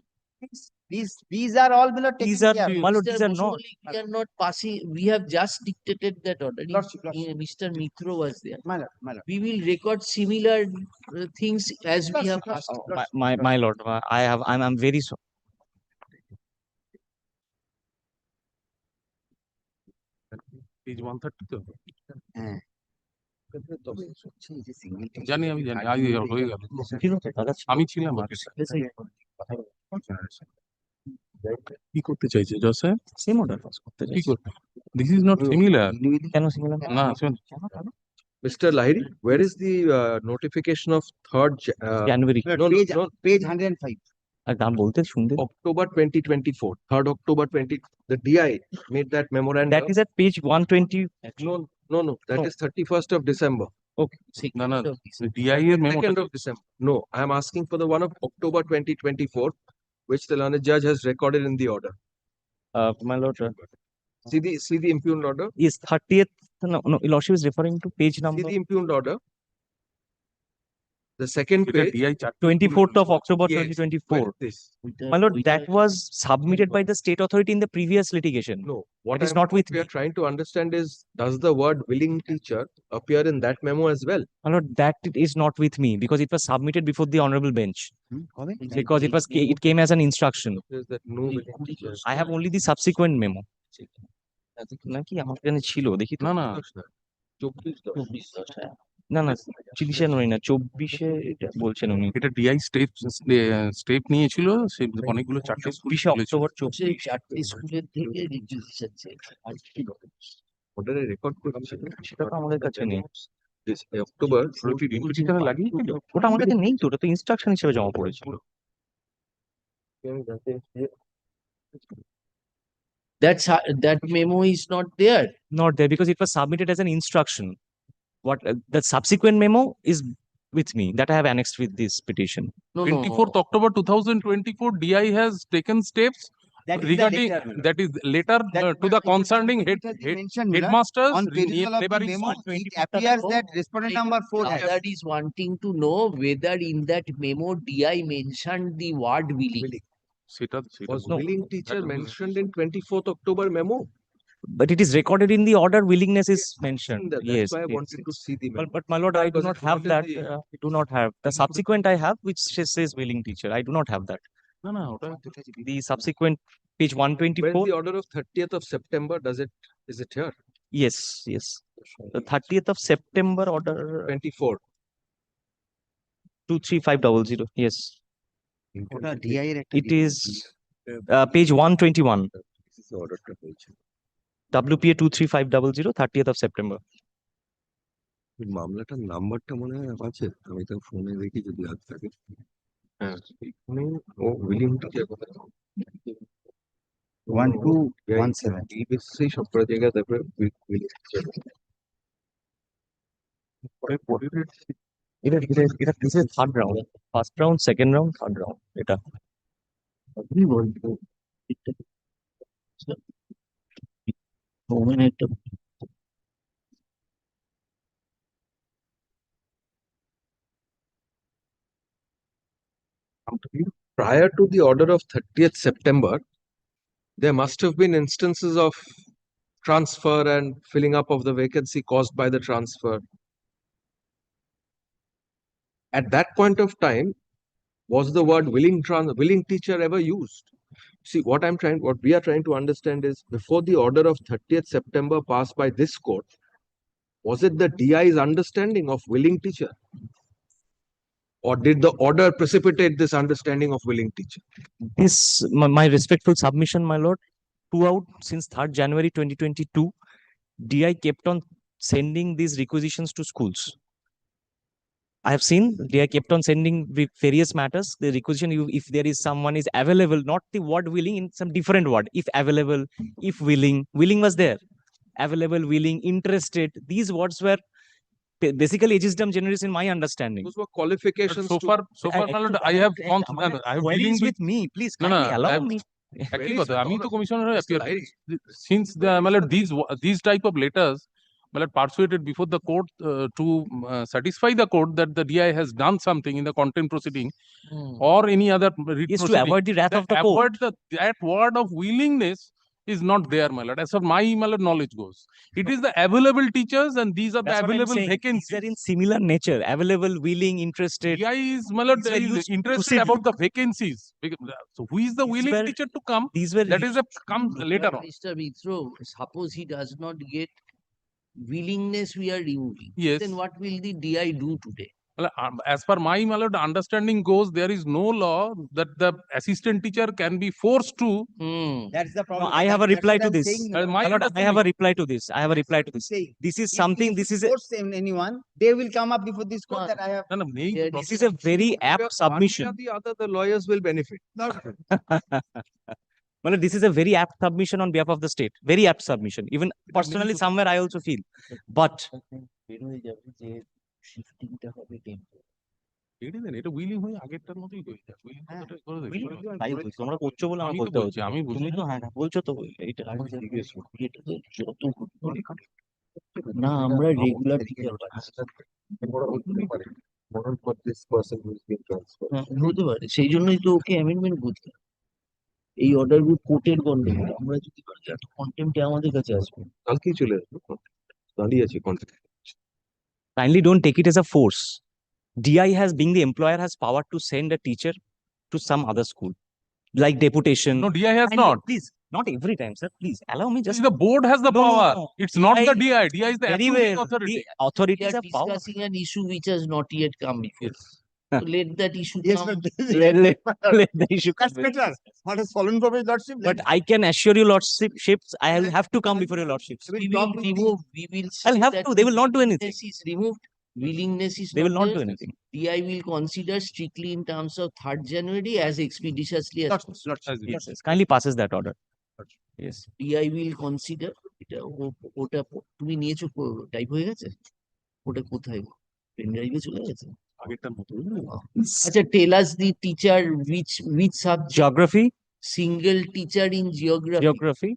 These are all below taken These are care. these are not. We are not passing. We have just dictated that order. Mr. Mithro was there. My lord. We will record similar things as we have passed. My lord, I'm very sorry. Page 130 হ্যাঁ জানি আমি হয়ে গেল আমি ছিলাম আর কি করতে চাইছে জজ স্যার সেম অর্ডার পাস করতে কি করতে দিস ইজ নট সিমিলার কেন সিমিলার না শুন Mr. Lahiri, where is the notification of 3rd January? Page 105. আর দাম বলতে শুনতে October 2024, 3rd October 20, the DI made that memorandum. That is at page 120. No, that is 31st of December. Okay. No, the DI memo. 2nd of December. No, I am asking for the one of October 2024, which the learned judge has recorded in the order. My lord. See the impugned order. Yes, 30th. No, Lordship is referring to page number. See the impugned order. The second page, 24th of October 2024. My lord, that was submitted by the state authority in the previous litigation. No, what is not with we are trying to understand is, does the word willing teacher appear in that memo as well? My lord, that is not with me because it was submitted before the honorable bench. Because it came as an instruction. Is that no willing teacher? I have only the subsequent memo. নাকি আমার কাছে ছিল দেখি না 24 না 30-এ নয় না 24-এ এটা বলছেন উনি এটা ডিআই স্টেপ নিয়েছিল সে অনেকগুলো 4টে স্কুল 20 অক্টোবর 4টে স্কুলের থেকে রিকুইজিশন চেক আর কি অর্ডারে রেকর্ড করছে সেটা তো আমাদের কাছে নেই অক্টোবর রিকুইজিশনে লাগিয়ে ওটা আমার কাছে নেই তো ওটা তো ইনস্ট্রাকশন হিসেবে জমা পড়েছিল that memo is not there because it was submitted as an instruction. What the subsequent memo is with me that I have annexed with this petition. 24th October 2024 DI has taken steps That is the regarding letter, my lord. that is letter That- to the it has- concerning it has been mentioned, my lord. headmasters On perusal of the neighboring memo, school. it appears that respondent number 4 has. That is wanting to know whether in that memo DI mentioned the word willing. Was No. willing teacher mentioned in 24th October memo? But it is recorded in the order. Willingness is mentioned. That's Yes. why I yes, wanted to yes. see the memo. But my lord, I do Because not it's have not in that. the- I do not have the subsequent. I have which says willing teacher. I do not have that. No, no. The subsequent page Where's 124. the order of 30th of September? Is it here? Yes, yes. The 30th of September order 24. 23500. Yes. ওটা DI এর একটা It is page 121. This is the order to page. WPA 23500, 30th of September. মামলাটার নাম্বারটা মনে হয় আছে, আমি তো ফোনে দেখি যদি হাত থাকে। হ্যাঁ, এখানে ও উইলিং টিচার 1217 এই বেসিসেই সব করা জায়গায় তারপরে উইলিং টিচার। এটা this is third round. First round, second round, third round. এটা Prior to the order of 30th September, there must have been instances of transfer and filling up of the vacancy caused by the transfer. At that point of time, was the word willing teacher ever used? See, what we are trying to understand is before the order of 30th September passed by this court, was it the DI's understanding of willing teacher? Or did the order precipitate this understanding of willing teacher? This my respectful submission, my lord. Throughout since 3rd January 2022, DI kept on sending these requisitions to schools. I have seen DI kept on sending various matters. The requisition, if there is someone is available, not the word willing, in some different word. If available, if willing was there. Available, willing, interested. These words were basically ageism generis in my understanding. Those were qualifications. So far, my lord, I have gone through. I have dealing with me. Please No, kindly no, allow I've- me. একই কথা আমি তো commissioner হয়ে appear since the my lord, these type of letters my lord, persuaded before the court to satisfy the court that the DI has done something in the content proceeding or any other writ Is to proceeding, avoid the wrath of the avoid court. that word of willingness is not there, my lord, as far my lord knowledge goes. It is the available teachers and these are That's the what I'm available saying. vacancies. These are in similar nature. Available, willing, interested. DI is, my lord, These were is used to interested proceed. about the vacancies. So who is the These willing were- teacher to come? These were That is a come later on. Mr. Mitra, suppose he does not get willingness, we are removing. Yes. Then what will the DI do today? Well, as per my lord understanding goes, there is no law that the assistant teacher can be forced to. That's the No, problem. I have a That's reply what to I'm this. saying, my My lord, I have a reply to this. I have a reply to this. saying. This is If something. you This is a force anyone, they will come up before this court No, that I have. No, no, this is a very apt submission. One way or the other, the lawyers will benefit. Well, this is a very apt submission on behalf of the state. Very apt submission. Even personally, somewhere I also feel. But এটা willing হয়ে আগেরটার মতোই হয়ে যায় willing কথাটা করে দেখি তাই বলছি, তোমরা করছো বলে আমার আমি তো করতে বলছি, হচ্ছে। আমি বুঝি। তুমি তো হ্যাঁ বলছো তো এইটা না আমরা রেগুলার টিচার হতে পারে, সেই জন্যই তো ওকে অ্যামেন্ডমেন্ট করতে হবে। এই অর্ডার গুলো কোর্টের গন্ডগোল, আমরা যদি এত কন্টেম্পটে আমাদের কাছে আসবে। কালকেই চলে আসবো, দাঁড়িয়ে আছি contact. kindly don't take it as a force. DI has, being the employer, has power to send a teacher to some other school, like deputation. No, DI has Kindly, not. Please, not every time, sir. Please allow me just. The board has the No, no, power. no. It's not the DI DI. DI is the Very approving well. authority. The authorities We are have power. discussing an issue which has not yet come before. Yes. So let that issue Yes, come. but this is Let the issue come. that's better. What has fallen from his lordship? But I can assure you, lordships, I will have to come before your lordships. We will remove, we will I'll say have that to. They will not do anything. willingness is removed, willingness is They will not there. do anything. DI will consider strictly in terms of 3rd January as expeditiously as possible. Yes, yes. Kindly passes that order. Yes. DI will consider এটা ওটা তুমি নিয়েছো, type হয়ে গেছে, ওটা কোথায় pen ড্রাইভে চলে গেছে আগেরটার মতো। আচ্ছা, tell us the teacher which subject Geography, Single teacher in geography. Geography.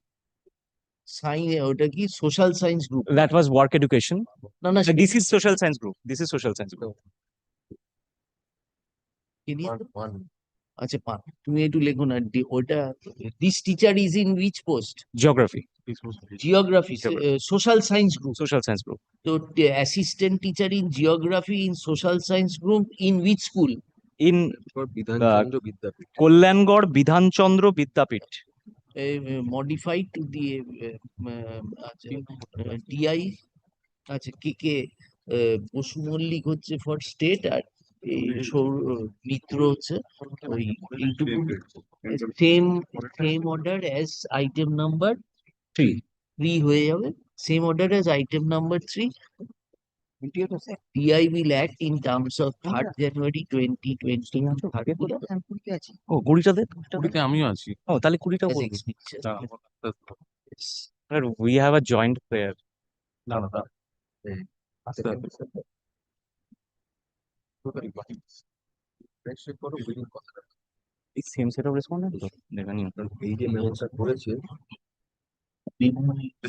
ওটা কি social science group? That was work education. না না This is social science group. This is social science group. আচ্ছা তুমি একটু লেখো না ওটা this teacher is in which post? Geography. Geography, social science group. Social science group. So assistant teacher in geography in social science group in which school? In Kollangarh Bidhan Chandra Vidyapith. Modified to the DI. আচ্ছা কে বসু মল্লিক হচ্ছে for state আর মিত্র হচ্ছে ওই এইটুকু same order as item number 3 হয়ে যাবে same order as item number 3. DI will act in terms of 3rd January 2020. ও 20টা দে 20তে আমিও আছি। ও তাহলে 20টা As বলবো। expenditures. Yes. Sir, we have a joint prayer. না না আস্তে আস্তে এই সেম সেট অফ রেসপন্ডেন্ট তো দেখেন এই যে মেমোটা করেছে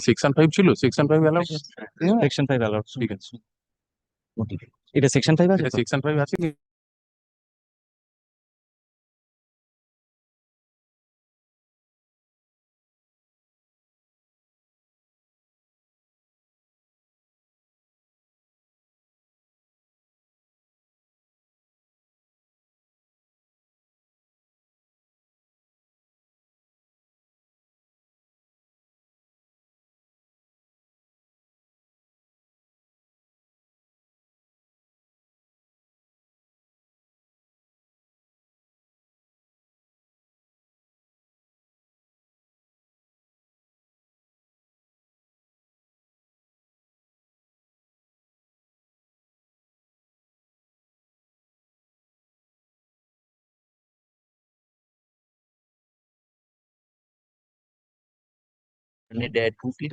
সেকশন 5 ছিল, সেকশন 5 অ্যালাউ, সেকশন 5 অ্যালাউড। ঠিক আছে, এটা সেকশন 5 আছে এটা তো? সেকশন 5 আছে কি? মানে dad cookie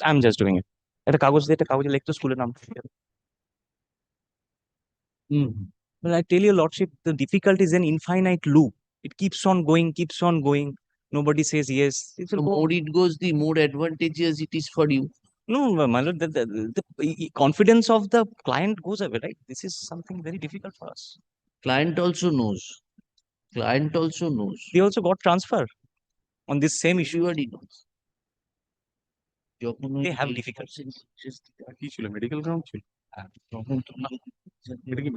I'm just doing it. একটা কাগজ দিয়ে একটা কাগজে লিখতো স্কুলের নাম। Well, I tell you, Lordship, the difficulty is an infinite loop. It keeps on going. Nobody says yes. It the will go. more it goes the more advantageous it is for you. No, my lord, the confidence of the client goes away, right? This is something very difficult for us. Client also knows. They also got transfer on this same issue. Everybody knows. যখন They have difficulty. কি ছিল, medical ground ছিল? তখন তো এটা কি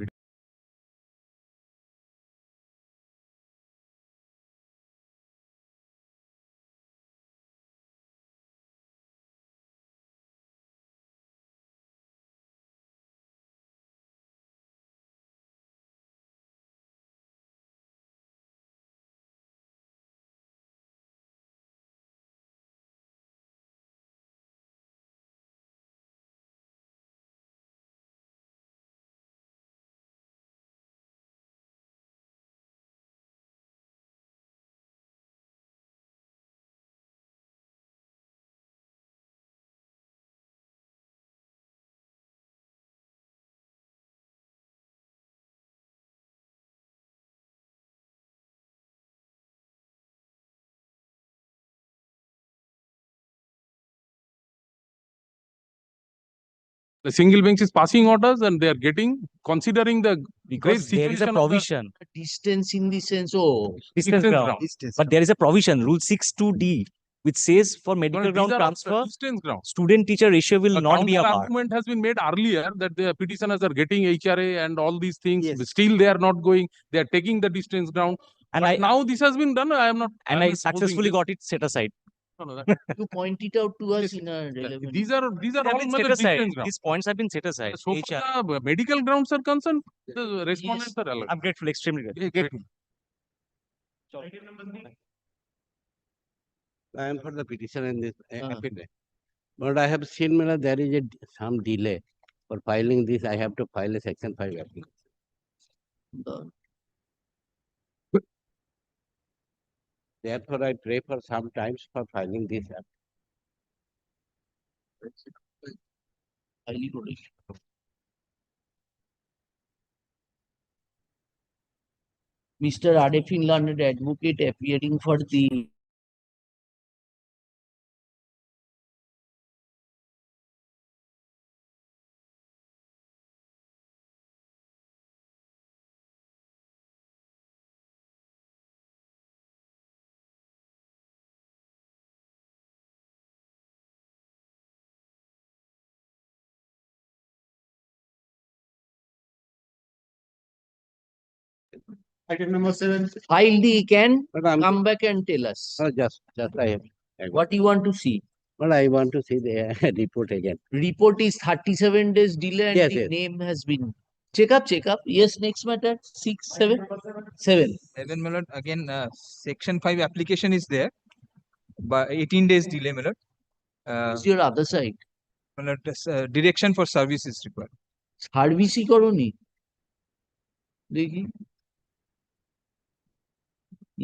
The single bench is passing orders and they are getting, considering the great Because there is a situation of the provision. Distance in the sense, oh, Distance ground. But there is a provision, rule 6(2)(d), which says for medical these ground are transfer, distance ground. student-teacher ratio will not be a Counter part. argument has been made earlier that the petitioners are getting HRA and all these things. Yes. Still, they are not going. They are taking the distance ground. And But now this has been done. I am not. And I'm I not opposing successfully this. got it set aside. No, no, you point it out to us in a relevant. These are They all have been mother set aside. distance ground. These points have been set aside. So far, the medical grounds are concerned. The respondents are allowed. I'm grateful, extremely grateful. Grateful. I am for the petition in this appeal. But I have seen there is some delay for filing this. I have to file a section 5 application. Therefore, I pray for some times for filing this app. Mr. Arifin Learned Advocate appearing for the Item number 7. file the can come back and tell us. Just I have. What you want to see? But I want to see the report again. Report is 37 days delay and Yes, the yes. name has been. Check up. Yes, next matter. 6, 7. 7. 7, my lord. Again, section 5 application is there. But 18 days delay, my lord. What's your other side? My lord, direction for service is required. সার্ভিসই করনি দেখি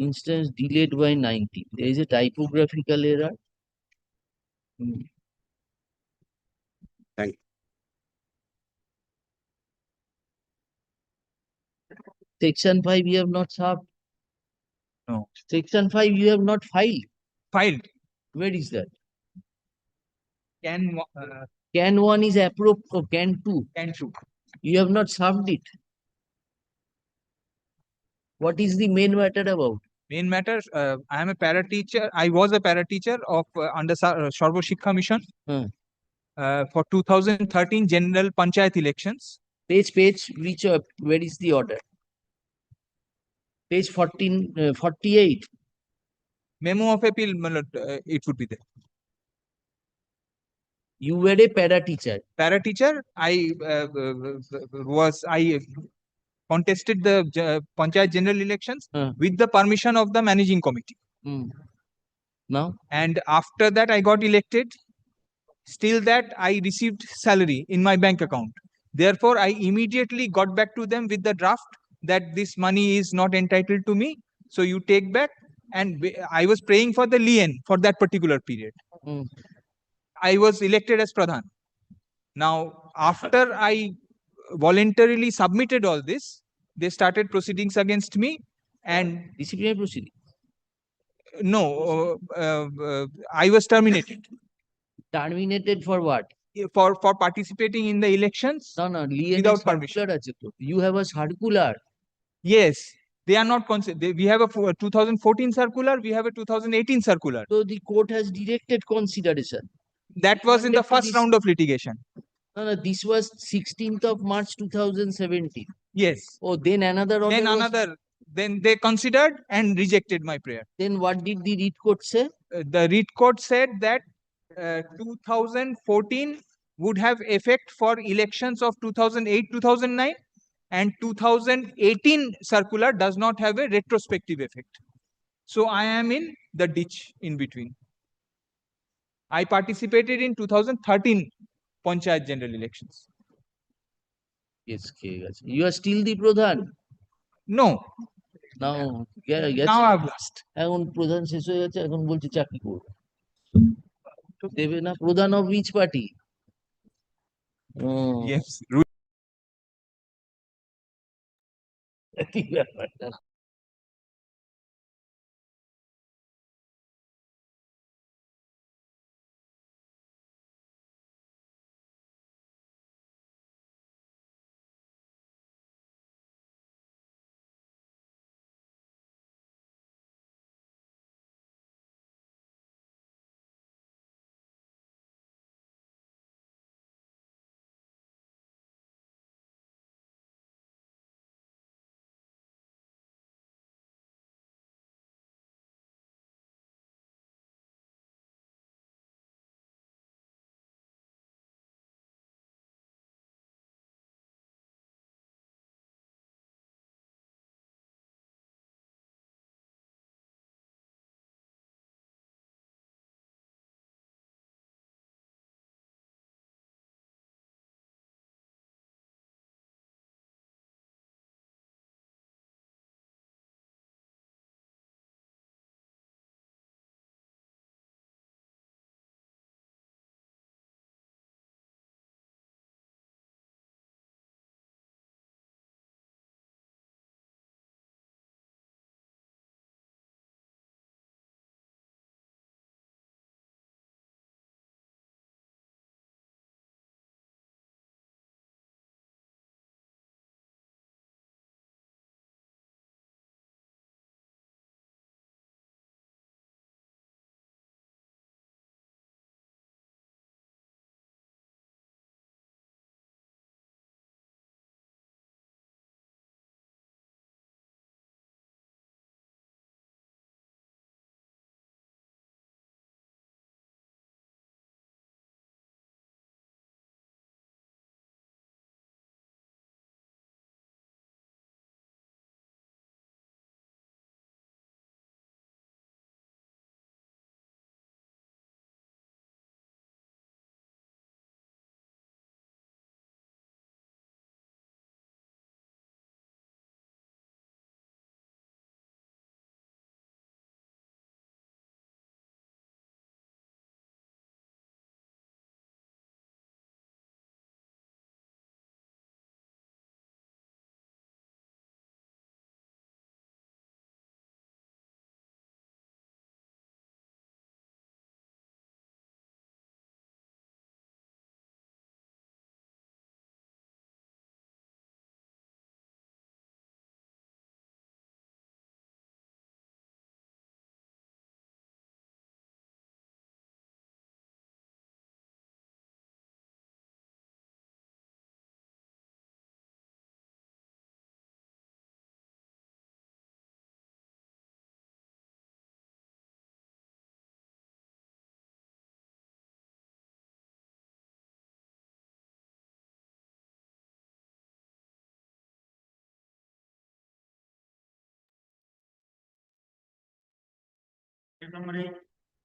instance delayed by 90. There is a typographical error. Thank you. Section 5 you have not served. No. Section 5 you have not filed. Filed. Where is that? Can 1 is approved for can 2. Can 2. You have not served it. What is the main matter about? Main matter, I am a para teacher. I was a para teacher of under Sarva Shikha Mission for 2013 general panchayat elections. Page, which where is the order? Page 48. Memo of appeal, my lord, it would be there. You were a para teacher. Para teacher, I contested the panchayat general elections with the permission of the managing committee. Now? And after that, I got elected. Still that I received salary in my bank account. Therefore, I immediately got back to them with the draft that this money is not entitled to me. So you take back. And I was praying for the lien for that particular period. I was elected as Pradhan. Now, after I voluntarily submitted all this, they started proceedings against me and disciplinary proceeding. No, I was terminated. Terminated for what? For participating in the elections. No, without permission. You have a circular. Yes, they are not considered. We have a 2014 circular. We have a 2018 circular. So the court has directed consideration. That was in the first round of litigation. No, this was 16th of March 2017. Yes. Oh, then another order. Then they considered and rejected my prayer. Then what did the writ court say? The writ court said that 2014 would have effect for elections of 2008-2009 and 2018 circular does not have a retrospective effect. So I am in the ditch in between. I participated in 2013 Panchayat general elections. Yes, you are still the Pradhan? No. Now I've lost. এখন প্রধান শেষ হয়ে গেছে, এখন বলছে চাকরি করব। দেবে না প্রধান of which party? Yes.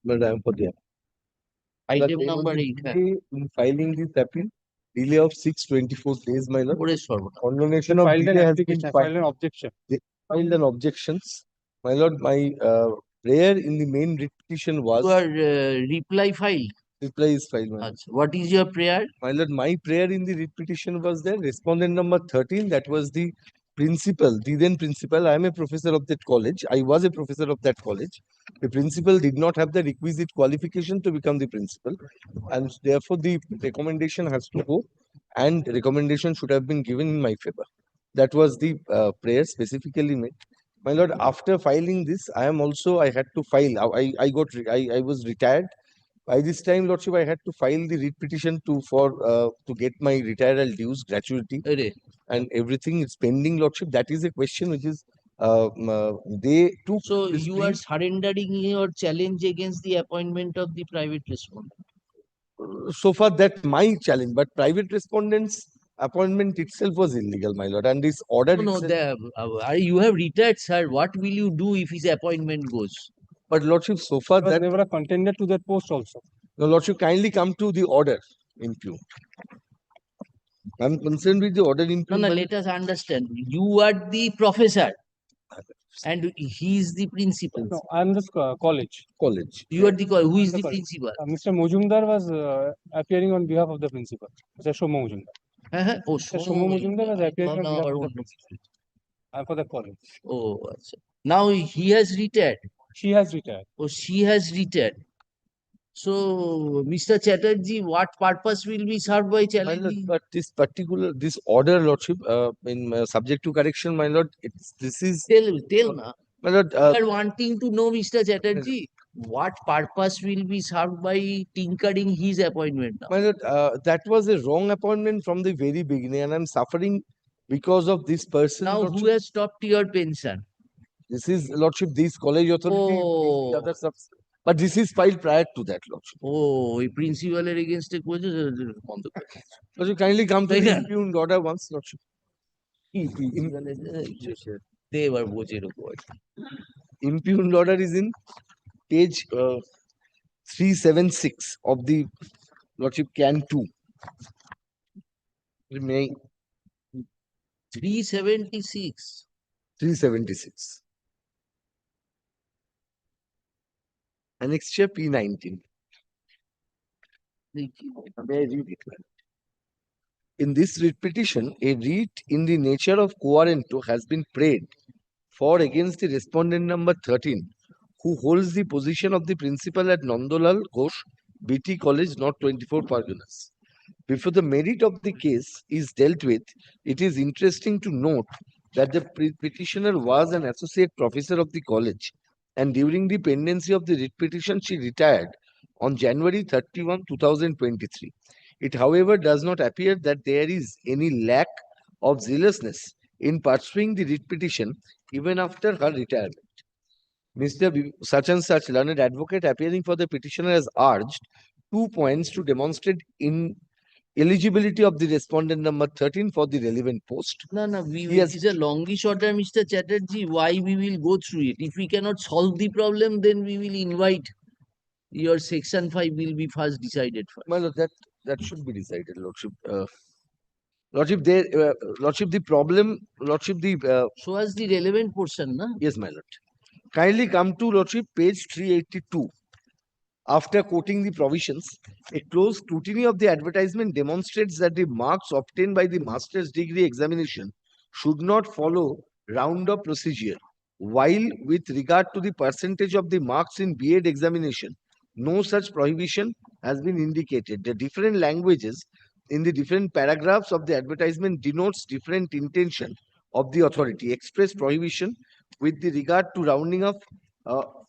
But I am for the Item number 8. in filing this appeal, delay of 624 days, my lord. ওরে সর্বনাশ। Condonation of Filed an delay has been application, filed an objection. They filed an objections. My lord, my prayer in the main writ petition was Your reply file. reply is filed, my lord. What is your prayer? My lord, my prayer in the writ petition was there. Respondent number 13, that was the principal, the then principal. I am a professor of that college. I was a professor of that college. The principal did not have the requisite qualification to become the principal, and therefore the recommendation has to go, and recommendation should have been given in my favor. That was the prayer specifically made. My lord, after filing this, I had to file. I was retired. By this time, lordship, I had to file the writ petition to get my retiral dues, gratuity, and everything is pending, lordship. That is a question which is they took. So this you plea. are surrendering your challenge against the appointment of the private respondent. So far that my challenge, but private respondents appointment itself was illegal, my lord, and this order. No, you have retired, sir. What will you do if his appointment goes? But lordship, so far Because that they were a contender to that post also. no, lordship, kindly come to the order impugn. I'm concerned with the order impugn. No, let us understand. You are the professor and he is the principal. No, I'm the college. College. You are the who is I'm the college. principal? Mr. Mujumdar was appearing on behalf of the principal. Mr. Shomo Mujumdar. Oh, Mr. Shomo Mujumdar was appearing on behalf of the principal. I'm for the college. Oh, now he has retired. She has retired. Oh, she has retired. So, Mr. Chatterjee, what purpose will be served by My lord, challenging? but this order, lordship, in subject to correction, my lord, this is Tell na. My lord, We are wanting to know, Mr. Chatterjee, what purpose will be served by tinkering his appointment now? my lord, that was a wrong appointment from the very beginning, and I'm suffering because of this person. Now, lordship. who has stopped your pension? This is lordship, this college authority, the other subs. But this is filed prior to that, lordship. Oh, a principal against a Lordship, kindly come to the impugned order once, lordship. They were boches. Impugned order is in page 376 of the lordship can 2. May 376. 376. Annexure P19. May I read it? In this writ petition, a writ in the nature of quorum has been prayed for against the respondent number 13, who holds the position of the principal at Nandolal Ghosh, BT College, North 24 Parganas. Before the merit of the case is dealt with, it is interesting to note that the petitioner was an associate professor of the college, and during the pendency of the writ petition, she retired on January 31, 2023. It, however, does not appear that there is any lack of zealousness in pursuing the writ petition even after her retirement. Mr. Such and such learned advocate appearing for the petitioner has urged 2 points to demonstrate eligibility of the respondent number 13 for the relevant post. No, it is a longish order, Mr. Chatterjee. Why we will go through it? If we cannot solve the problem, then we will invite your section 5 will be first decided first. My lord, that should be decided, lordship. Lordship, the problem, lordship, so as the relevant portion, na? Yes, my lord. Kindly come to lordship page 382. After quoting the provisions, a close scrutiny of the advertisement demonstrates that the marks obtained by the master's degree examination should not follow round-up procedure. While with regard to the percentage of the marks in B.Ed examination, no such prohibition has been indicated. The different languages in the different paragraphs of the advertisement denotes different intention of the authority. Express prohibition with the regard to rounding off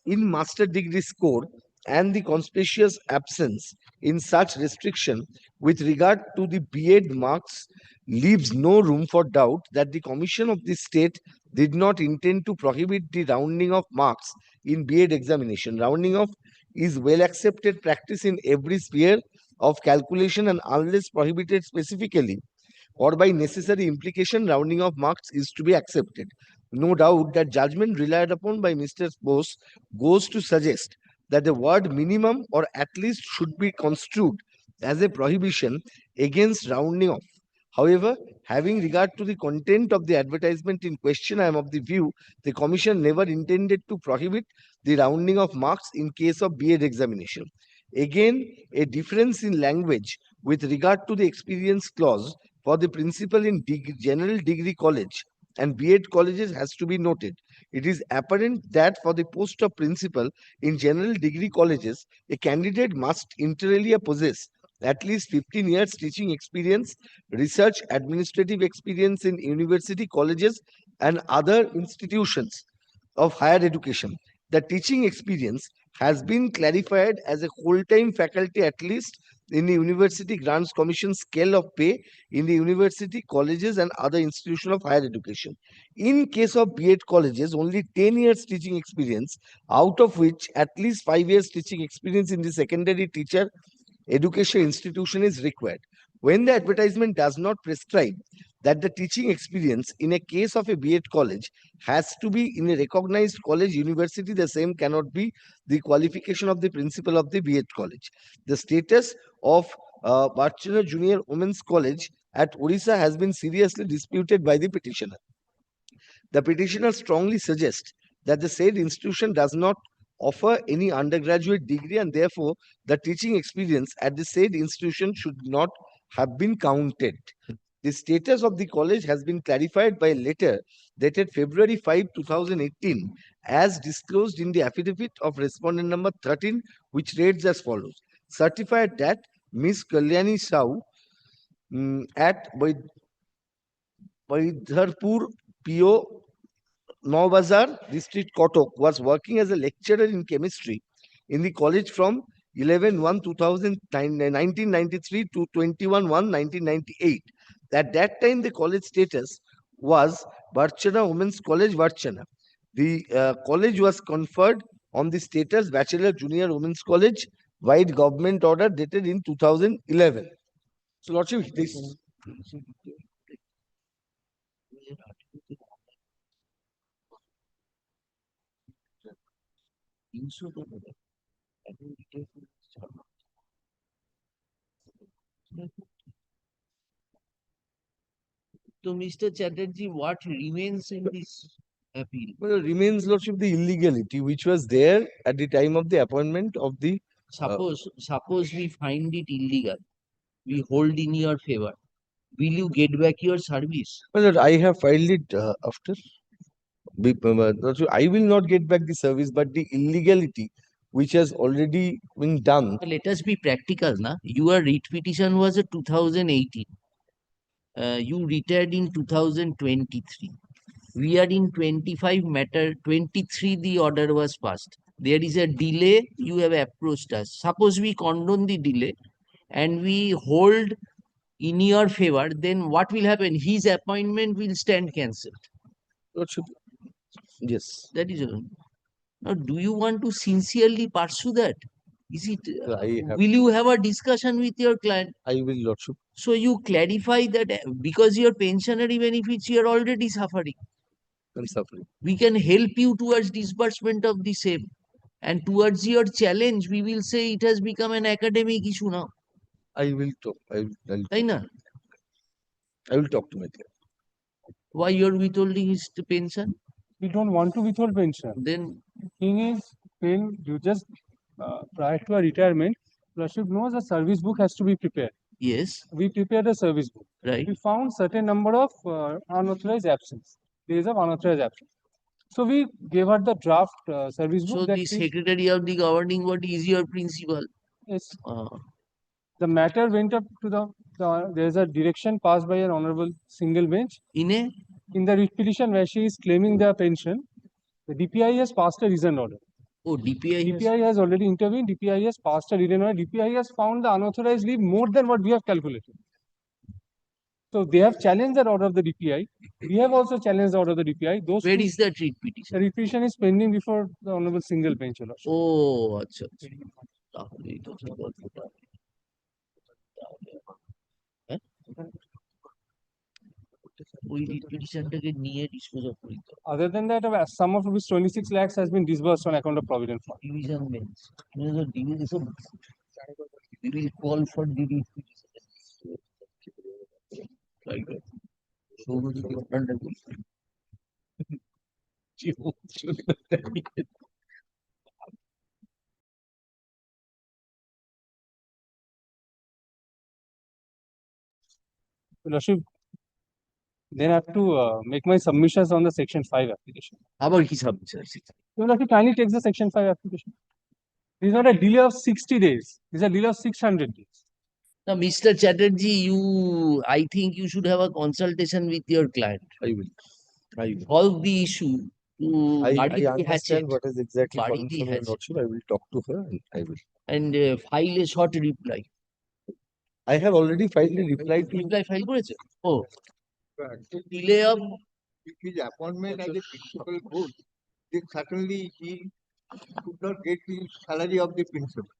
in master degree score and the conspicuous absence in such restriction with regard to the B.Ed marks leaves no room for doubt that the Commission of the State did not intend to prohibit the rounding of marks in B.Ed examination. Rounding off is well accepted practice in every sphere of calculation, and unless prohibited specifically or by necessary implication, rounding of marks is to be accepted. No doubt that judgment relied upon by Mr. Bose goes to suggest that the word minimum or at least should be construed as a prohibition against rounding off. However, having regard to the content of the advertisement in question, I am of the view the Commission never intended to prohibit the rounding of marks in case of B.Ed examination. Again, a difference in language with regard to the experience clause for the principal in general degree college and B.Ed colleges has to be noted. It is apparent that for the post of principal in general degree colleges, a candidate must inter alia possess at least 15 years teaching experience, research, administrative experience in university, colleges, and other institutions of higher education. The teaching experience has been clarified as a full-time faculty at least in the University Grants Commission scale of pay in the university, colleges, and other institutions of higher education. In case of B.Ed colleges, only 10 years teaching experience, out of which at least 5 years teaching experience in the secondary teacher education institution is required. When the advertisement does not prescribe that the teaching experience in a case of a B.Ed college has to be in a recognized college university, the same cannot be the qualification of the principal of the B.Ed college. The status of Barchana Junior Women's College at Odisha has been seriously disputed by the petitioner. The petitioner strongly suggests that the said institution does not offer any undergraduate degree and therefore the teaching experience at the said institution should not have been counted. The status of the college has been clarified by a letter dated February 5, 2018 as disclosed in the affidavit of respondent number 13, which reads as follows. Certified that Ms. Kalyani Sahu at Vaidharpur PO Nawbazar District Kotok was working as a lecturer in chemistry in the college from 11/1/1993 to 21/1/1998. At that time, the college status was Barchana Women's College, Barchana. The college was conferred on the status Bachelor Junior Women's College, wide government order dated in 2011. So, Lordship, this. So, Mr. Chatterjee, what remains in this appeal? Well, remains, Lordship, the illegality which was there at the time of the appointment of the. Suppose we find it illegal, we hold in your favor. Will you get back your service? Well, I have filed it after. I will not get back the service, but the illegality which has already been done. Let us be practical, na? Your writ petition was a 2018. You retired in 2023. We are in 25 matter 23. The order was passed. There is a delay. You have approached us. Suppose we condone the delay and we hold in your favor, then what will happen? His appointment will stand cancelled. Yes. That is all. Now, do you want to sincerely pursue that? Is it? Will you have a discussion with your client? I will, Lordship. So you clarify that because your pensionary benefits you are already suffering. I'm suffering. We can help you towards disbursement of the same. And towards your challenge, we will say it has become an academic issue now. I will talk. I will talk to my client. Why you are withholding his pension? We don't want to withhold pension. Then thing is, when you just prior to a retirement, Lordship knows a service book has to be prepared. Yes. We prepared a service book. Right. We found certain number of unauthorized absence, days of unauthorized absence. So we gave her the draft service book. So the secretary of the governing body is your principal. Yes. The matter went up to there is a direction passed by an honorable single bench. In the writ petition where she is claiming the pension, the DPI has passed a reasoned order. Oh, DPI has already intervened. DPI has passed a reasoned order. DPI has found the unauthorized leave more than what we have calculated. So they have challenged that order of the DPI. We have also challenged the order of the DPI. Where is that writ petition? The writ petition is pending before the honorable single bench. Oh, acha. ওই পিটিশনটাকে নিয়ে dispose of করি তো Other than that, a sum of rupees 26 lakhs has been disbursed on account of provident fund. Division bench we will call for the Lordship, then I have to make my submissions on the section 5 application. আবার কি submission? Your Lordship, kindly takes the section 5 application. This is not a delay of 60 days. This is a delay of 600 days. Now, Mr. Chatterjee, I think you should have a consultation with your client. I will. Solve the issue. I understand what is exactly coming from your lordship. I will talk to her and I will. And file a short reply. I have already filed a reply to Reply file করেছে? Oh. Delay of if his appointment as a principal good, then certainly he could not get the salary of the principal.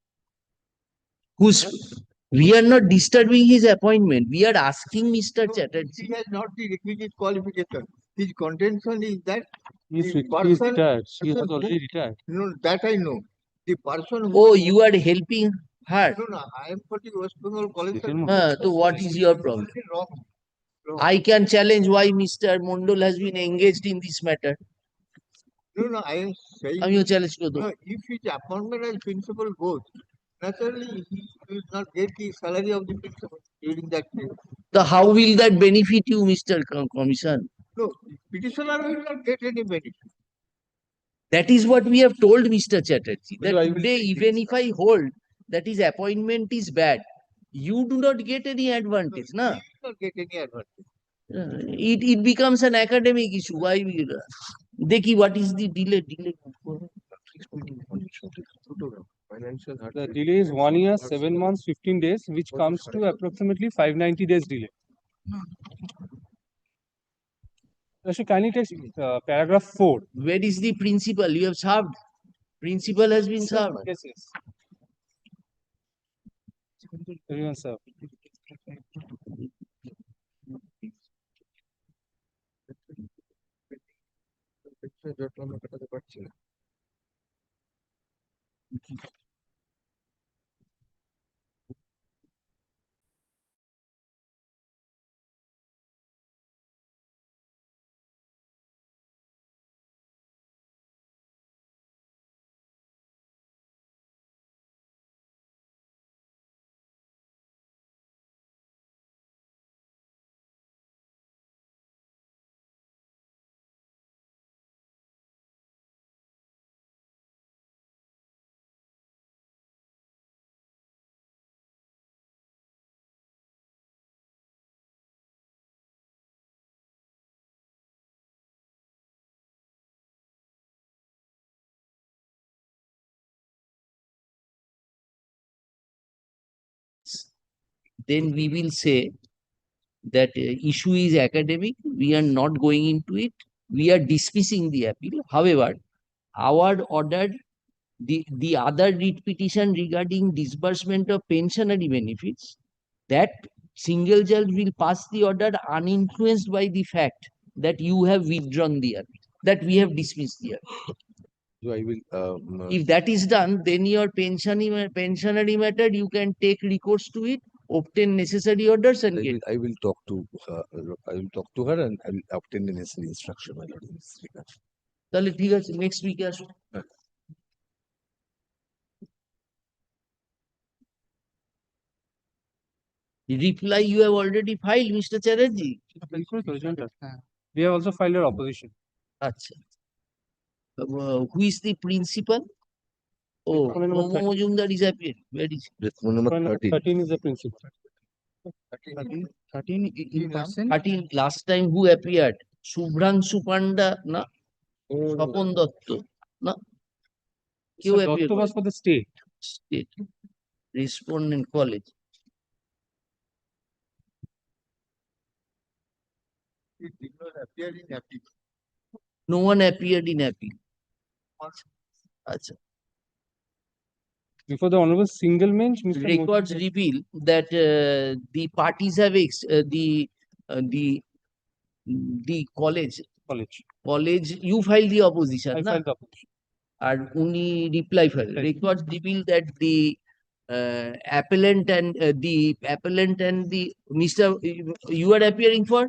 We are not disturbing his appointment. We are asking Mr. Chatterjee. He has not the requisite qualification. His contention is that He is retired. She has already retired. No, that I know. The person who Oh, you are helping her. No, I am for the West Bengal College. So what is your problem? Wrong. I can challenge why Mr. Mondal has been engaged in this matter. No, I am saying. আমিও challenge করে দেবো। No, if his appointment as principal goes, naturally he will not get the salary of the principal during that period. So how will that benefit you, Mr. Commission? No, petitioner will not get any benefit. That is what we have told Mr. Chatterjee. That No, I will today, even if I hold that his appointment is bad, you do not get any advantage, na? He will not get any advantage. It becomes an academic issue. Why we Deki, what is the delay? The delay is 1 year, 7 months, 15 days, which comes to approximately 590 days delay. Lordship, kindly take paragraph 4. Where is the principal? You have served. Principal has been served. Yes, yes. Everyone served. আমরা কাটাতে পারছি না Then we will say that issue is academic. We are not going into it. We are dismissing the appeal. However, our order, the other writ petition regarding disbursement of pensionary benefits, that single judge will pass the order uninfluenced by the fact that you have withdrawn the appeal, that we have dismissed the appeal. So I will If that is done, then your pensionary matter, you can take recourse to it, obtain necessary orders and get. I will talk to her and I will obtain the necessary instruction, my lord, in this regard. তাহলে ঠিক আছে, next week আসো। Reply you have already filed, Mr. Chatterjee. We have also filed our opposition. আচ্ছা। Who is the principal? Oh, Momo Mojumdar is appeared. Where is he? Number 13. 13 is the principal. 13 in person. 13 last time who appeared? Subhranshu Panda, na? Swapon Dotto, na? So Dotto was for the state. State. Respondent college. It did not appear in appeal. No one appeared in appeal. Achha. Before the honorable single bench, Mr. Records reveal that the parties have the the college. College. You filed the opposition, I na? filed the opposition. And uni reply file. Reply. Records reveal that the appellant and the Mr. You are appearing for?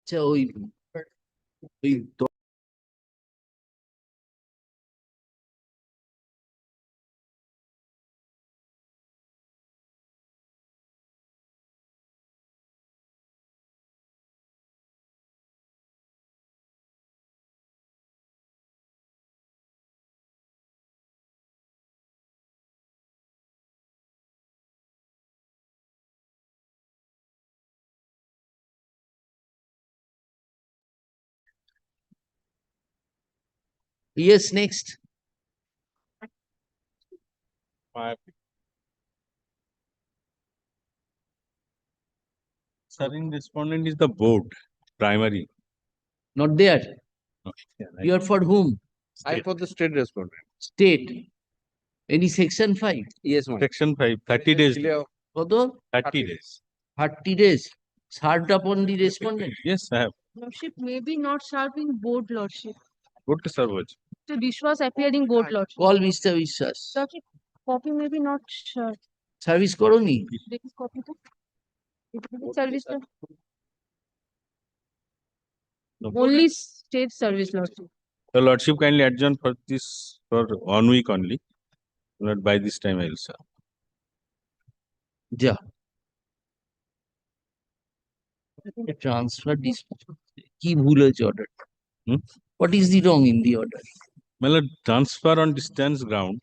আচ্ছা ওই yes, next. Serving respondent is the board, primary. Not there. Yeah, You are for whom? I'm for the state respondent. State. Any section 5? Yes, ma'am. Section 5, 30 days. কত? 30 days. 30 days. Served upon the respondent. Yes, I have. Lordship, maybe not serving board, Lordship. Good to serve. Mr. Vishwas appearing board, Lordship. Call Mr. Vishwas. Lordship, copy maybe not sure. Service করোনি? This copy to service to only state service, Lordship. The Lordship kindly adjourn for this for 1 week only. Not by this time I will serve. যা transfer কি ভুল হয়েছে order? What is the wrong in the order? My lord, transfer on distance ground.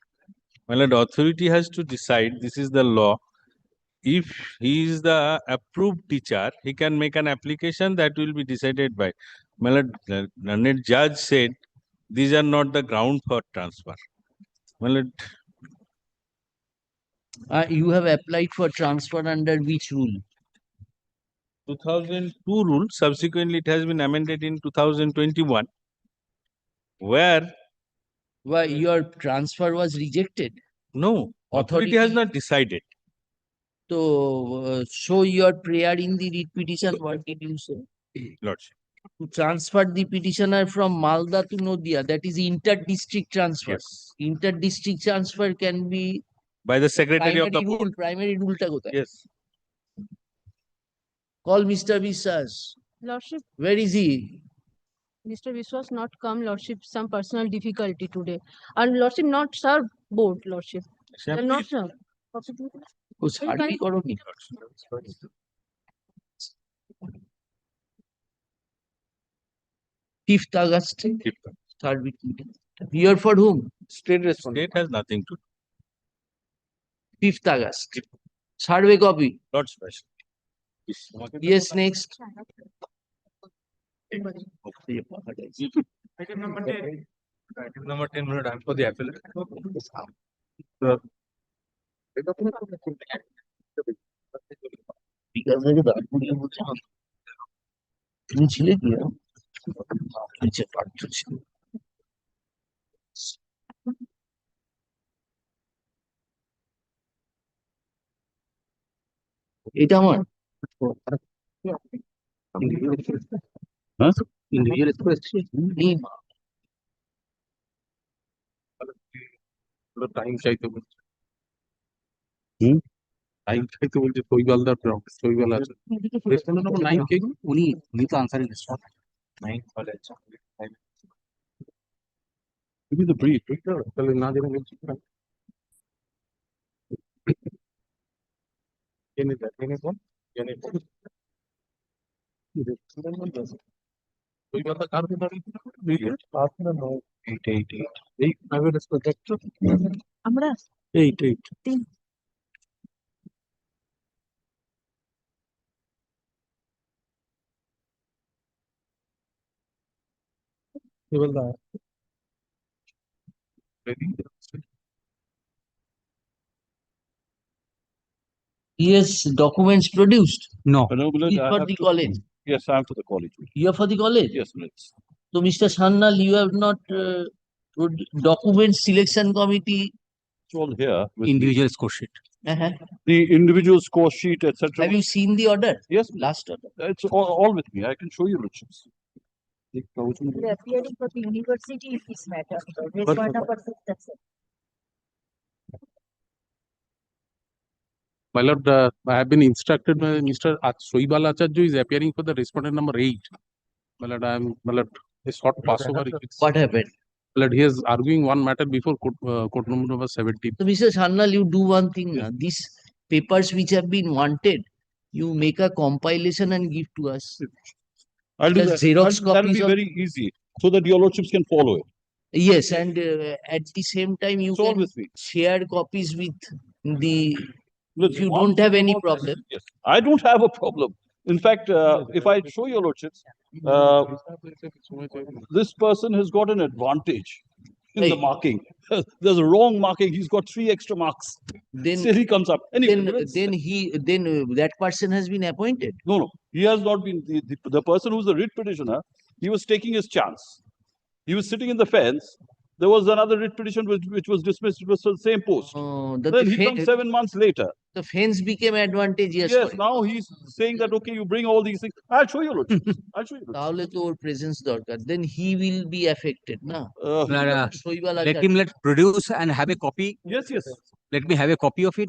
My lord, authority has to decide. This is the law. If he is the approved teacher, he can make an application that will be decided by. My lord, the learned judge said these are not the ground for transfer. My lord, You have applied for transfer under which rule? 2002 rule. Subsequently, it has been amended in 2021, where your transfer was rejected. No, authority has not decided. So show your prayer in the writ petition. What did you say? Lordship. To transfer the petitioner from Malda to Nodia, that is inter-district transfer. Yes. Inter-district transfer can be By the secretary of the rule. Primary rule ta kothay? Yes. Call Mr. Vishwas. Lordship, Where is he? Mr. Vishwas not come, Lordship, some personal difficulty today. And Lordship not serve board, Lordship. They are not serve. ও সার্ভি করোনি? Fifth August. Service meeting. Here for whom? State respondent. State has nothing to do. 5th August. Survey copy. Not special. Yes, next. Item number 10. Item number 10, my lord, I am for the appeal. তুমি ছিলে কি আচ্ছা পার্থ ছিল এটা আমার individual time চাইতে বলছে time চাইতে বলছে শৈবালদার শৈবাল আছে রেসপন্ডেন্ট নম্বর 9 কে উনি তো আনসারিং রেসপন্ডেন্ট 9 বলে Give me the brief. তাহলে না জেনে বলছি জেনে দেখ জেনে বল জেনে বল শৈবালদা কার ব্যাপারে আপনার নাম 8 এই প্রাইভেট স্কুল দেখছো আমরা 8 শৈবালদা Yes, documents produced. No. He's for the college. Yes, I'm for the college. You are for the college? Yes, please. So, Mr. Sannal, you have not document selection committee. It's all here. with individual score sheet. The individual score sheet, etc. Have you seen the order? Yes, Last order. it's all with me. I can show you riches. Appearing for the university in this matter. My lord, I have been instructed by Mr. Shoibal Acharya is appearing for the respondent number 8. My lord, my lord, a short passover. What happened? My lord, he is arguing one matter before court number 70. So, Mr. Sannal, you do one thing. These papers which have been wanted, you make a compilation and give to us. I'll do Just that. Xerox That'll copies be of- very easy so that your lordships can follow it. Yes, and at the same time, you It's all can with me. share copies with the. Look, If you one don't have thing any about problem. this- Yes, I don't have a problem. In fact, if I show your lordships, this person has got an advantage in the marking. There's a wrong marking. He's got 3 extra marks. Then Still he comes up. Anyway, then that person has been appointed. No, he has not been. The person who's the writ petitioner, he was taking his chance. He was sitting in the fence. There was another writ petition which was dismissed. It was for the same post. Then he comes 7 months later. The fence became advantageous. Yes, now he's saying that, okay, you bring all these things. I'll show you. I'll show you. তাহলে তো ওর presence দরকার. Then he will be affected, না? শৈবাল Let Acharya. him produce and have a copy. Yes, yes. Let me have a copy of it.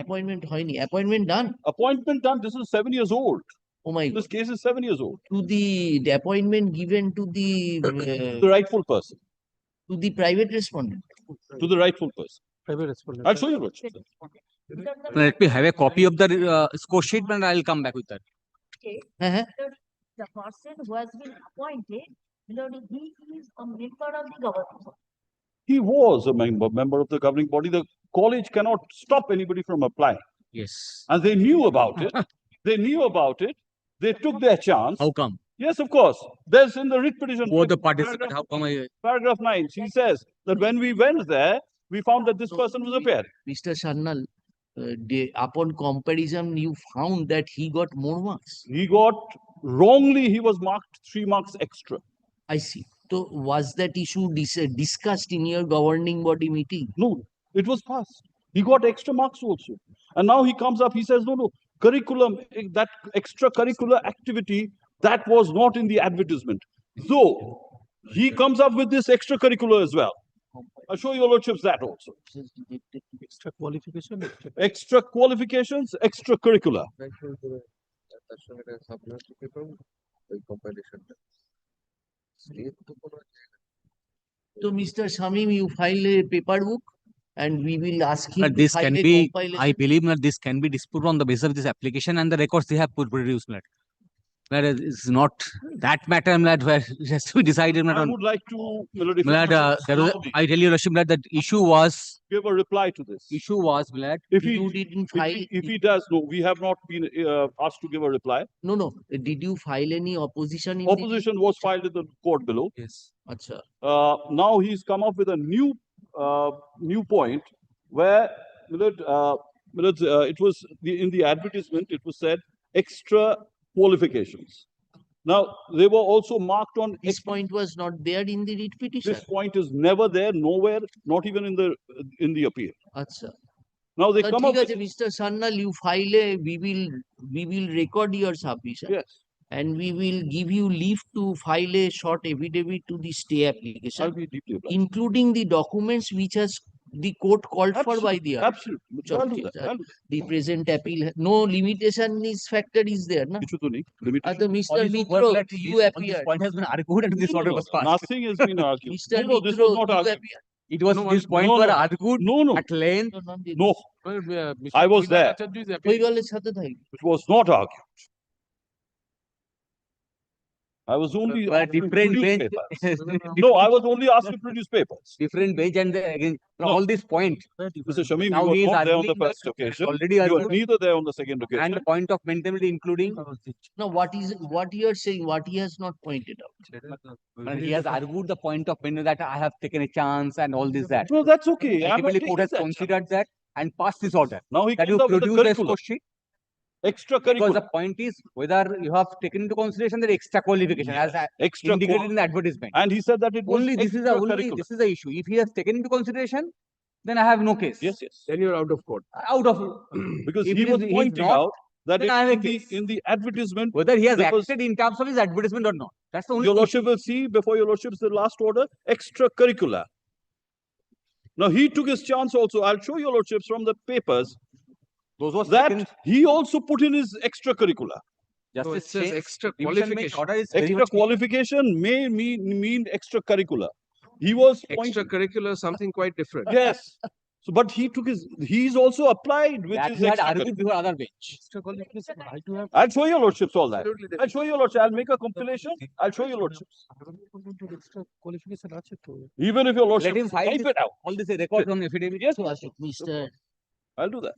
Appointment হয়নি. Appointment done. Appointment done. This is 7 years old. Oh my This case is 7 years old. To the appointment given to the The rightful person. to the private respondent. To the rightful person. Private respondent. I'll show you, lordship. Let me have a copy of the score sheet and I'll come back with that. Okay. The person who has been appointed, he is a member of the government. He was a member of the governing body. The college cannot stop anybody from applying. Yes. And they knew about it. They knew about it. They took their chance. How come? Yes, of course. There's in the writ petition. Who are the participants? How come Paragraph 9. She says that when we went there, we found that this person was a pair. Mr. Sannal, upon comparison, you found that he got more marks. He got wrongly, he was marked 3 marks extra. I see. So was that issue discussed in your governing body meeting? No, it was passed. He got extra marks also. And now he comes up, he says, no, curriculum, that extracurricular activity, that was not in the advertisement. So he comes up with this extracurricular as well. I'll show your lordships that also. Extra qualification. Extra qualifications, extracurricular. So Mr. Shamim, you file a paper book and we will ask him to This file can a be, compilation. I believe that this can be disproved on the basis of this application and the records they have produced. Whereas it's not that matter, my lord, where it has to be decided, my I lord. would like to, my lord, if My you lord, could there was, allow me, I tell you, Rashim, that issue was, give a reply to this. issue was, my lord, If You he, didn't if file. he, if he does, no, we have not been asked to give a reply. No. Did you file any opposition in Opposition was filed in the court below. yes. Acha. Now he's come up with a new point where, it was in the advertisement, it was said extra qualifications. Now, they were also marked on. This point was not there in the writ petition. This point is never there, nowhere, not even in the appeal. Acha. Now they So come up ঠিক with. আছে, Mr. Sannal, you file a, we will record your submission. Yes. And we will give you leave to file a short affidavit to the stay application, I'll be deeply obliged. including the documents which has the court called for by the other. Absolutely. I'll do that. I'll do that. The present appeal, no limitation is factor is there, na? কিছু তো নেই, limitation. Mr. Mitro, you This appeared. point has been argued and this No, order no, was passed. nothing has been argued. Mr. No, this Mitro, was not you argued. appeared. It was, this point were argued at length. No, I was there. কৈগলের সাথে থাকি। It was not argued. I was only asked to different produce bench. papers. No, I was only asked to produce papers. Different bench and again, all this point. Mr. Shamim, Now you he were is not there on the arguing first that occasion. already You were argued. neither there on the second occasion. And the point of maintainability including. No, what you are saying, what he has not pointed out. And he has argued the point of maintainability that I have taken a chance and all this that. No, that's okay. I'm Ultimately, not court has taking that considered that and passed this order. Now he That comes you up with a produce the curriculum. score sheet. Extracurricular. Because the point is whether you have taken into consideration the extra qualification as Extra indicated in the advertisement. And he said that it was Only this is the issue. If he has taken into consideration, then I have no case. Yes, yes. Then you're out of court. Out of Because if he it was is- he's pointing not, out that then I have a in the advertisement, whether he has there was- acted in terms of his advertisement or not. That's the only your issue. lordship will see before your lordship's the last order, extracurricular. Now he took his chance also. I'll show your lordships from the papers Those was that taken- he also put in his extracurricular. Just So a it says change- extra division bench qualification. order is very Extra much clear. qualification may mean extracurricular. He was pointing. Extracurricular, something quite different. Yes. So, but he's also applied with That his he had argued before other bench. I'll show your lordships all that. I'll show your lordship. I'll make a compilation. I'll show your lordships. Even if your lordship Let him file type this- it out. all this record on affidavit. Yes, Mr. I'll do that.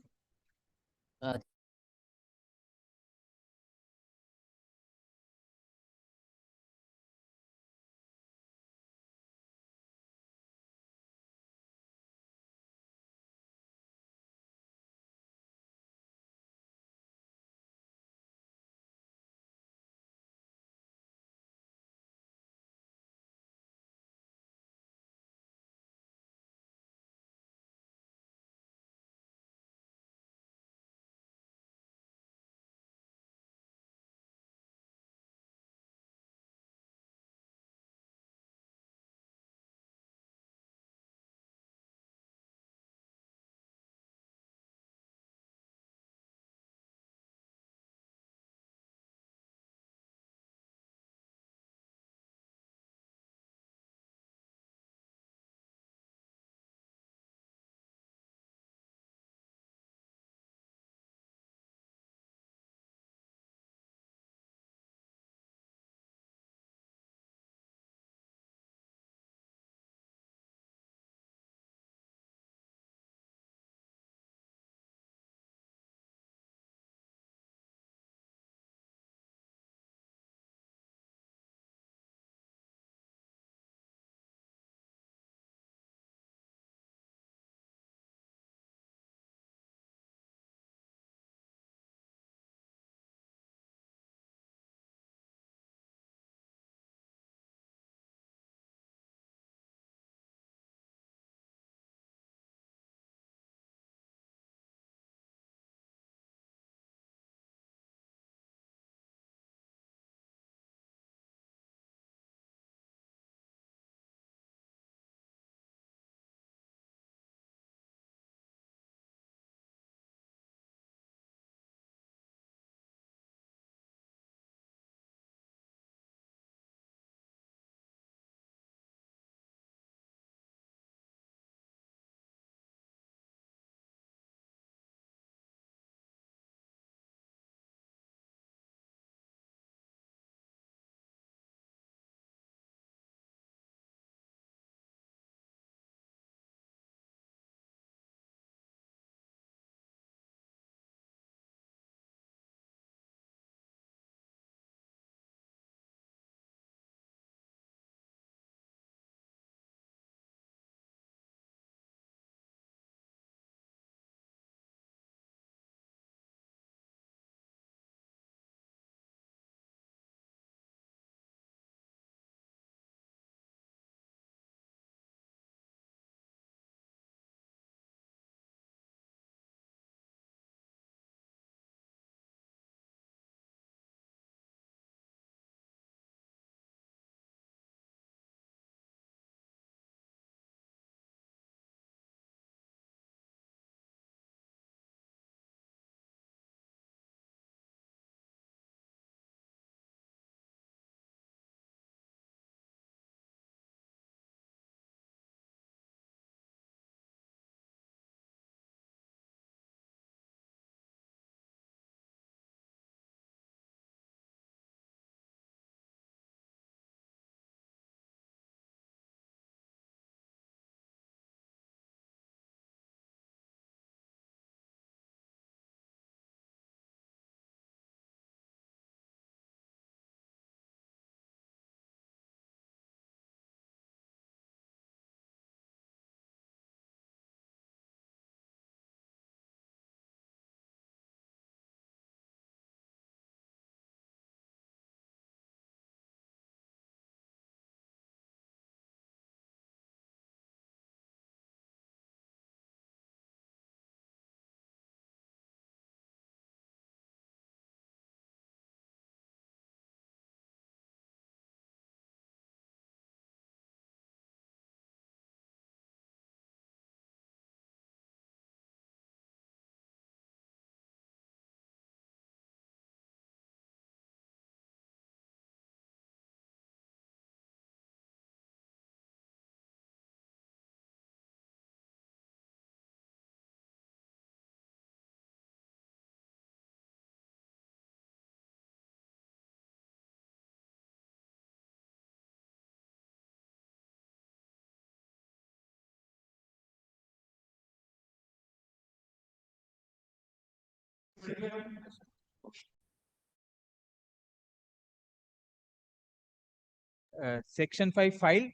Section 5 file.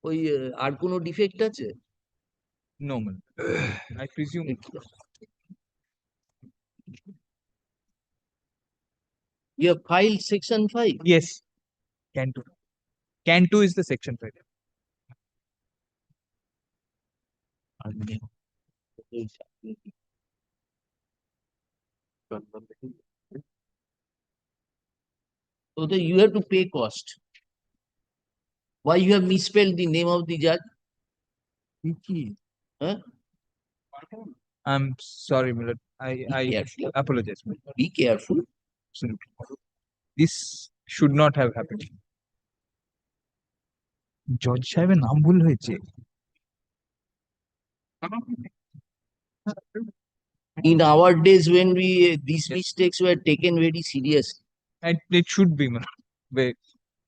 ওই আর কোনো defect আছে? No, I presume. You have filed section 5? Yes. Can 2. Can 2 is the section 5. So that you have to pay cost. Why you have misspelled the name of the judge? Huh? I'm sorry, my lord. I careful. apologize. Be careful. Absolutely. This should not have happened. জজ সাহেবের নাম ভুল হয়েছে। In our days when these mistakes were taken very seriously. And it should be, man.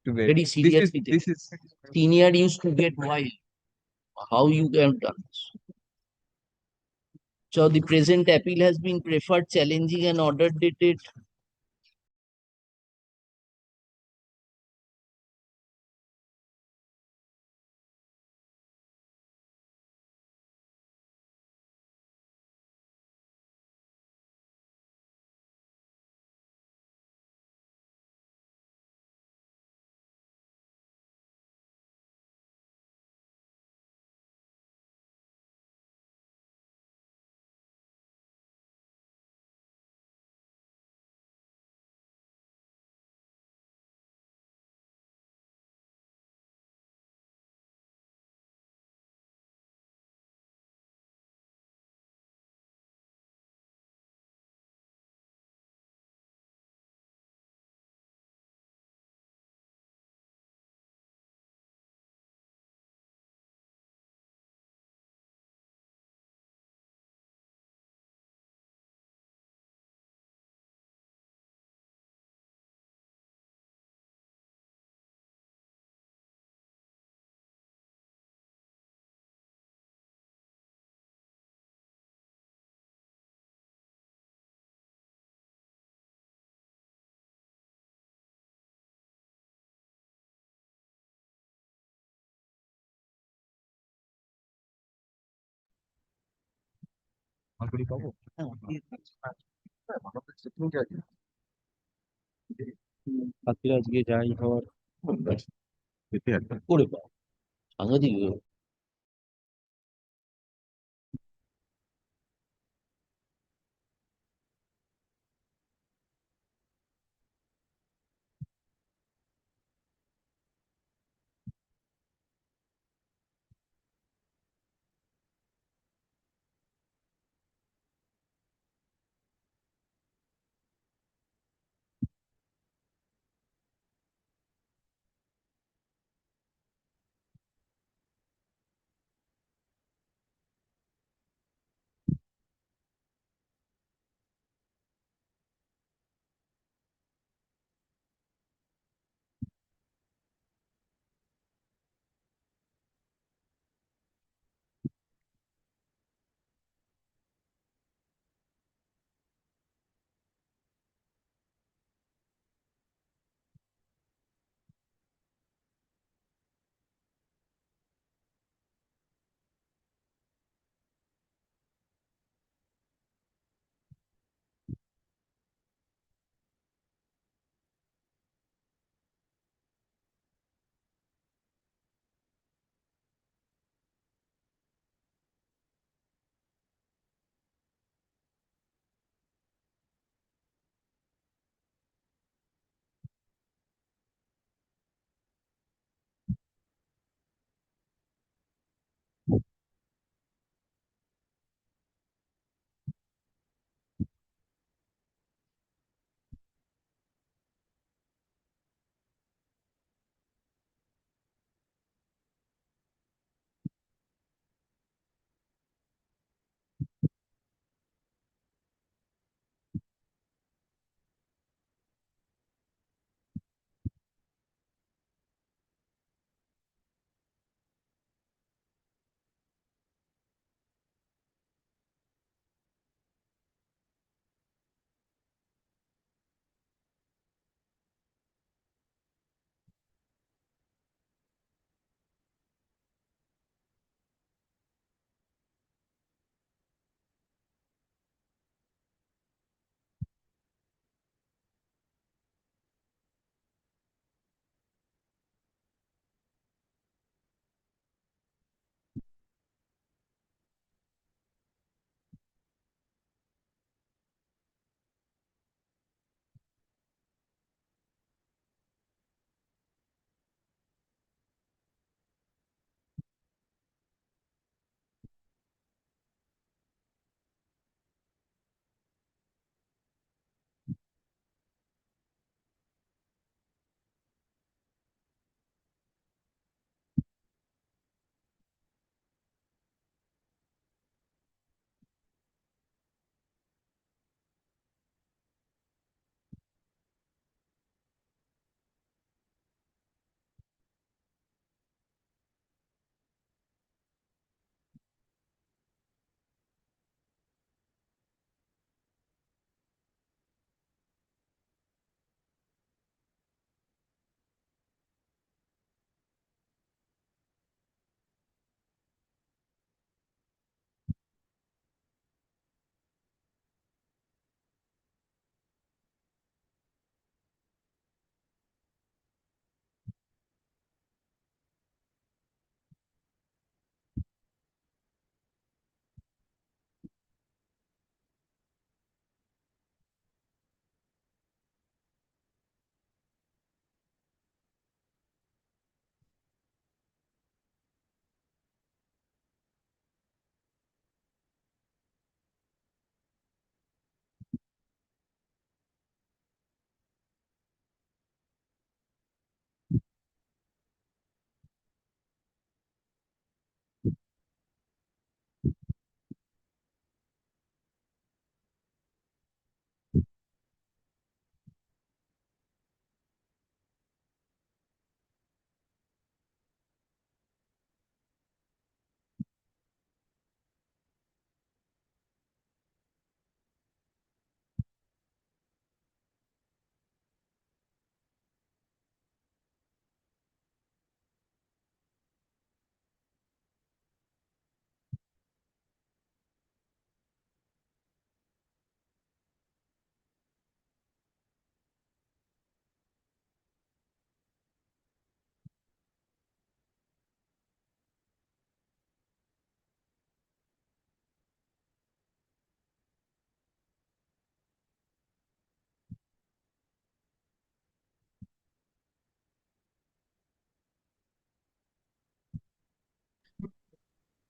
Very seriously. This is senior used to get wild. How you have done this? So the present appeal has been preferred, challenging and order dated. আজকে যাই হওয়ার করে পাও সাংঘাতিক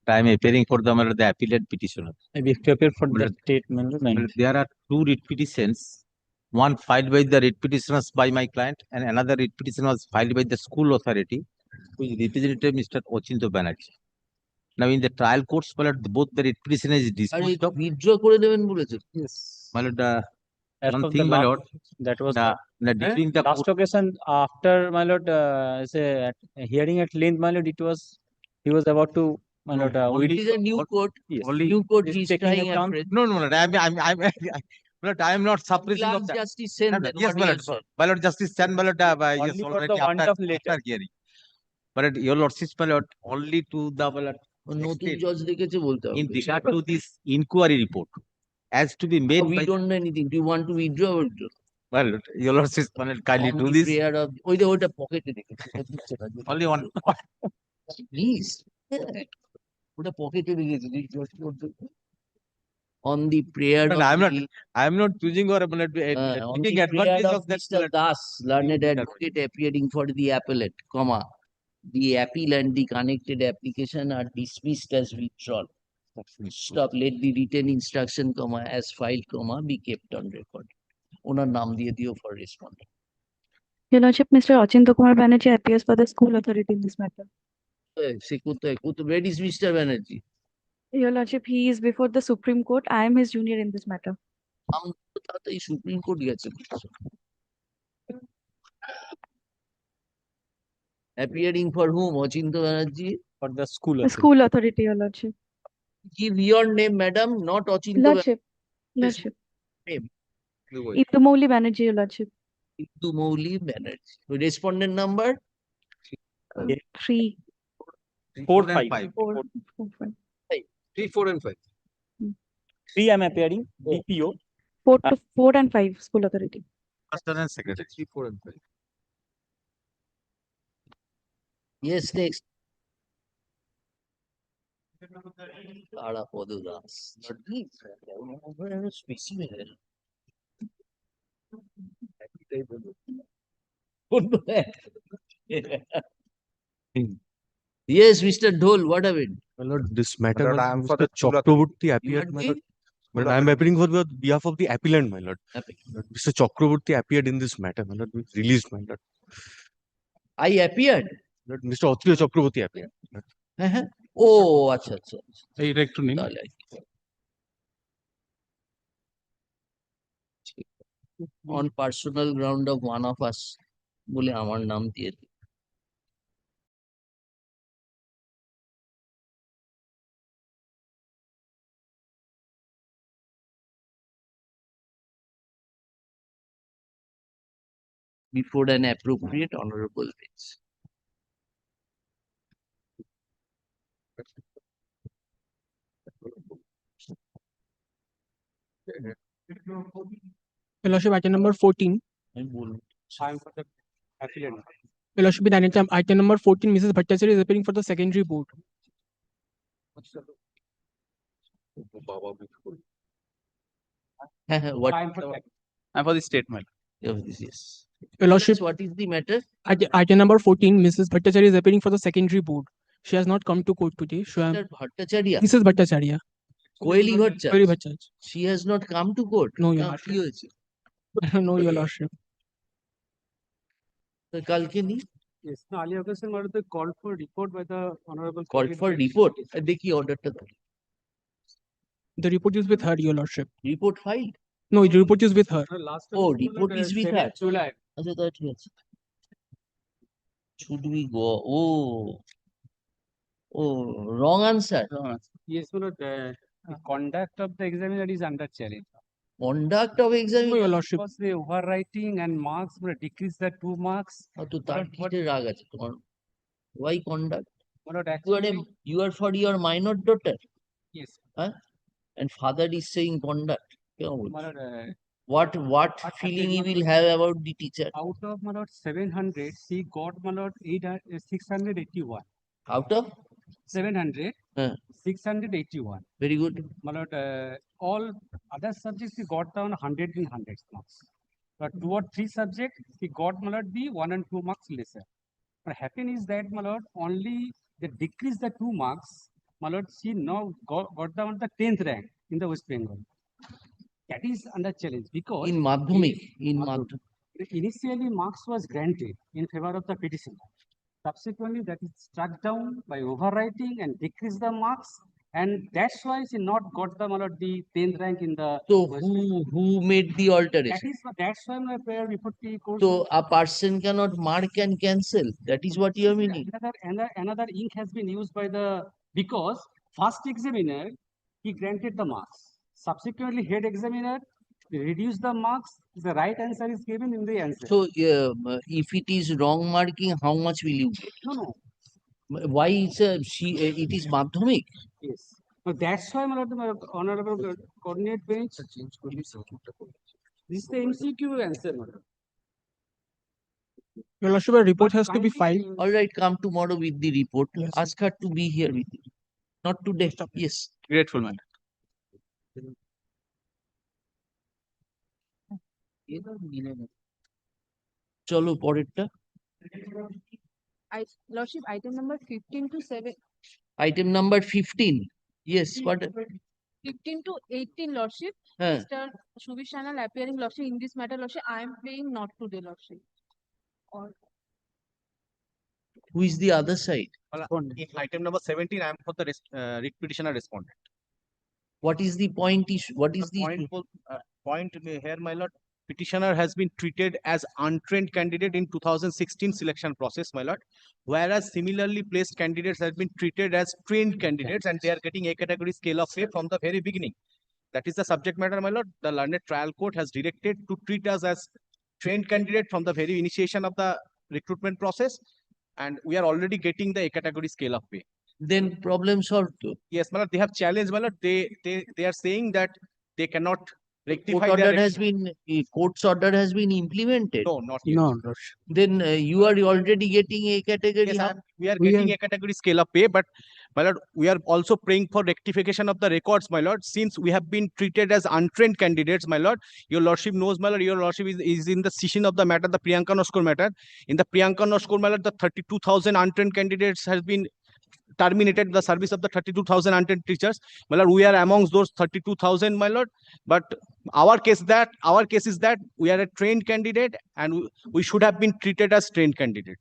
I am appearing for the appellate petitioner. I wish to appear for the statement. There are two writ petitions. One filed by the writ petitioners by my client, and another writ petition was filed by the school authority, which represented Mr. Ochinto Banerjee. Now, in the trial courts, my lord, both the writ petition is disposed of. withdraw করে দেবেন বলেছে Yes. My lord, As one of thing, the my last, lord, that was during the last occasion after my lord say at hearing at length, my lord, he was about to my lord it is a new court yes. new court He's he is taking trying a chance. afresh. No, no, no, my lord, I am not suppressing of Last that. justice sent that Yes, what my he lord, has said. my lord, Justice Chan, my lord, yes, Only for already the want of letter. after hearing. But your lordship, my lord, only to the my lord, নতুন extent জজ দেখেছে বলতে in হবে regard to this inquiry report as to be made we by don't know anything. Do you want to withdraw or withdraw? my lord, your lordship, my lord, kindly On do the this. prayer of ওইটা পকেটে রেখেছে Only one. Please ওটা পকেটে রেখেছে on the prayer No, of no, the, I am not choosing or my lord, on taking the prayer advantage of of that. Mr. My lord. Das, learned Mr. advocate appearing for the appellate, comma, the appeal and the connected application are dismissed as withdrawn. Stop, let the written instruction, comma, as filed, comma, be kept on record. ওনার নাম দিয়ে দিও for respondent. Your Lordship, Mr. Ochinto Kumar Banerjee appears for the school authority in this matter. সে কোথায় where is Mr. Banerjee? Your Lordship, he is before the Supreme Court. I am his junior in this matter. তাড়াতাড়ি supreme court গেছে appearing for whom? Ochinto Banerjee? For the school The school authority, Your Lordship. Give your name, madam, not Ochinto Lordship, Lordship. name. Indumouli Banerjee, Your Lordship. Indumouli Banerjee. Respondent number? 3. 4, 5. 4, 5. 3, 4, and 5. 3 I am appearing. DPO. 4 and 5 school authority. First and secretary. 3, 4, and 5. Yes, next. Tarapodu Das. Specimen. Yes, Mr. Dhol, what of it? My lord, this matter, My lord, I am for the Chakraborty You appeared, had my been? lord. But I am appearing for the behalf of the appellant, my lord. Lord, Mr. Chakraborty appeared in this matter, my lord, with released, my lord. I appeared? Lord, Mr. Atriya Chakraborty appeared. Oh, acha, acha. এইটা একটু নিন on personal ground of one of us বলে আমার নাম দিয়ে দিই before an appropriate honorable bench. Your Lordship, item number 14. আমি বলবো I am for the appellant. Your Lordship, with item number 14, Mrs. Bhattacharya is appearing for the secondary board. What? I am for the statement. Yes. Your Lordship, What is the matter? Item number 14, Mrs. Bhattacharya is appearing for the secondary board. She has not come to court today. Mr. Bhattacharya? Mrs. Bhattacharya. Koeli Bhattacharya? Koeli Bhattacharya. She has not come to court? No, Your কি Lordship. হয়েছে? No, Your Lordship. তো কালকে নি? Yes, no, earlier occasion, my lord, they called for report by the honorable. Called for report? দেখি অর্ডারটা দাও। The report is with her, Your Lordship. Report filed? No, the report is with her. Oh, report is with her? July. আচ্ছা তা ঠিক আছে। Should we go? Oh, wrong answer. Yes, my lord, the conduct of the examiner is under challenge. Conduct of examination? Your Lordship. Because the overwriting and marks will decrease the 2 marks. তো তার কিসে রাগ আছে তোমার? Why conduct? My lord, You are for your minor daughter? Yes. Huh? And father is saying conduct. কেন বলছো? My lord, What feeling he will have about the teacher? out of my lord 700, he got my lord 681. Out of? 700, 681. Very good. My lord, all other subjects he got down 100 in 100 marks. But 2 or 3 subjects he got my lord the 1 and 2 marks lesser. What happened is that my lord only they decrease the 2 marks my lord, she now got the 10th rank in the West Bengal. That is under challenge because In Madhyamik, in Madhyamik, initially marks was granted in favor of the petitioner. Subsequently, that is struck down by overwriting and decreased the marks, and that's why she not got the, my lord, the 10th rank in the. So West Bengal. who made the alteration? That's why my prayer before the court. So a person cannot mark and cancel. That is what you are meaning. Another ink has been used by the, because first examiner, he granted the marks. Subsequently, head examiner reduced the marks. The right answer is given in the answer. So if it is wrong marking, how much will you get? No. Why it is Madhyamik? Yes. But that's why, my lord, the honorable coordinate bench. This is the MCQ answer, my lord. Your Lordship, a report has to be filed. All right, come tomorrow with the report. Ask her to be here with you. Not today. Yes. Grateful, man. চলো পরেরটা Lordship, item number 15 to 7. Item number 15. Yes, what? 15 to 18, Lordship. Huh. Mr. Shubhishanal appearing, Lordship, in this matter, Lordship, I am paying not today, Lordship. Or Who is the other side? In item number 17, I am for the writ petitioner respondent. What is the point issue? What is the Point here, my lord. Petitioner has been treated as untrained candidate in 2016 selection process, my lord. Whereas similarly placed candidates have been treated as trained candidates and they are getting a category scale of pay from the very beginning. That is the subject matter, my lord. The learned trial court has directed to treat us as trained candidate from the very initiation of the recruitment process. And we are already getting the A category scale of pay. Then problem solved. Yes, my lord, they have challenged, my lord. They are saying that they cannot rectify Court their order has been court's order has been implemented. No, not yet. No, Then you are already getting A category. Yes, we are getting a category scale of pay, but my lord, we are also praying for rectification of the records, my lord, since we have been treated as untrained candidates, my lord. Your lordship knows, my lord, your lordship is in the session of the matter, the Priyanka Noskor matter. In the Priyanka Noskor, my lord, the 32,000 untrained candidates has been terminated the service of the 32,000 untrained teachers. My lord, we are amongst those 32,000, my lord. But our case is that we are a trained candidate and we should have been treated as trained candidate.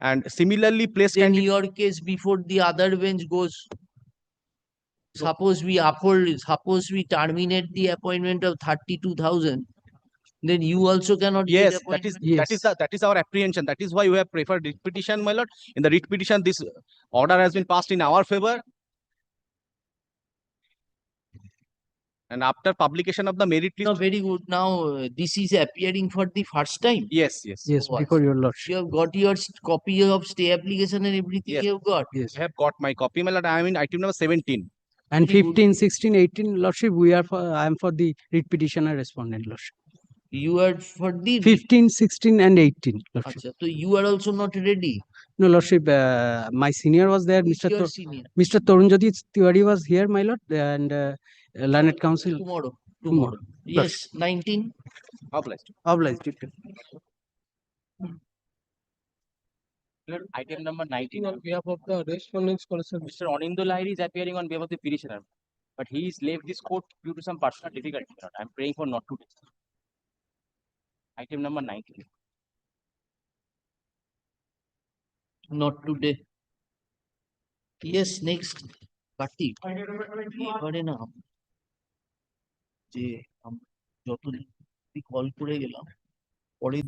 And similarly placed in your case before the other bench goes. Suppose we terminate the appointment of 32,000. Then you also cannot Yes, get appointment. that is our apprehension. That is why we have preferred writ petition, my lord. In the writ petition, this order has been passed in our favor. And after publication of the merit list. No, very good. Now this is appearing for the first time. Yes. Yes, before your lordship. You have got your copy of stay application and everything. Yes. You have got. Yes. I have got my copy, my lord. I am in item number 17. And 15, 16, 18, lordship, I am for the writ petitioner respondent, lordship. You are for the 15, 16, and 18, lordship. Achha, so you are also not ready. No, lordship, my senior was there, Who is your senior? Mr. Torunjyoti Tiwari was here, my lord, and learned council. Tomorrow. Yes, 19. Obliged. Item number 19 on behalf of the respondents, Mr. Anindul Lahiri is appearing on behalf of the petitioner, but he is left this court due to some personal difficulty. I am praying for not today. Item number 19. Not today. Yes, next. Kartik. এবারে না যে যতদিন call করে গেলাম পরে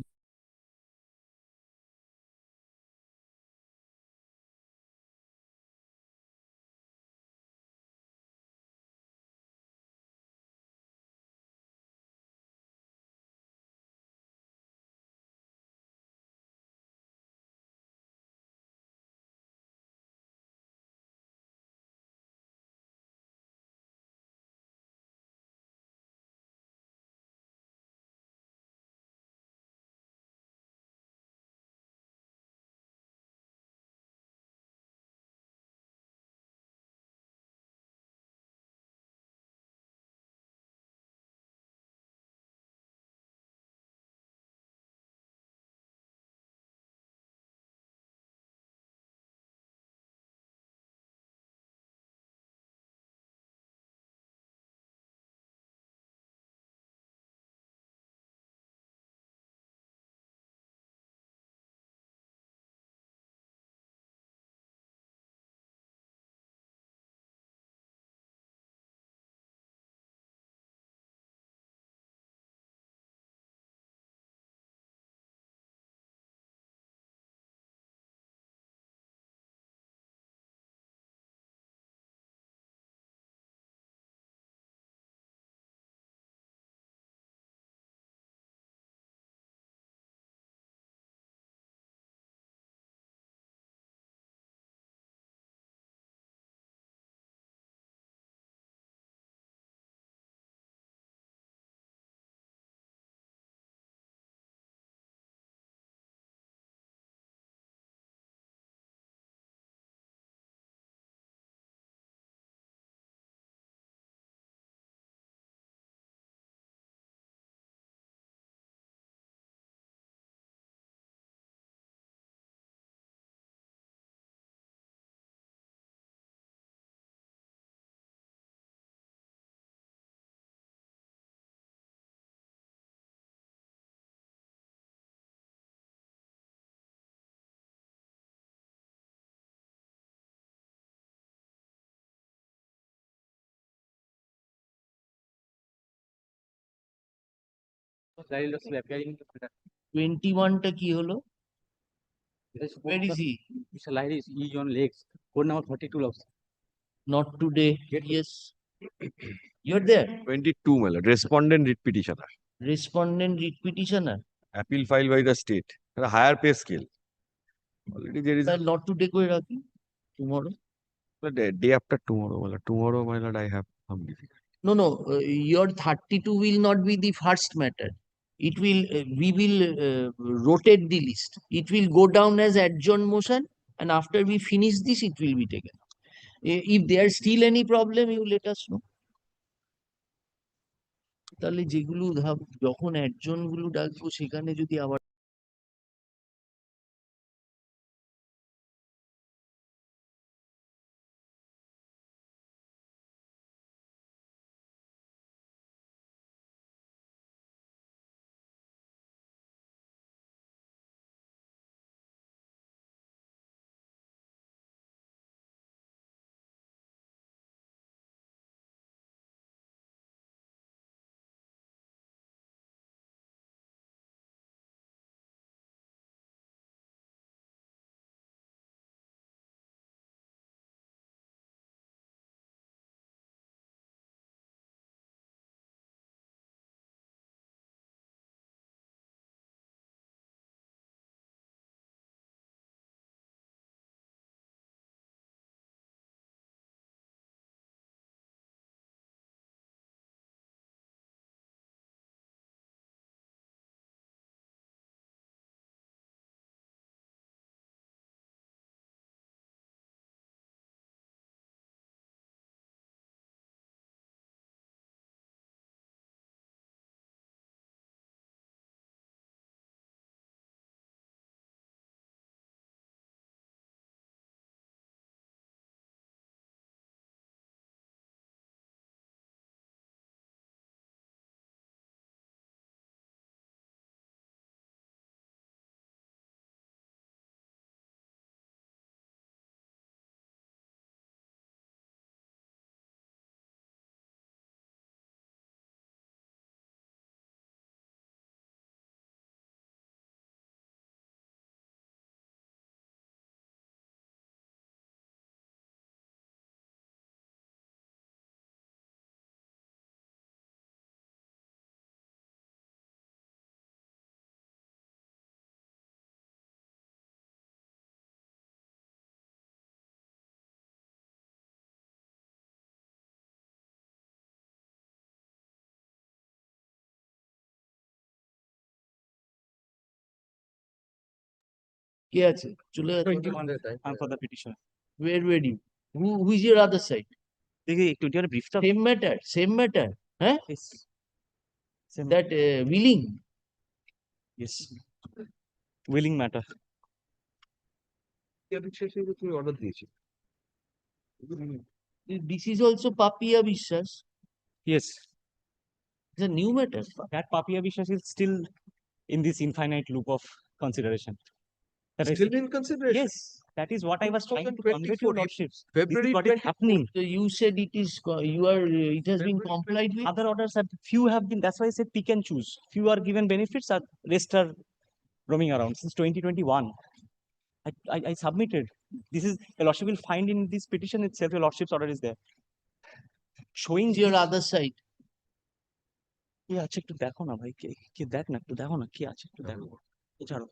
Miscellaneous lordship appearing. 21টা কি হলো? This is Where is he? Miscellaneous is on legs. Code number 32 lordship. Not today. Yes. You're there. 22, my lord. Respondent writ petitioner. Respondent writ petitioner. Appeal filed by the state. A higher pay scale. Already there is Not today করে রাখি। Tomorrow. the day after tomorrow, my lord. Tomorrow, my lord, I have some difficulty. No, no. Your 32 will not be the first matter. It will, we will rotate the list. It will go down as adjourned motion, and after we finish this, it will be taken. If there's still any problem, you let us know. তাহলে যেগুলো যখন adjourn গুলো ডাকবো সেখানে যদি আবার কে আছে? চলে যাচ্ছে। 21. I'm for the petition. Where you? Who is your other side? দেখি একটু ডিয়ার ব্রিফটা Same matter, হ্যাঁ? Yes. Same. That willing. Yes. Willing matter. তুমি অর্ডার দিয়েছি। This is also Papiya Vishwas. Yes. It's a new matter. That Papiya Vishwas is still in this infinite loop of consideration. That Still in consideration? Yes. That is what I was trying to convey to your lordships. February This is what is happening. So you said it is, it has been complied with? Other orders have, few have been, that's why I said pick and choose. Few are given benefits, rest are roaming around since 2021. I submitted. This is, the lordship will find in this petition itself, your lordship's order is there. Showing your other side. কি আছে একটু দেখো না ভাই, কে দেখ না, একটু দেখো না কি আছে একটু দেখো। ছাড়ো।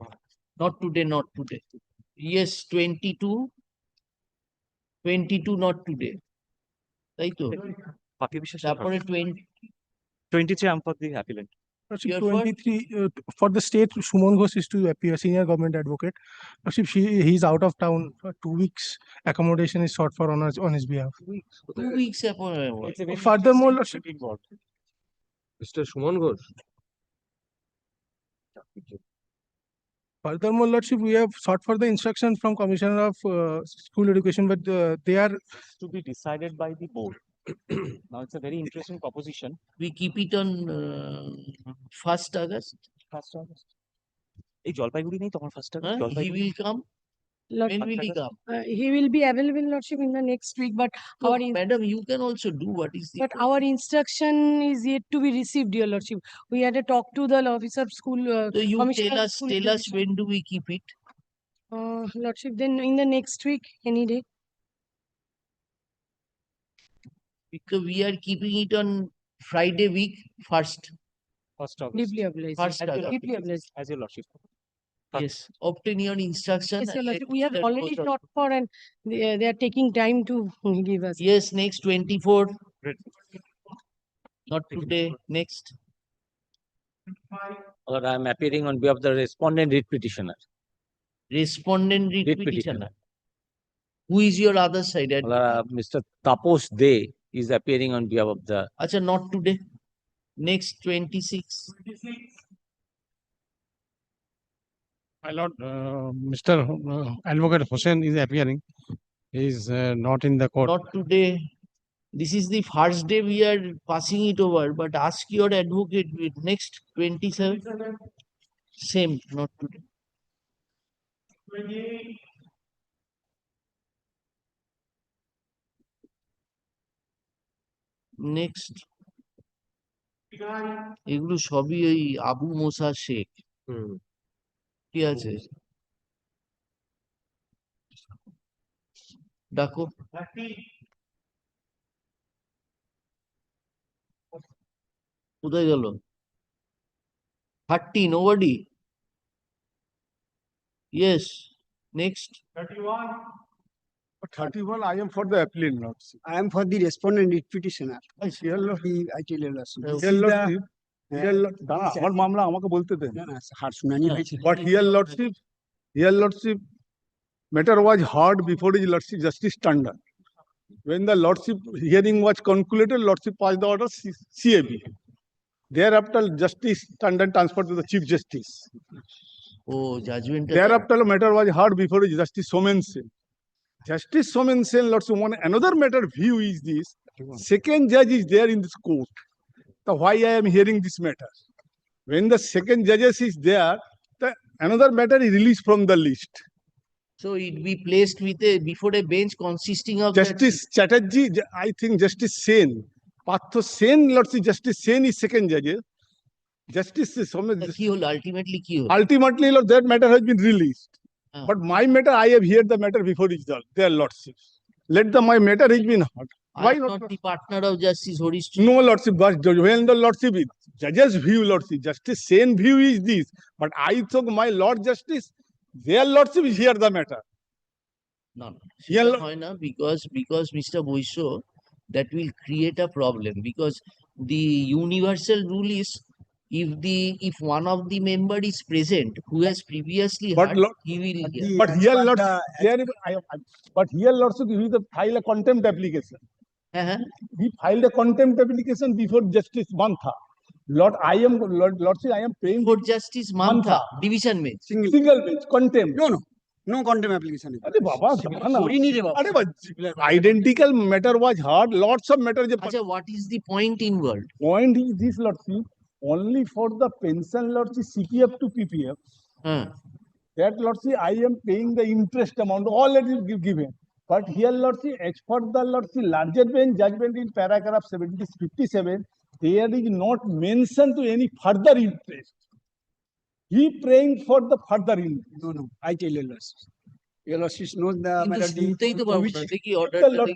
Not today, not today. Yes, 22 not today. তাই তো? Papiya Vishwas তারপরে 23 I'm for the appellant. Your 23 for the state, Suman Ghosh is to appear, senior government advocate. He's out of town for 2 weeks. Accommodation is sought for on his behalf. 2 weeks appointment. Furthermore, Lordship, Mr. Suman Ghosh. Furthermore, Lordship, we have sought for the instruction from Commissioner of School Education, but they are to be decided by the board. Now it's a very interesting proposition. We keep it on 1st August. 1st August. এই জলপাইগুড়ি নেই তখন 1st August He will come. When will he come? He will be available, Lordship, in the next week, but No, our madam, you can also do what is the. but our instruction is yet to be received, dear Lordship. We had a talk to the officer of school. So you Commissioner tell of us, School tell us Education. when do we keep it? Lordship, then in the next week, any day. Because we are keeping it on Friday week, first. First August. Deeply obliged. First As your August. Deeply obliged. As your lordship. Yes, obtain your instruction. Yes, Your and Lordship, let we have that already goes on. talked for, and they are taking time to give us. Yes, next 24. Not today, next. Or I am appearing on behalf of the respondent writ petitioner. Respondent Writ writ petitioner. Who is your other side? Mr. Tapos De is appearing on behalf of the. Acha, not today. Next 26. My lord, Mr. Advocate Hussain is appearing. He is not in the court. Not today. This is the first day we are passing it over, but ask your advocate with next 27. Same, not today. Next এগুলো সবই ওই আবু মোসা শেখ ঠিক আছে ডাকো কোথায় গেল 30 nobody yes next 31, I am for the appellant, Lordship. I am for the respondent writ petitioner. I tell you, I tell you, Lordship. Dear Lordship, দাঁড়া, আমার মামলা আমাকে বলতে দেন। But here, Lordship, matter was heard before his Lordship Justice Tandon. When the Lordship hearing was concluded, Lordship passed the order CAB. Thereafter, Justice Tandon transferred to the Chief Justice. Oh, judgment. Thereafter, matter was heard before Justice Somen Sen. Justice Somen Sen, Lordship, one another matter view is this. Second judge is there in this court. So why I am hearing this matter? When the second judges is there, another matter is released from the list. So it be placed with before a bench consisting of Justice Chatterjee, I think Justice Sen. Partho Sen, Lordship, Justice Sen is second judge. Justice Somen. Ultimately, Lord, that matter has been released. But my matter, I have heard the matter before is their Lordship. Let my matter has been heard. Why not the partner of Justice Horish? No, Lordship, but when the Lordship is judge's view, Lordship, Justice Sen view is this. But I thought my Lord Justice, their Lordship is here the matter. No, no. Because Mr. Boiso, that will create a problem because the universal rule is if one of the member is present who has previously heard, he will hear. But here, Lordship, Lordship, he will file a contempt application. He filed a contempt application before Justice Mantha. Lordship, I am praying for Justice Mantha, division bench. Single bench, contempt. No contempt application. Identical matter was heard, lots of matter. What is the point involved? Point is this, Lordship, only for the pension, Lordship, CPF to PPF. That, Lordship, I am paying the interest amount, all that is given. But here, Lordship, as for the Lordship, larger bench judgment in paragraph 57, there is not mention to any further interest. He praying for the further interest. No, I tell you, Lordship. Your Lordship knows the matter.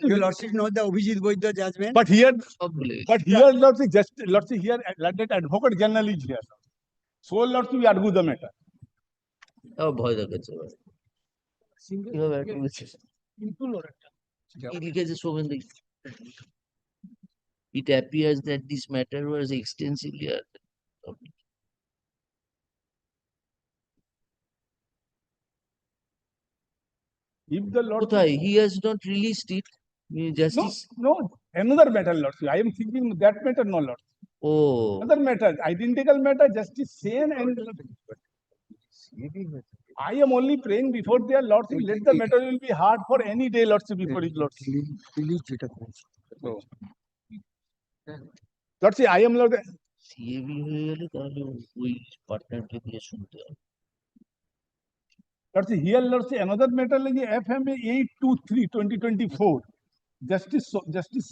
Your Lordship knows the Abhijit Boydha judgment. But here, Lordship, Lordship, here, that advocate general is here. So, Lordship, we argue the matter. Oh, boy, the good. It appears that this matter was extensively. If the Lordship, he has not released it. Justice. No, another matter, Lordship. I am thinking that matter, no, Lord. Oh. Another matter, identical matter, Justice Sen and I am only praying before their Lordship. Let the matter will be hard for any day, Lordship, before his Lordship. Lordship, I am Lord. CAB হয়ে গেলে তাহলে ওই পার্টনারকে দিয়ে শুনতে হবে Lordship, here, Lordship, another matter like FMA 823/2024. Justice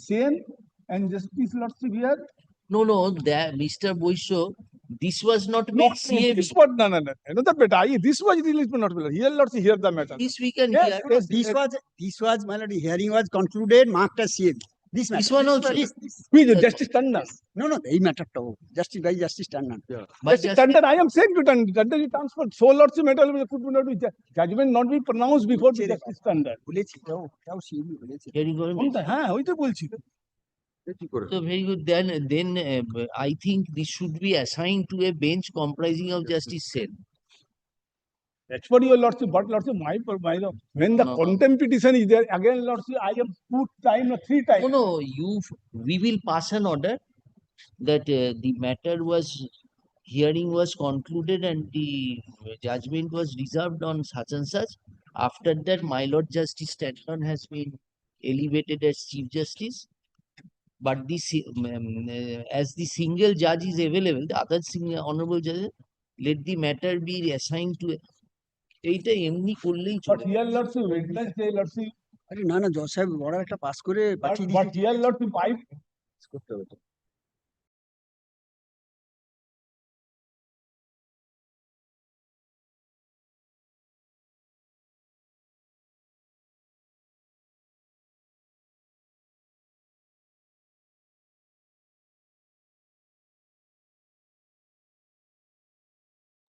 Sen and Justice Lordship here. No, that Mr. Boisho, this was not made CA. This was no. Another matter. This was released not here. Lordship, here the matter. This we can Yes, hear. yes, This was my lord, hearing was concluded, marked as CM. This matter. This one also. Who is Justice Tandon? No, they matter to Justice by Justice Tandon. Justice Tandon, I am saying to Tandon, Tandon is transferred. So Lordship matter could not be judgment not be pronounced before the Justice Tandon. Hearing going. হ্যাঁ ওই তো বলছি So very good. Then I think this should be assigned to a bench comprising of Justice Sen. That's what your Lordship, but Lordship, when the contempt petition is there, again, Lordship, I have 2 times or 3 times. No, we will pass an order that the matter was, hearing was concluded and the judgment was reserved on such and such. After that, my Lord Justice Stanton has been elevated as Chief Justice. But this, as the single judge is available, the other honorable judge, let the matter be assigned to এইটা এমনি করলেই But here, Lordship, Wednesday, Lordship. আরে না না জজ সাহেব বড় একটা পাস করে পাঠিয়ে But here, Lordship,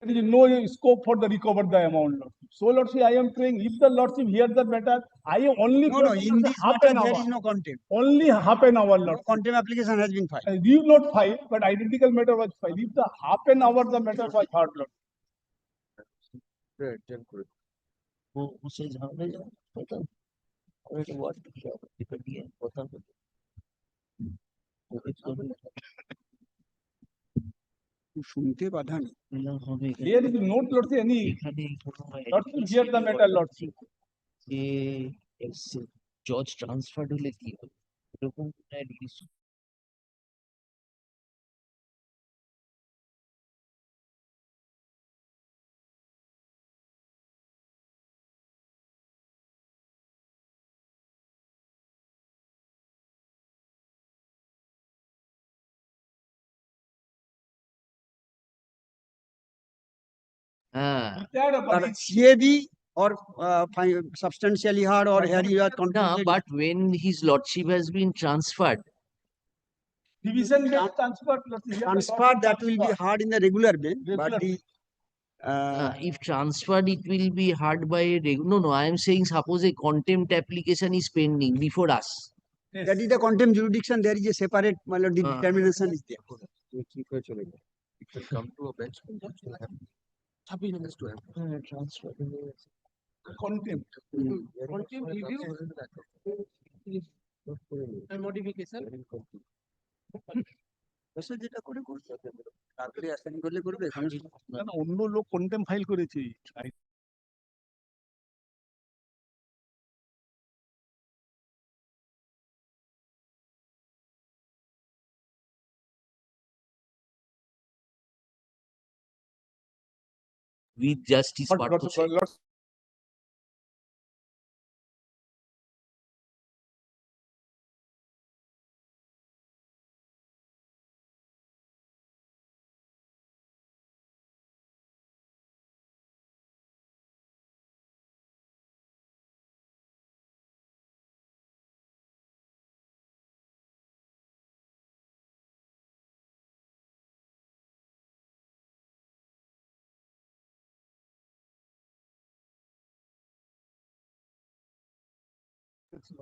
there is no scope for the recover the amount, Lordship. So, Lordship, I am saying, if the Lordship hears the matter, I am only No, in this matter there is no contempt. Only half an hour, No Lordship. contempt application has been filed. You not filed, but identical matter was filed. If the half an hour the matter was heard, Lord. who says how many what শুনতে বাধা নেই Here is not, Lordship, any. Lordship, hear the matter, Lordship. জজ transferred হলে কি হবে এরকম CAB or substantially hard or here you are contemplating. but when his lordship has been transferred, Division gets transferred, Lordship. Transferred that will be hard in the regular bench, but the if transferred, it will be hard by a no. I am saying suppose a contempt application is pending before us. that is the contempt jurisdiction. There is a separate, my lord, the determination is there. It will come to a bench. Transfer. Contempt. Contempt review and modification. যেটা করে করছে তারপরে assign করলে করবে এখানে না অন্য লোক কন্টেম্প ফাইল করেছে with Justice Partho.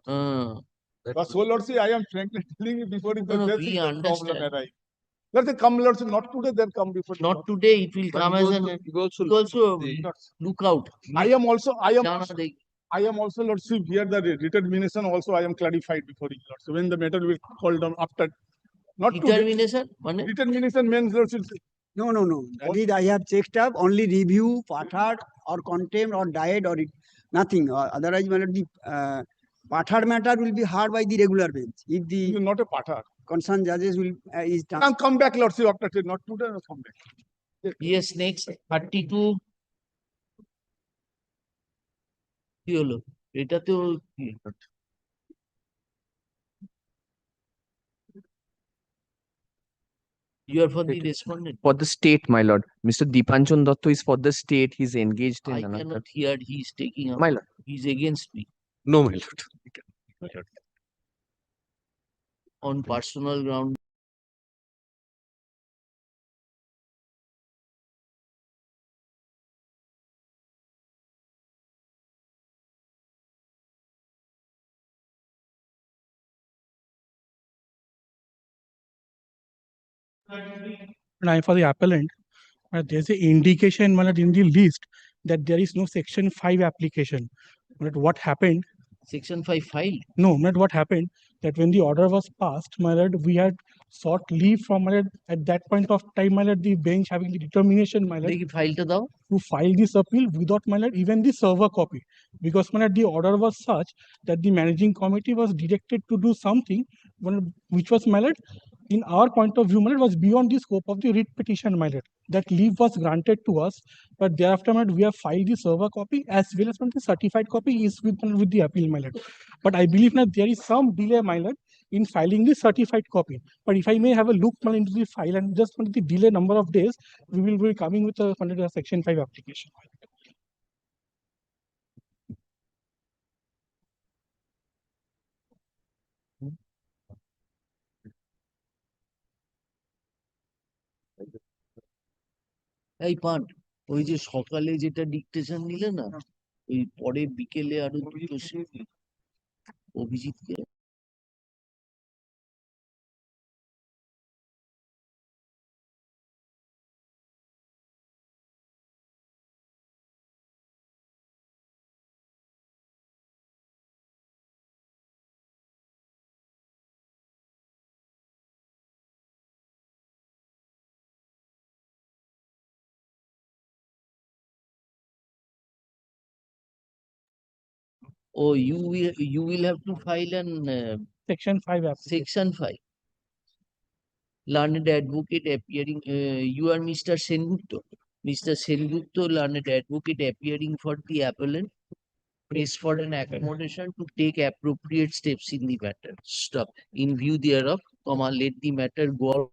But so, Lordship, I am frankly telling you before it No, there we is a problem understand. arise. Let it come, Lordship, not today, then come before. Not today, it will But come you as also- an you also look out. I am also, Lordship, here the determination also I am clarified before you, Lordship. When the matter will called down after, not today. Determination? Determination means, Lordship. No. That is, I have checked up only review, part or contempt or diet or nothing. Otherwise, my lord, the part matter will be heard by the regular bench. If the not a part concerned judges will come back, Lordship, after today, not today, come back. Yes, next 32. কি হলো এটাতেও কি? You are for the respondent. For the state, my lord. Mr. Dipanchan Datta is for the state. He's engaged in I another. cannot hear. He is taking up. My lord. He's against me No, my lord. My lord. on personal ground. And I for the appellant, there's an indication in the list that there is no section 5 application. But what happened? Section 5 filed. No, not what happened, that when the order was passed, my lord, we had sought leave from my lord, at that point of time, my lord, the bench having the determination, my lord, দেখি ফাইলটা দাও। to file this appeal without, my lord, even the server copy. Because, my lord, the order was such that the managing committee was directed to do something which was, my lord, in our point of view, my lord, was beyond the scope of the writ petition, my lord. That leave was granted to us, but thereafter, my lord, we have filed the server copy as well as the certified copy is with the appeal, my lord. But I believe that there is some delay, my lord, in filing the certified copy. But if I may have a look into the file and just the delay number of days, we will be coming with a section 5 application. এই পান ওই যে সকালে যেটা dictation নিলে না ওই পরে বিকেলে আরো দুটো অভিজিৎকে Oh, you will have to file an section 5 application. Section 5. Learned advocate appearing. You are Mr. Sengupta. Mr. Sengupta, learned advocate appearing for the appellant, press for an accommodation to take appropriate steps in the matter. Stop. In view thereof, comma, let the matter go out.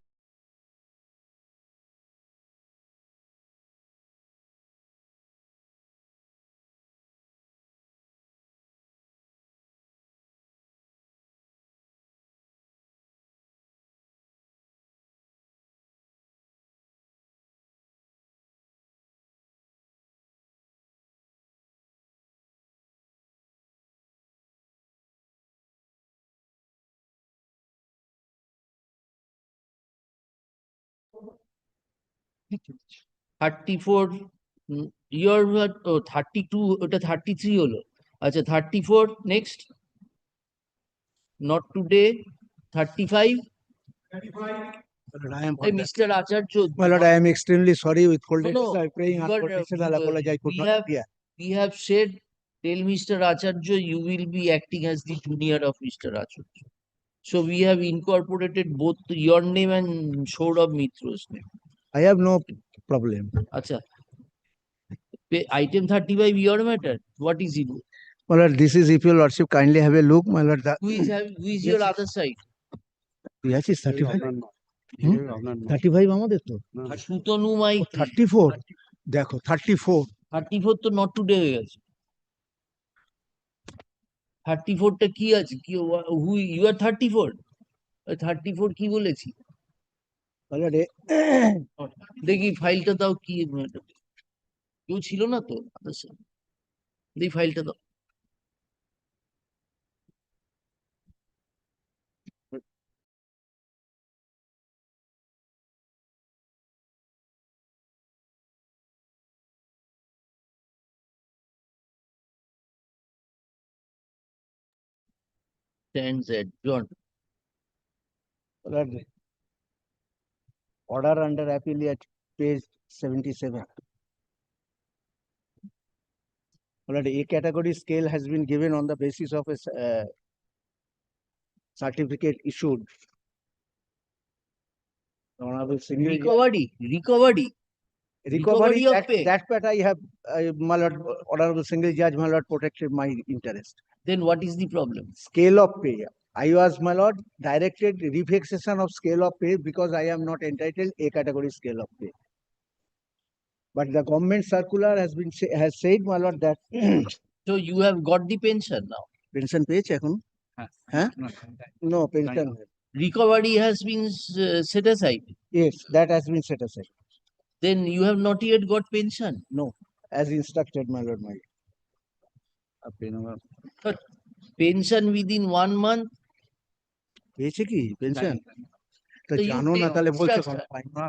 $34 your 32 ওটা 33 হলো আচ্ছা 34 next not today 35 I am hey, Mr. Acharya my lord, I am extremely sorry with full no, I praying unconditional apology. I could not hear. We have said tell Mr. Acharya you will be acting as the junior of Mr. Acharya. So we have incorporated both your name and Saurabh Mitra's name. I have no problem. Acha. Item 35 your matter. What is it? My lord, this is, if your lordship kindly have a look, my lord. Who is your other side? Yes, it's 35. 35 আমাদের তো সুতনু মাই 34 দেখো 34 34 তো not today হয়ে গেছে 34 টা কি আছে কি হু ইউ আর 34 34 কি বলেছি দেখি ফাইলটা দাও কি কেউ ছিল না তো দেখি ফাইলটা দাও stands adjourned. Order under appeal at page 77. Already A category scale has been given on the basis of a certificate issued. Honorable Recovery. Recovery of pay. That part I have, my lord, honorable single judge, my lord, protected my interest. Then what is the problem? Scale of pay. I was, my lord, directed refixation of scale of pay because I am not entitled A category scale of pay. But the government circular has said, my lord, that So you have got the pension now. pension পেয়েছে এখন? Huh? No, pension. Recovery has been set aside. Yes, that has been set aside. Then you have not yet got pension. No, as instructed, my lord, my. But pension within 1 month. পেয়েছে কি pension? তো So you জানো না take তাহলে বলছো কেন? instruction. না,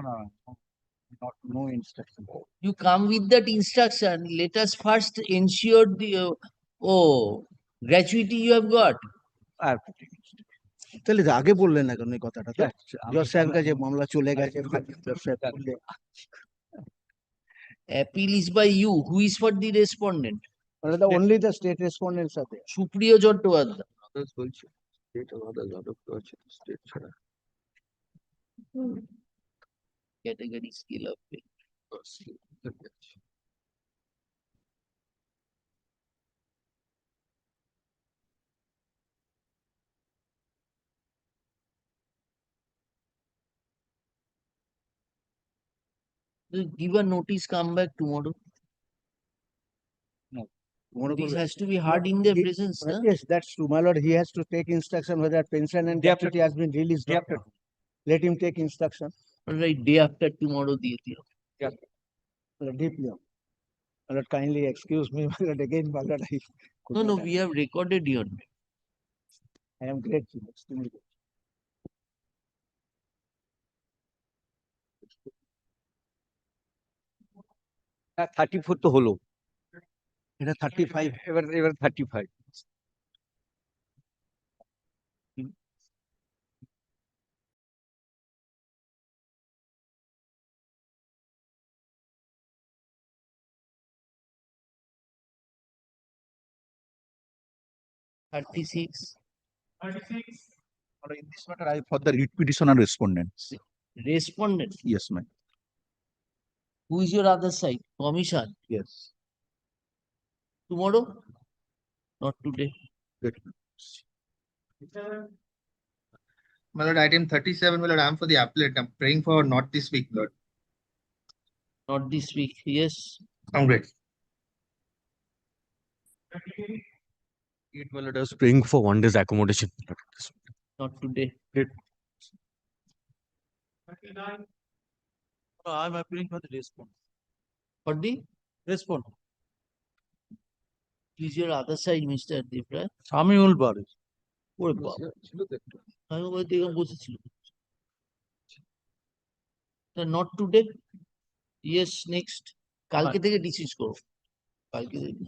no instruction. You come with that instruction. Let us first ensure the gratuity you have got. আর তাহলে আগে বললেন না কেন এই কথাটা? তো জজ সাহেবের কাছে মামলা চলে গেছে, জজ সাহেব বললেন। Appeal is by you. Who is for the respondent? Only the state respondents are there. Supriyo Chattopadhyay. Others বলছে state and others other আছে state ছাড়া Category scale of pay. Give a notice, come back tomorrow. No. This has to be heard in their presence. Yes, that's true, my lord. He has to take instruction whether pension and gratuity has been released. Let him take instruction. All right, day after tomorrow, Deeply. My lord, kindly excuse me, my lord, again, my lord. No, we have recorded your name. I am grateful, extremely grateful. না 34 তো হলো, এটা 35 এবার 35। $36. In this matter, I for the writ petition and respondents. Respondent. Yes, ma'am. Who is your other side? Commission. Yes. Tomorrow? Not today. Good. My lord, item 37, my lord, I am for the appellate. I'm praying for not this week, lord. Not this week. Yes. Congrats. My lord, I was praying for 1 day's accommodation. Not today. I'm appealing for the response. For the Respond. Is your other side, Mr. Devra? Samuel Bari. ওরে বাবা, আমি বলতে এরকম বসেছিল। Not today. Yes, next. কালকে থেকে ডিসিজ করো। কালকে থেকে।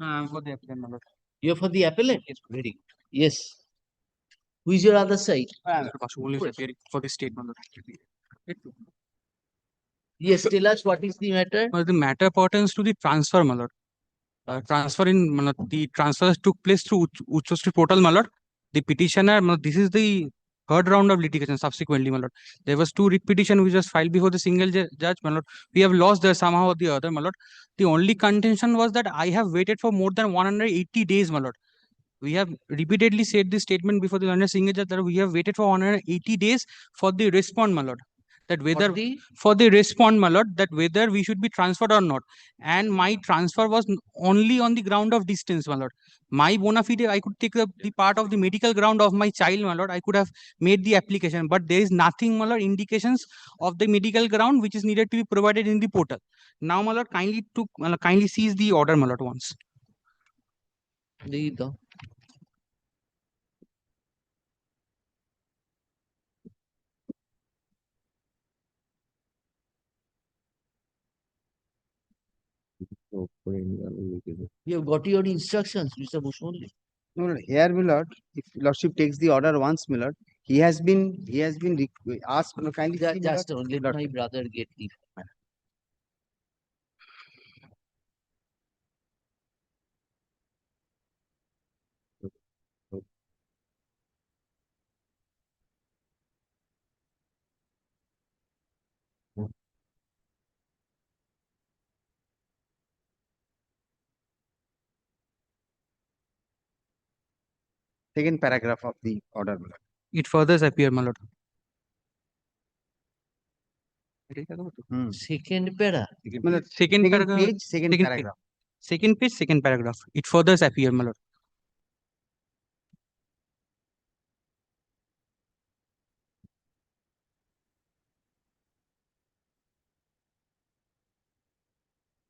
I'm for the appellant, my lord. You're for the appellant? Yes, very good. Yes. Who is your other side? For the state, my lord. Yes, tell us what is the matter. The matter pertains to the transfer, my lord. The transfer took place through Uchchostri portal, my lord. The petitioner, my lord, this is the third round of litigation subsequently, my lord. There was 2 writ petition which was filed before the single judge, my lord. We have lost there somehow or the other, my lord. The only contention was that I have waited for more than 180 days, my lord. We have repeatedly said this statement before the single judge that we have waited for 180 days for the response, my lord. That whether for the response, my lord, that whether we should be transferred or not. And my transfer was only on the ground of distance, my lord. My bona fide, I could take the part of the medical ground of my child, my lord. I could have made the application, but there is nothing, my lord, indications of the medical ground which is needed to be provided in the portal. Now, my lord, kindly seize the order, my lord, once. You have got your instructions, Mr. Bushmoli. No, here, my lord, if lordship takes the order once, my lord, he has been asked, kindly. Just let my brother get leave. second paragraph of the order. It further appear, my lord. Second para. Second paragraph. page, second second paragraph. Second page, second paragraph. It further appear, my lord.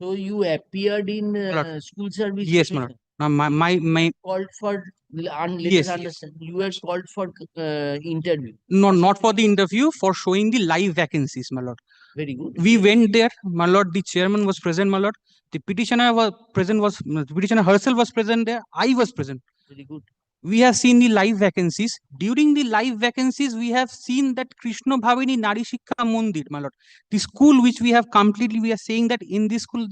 So you appeared in Lord. school service. Yes, my lord. commission. My Called for, let us Yes, yes. understand, you were called for interview. no, not for the interview, for showing the live vacancies, my lord. Very good. We went there, my lord. The chairman was present, my lord. The petitioner was present. The petitioner herself was present there. I was present. Very good. We have seen the live vacancies. During the live vacancies, we have seen that Krishna Bhavini Nari Shiksha Mandir, my lord. The school which we have completely, we are saying that in this school,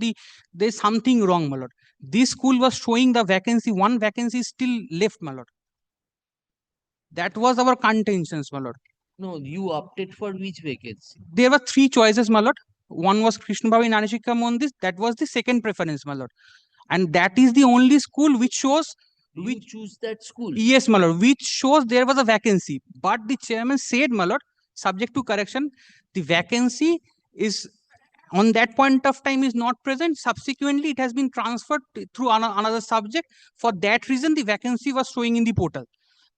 there's something wrong, my lord. This school was showing the vacancy, one vacancy is still left, my lord. That was our contentions, my lord. No, you opted for which vacancy? There were three choices, my lord. One was Krishna Bhavi Nari Shiksha Mandir. That was the second preference, my lord. And that is the only school which shows. You choose that school. Yes, my lord, which shows there was a vacancy. But the chairman said, my lord, subject to correction, the vacancy is on that point of time is not present. Subsequently, it has been transferred through another subject. For that reason, the vacancy was showing in the portal.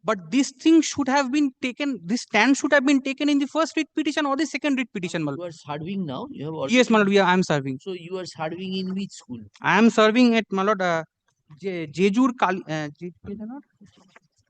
But this thing should have been taken, this stand should have been taken in the first writ petition or the second writ petition, my lord. You are serving now? You have already... Yes, my lord, I am serving. So you are serving in which school? I am serving at, my lord, Jejur Kali,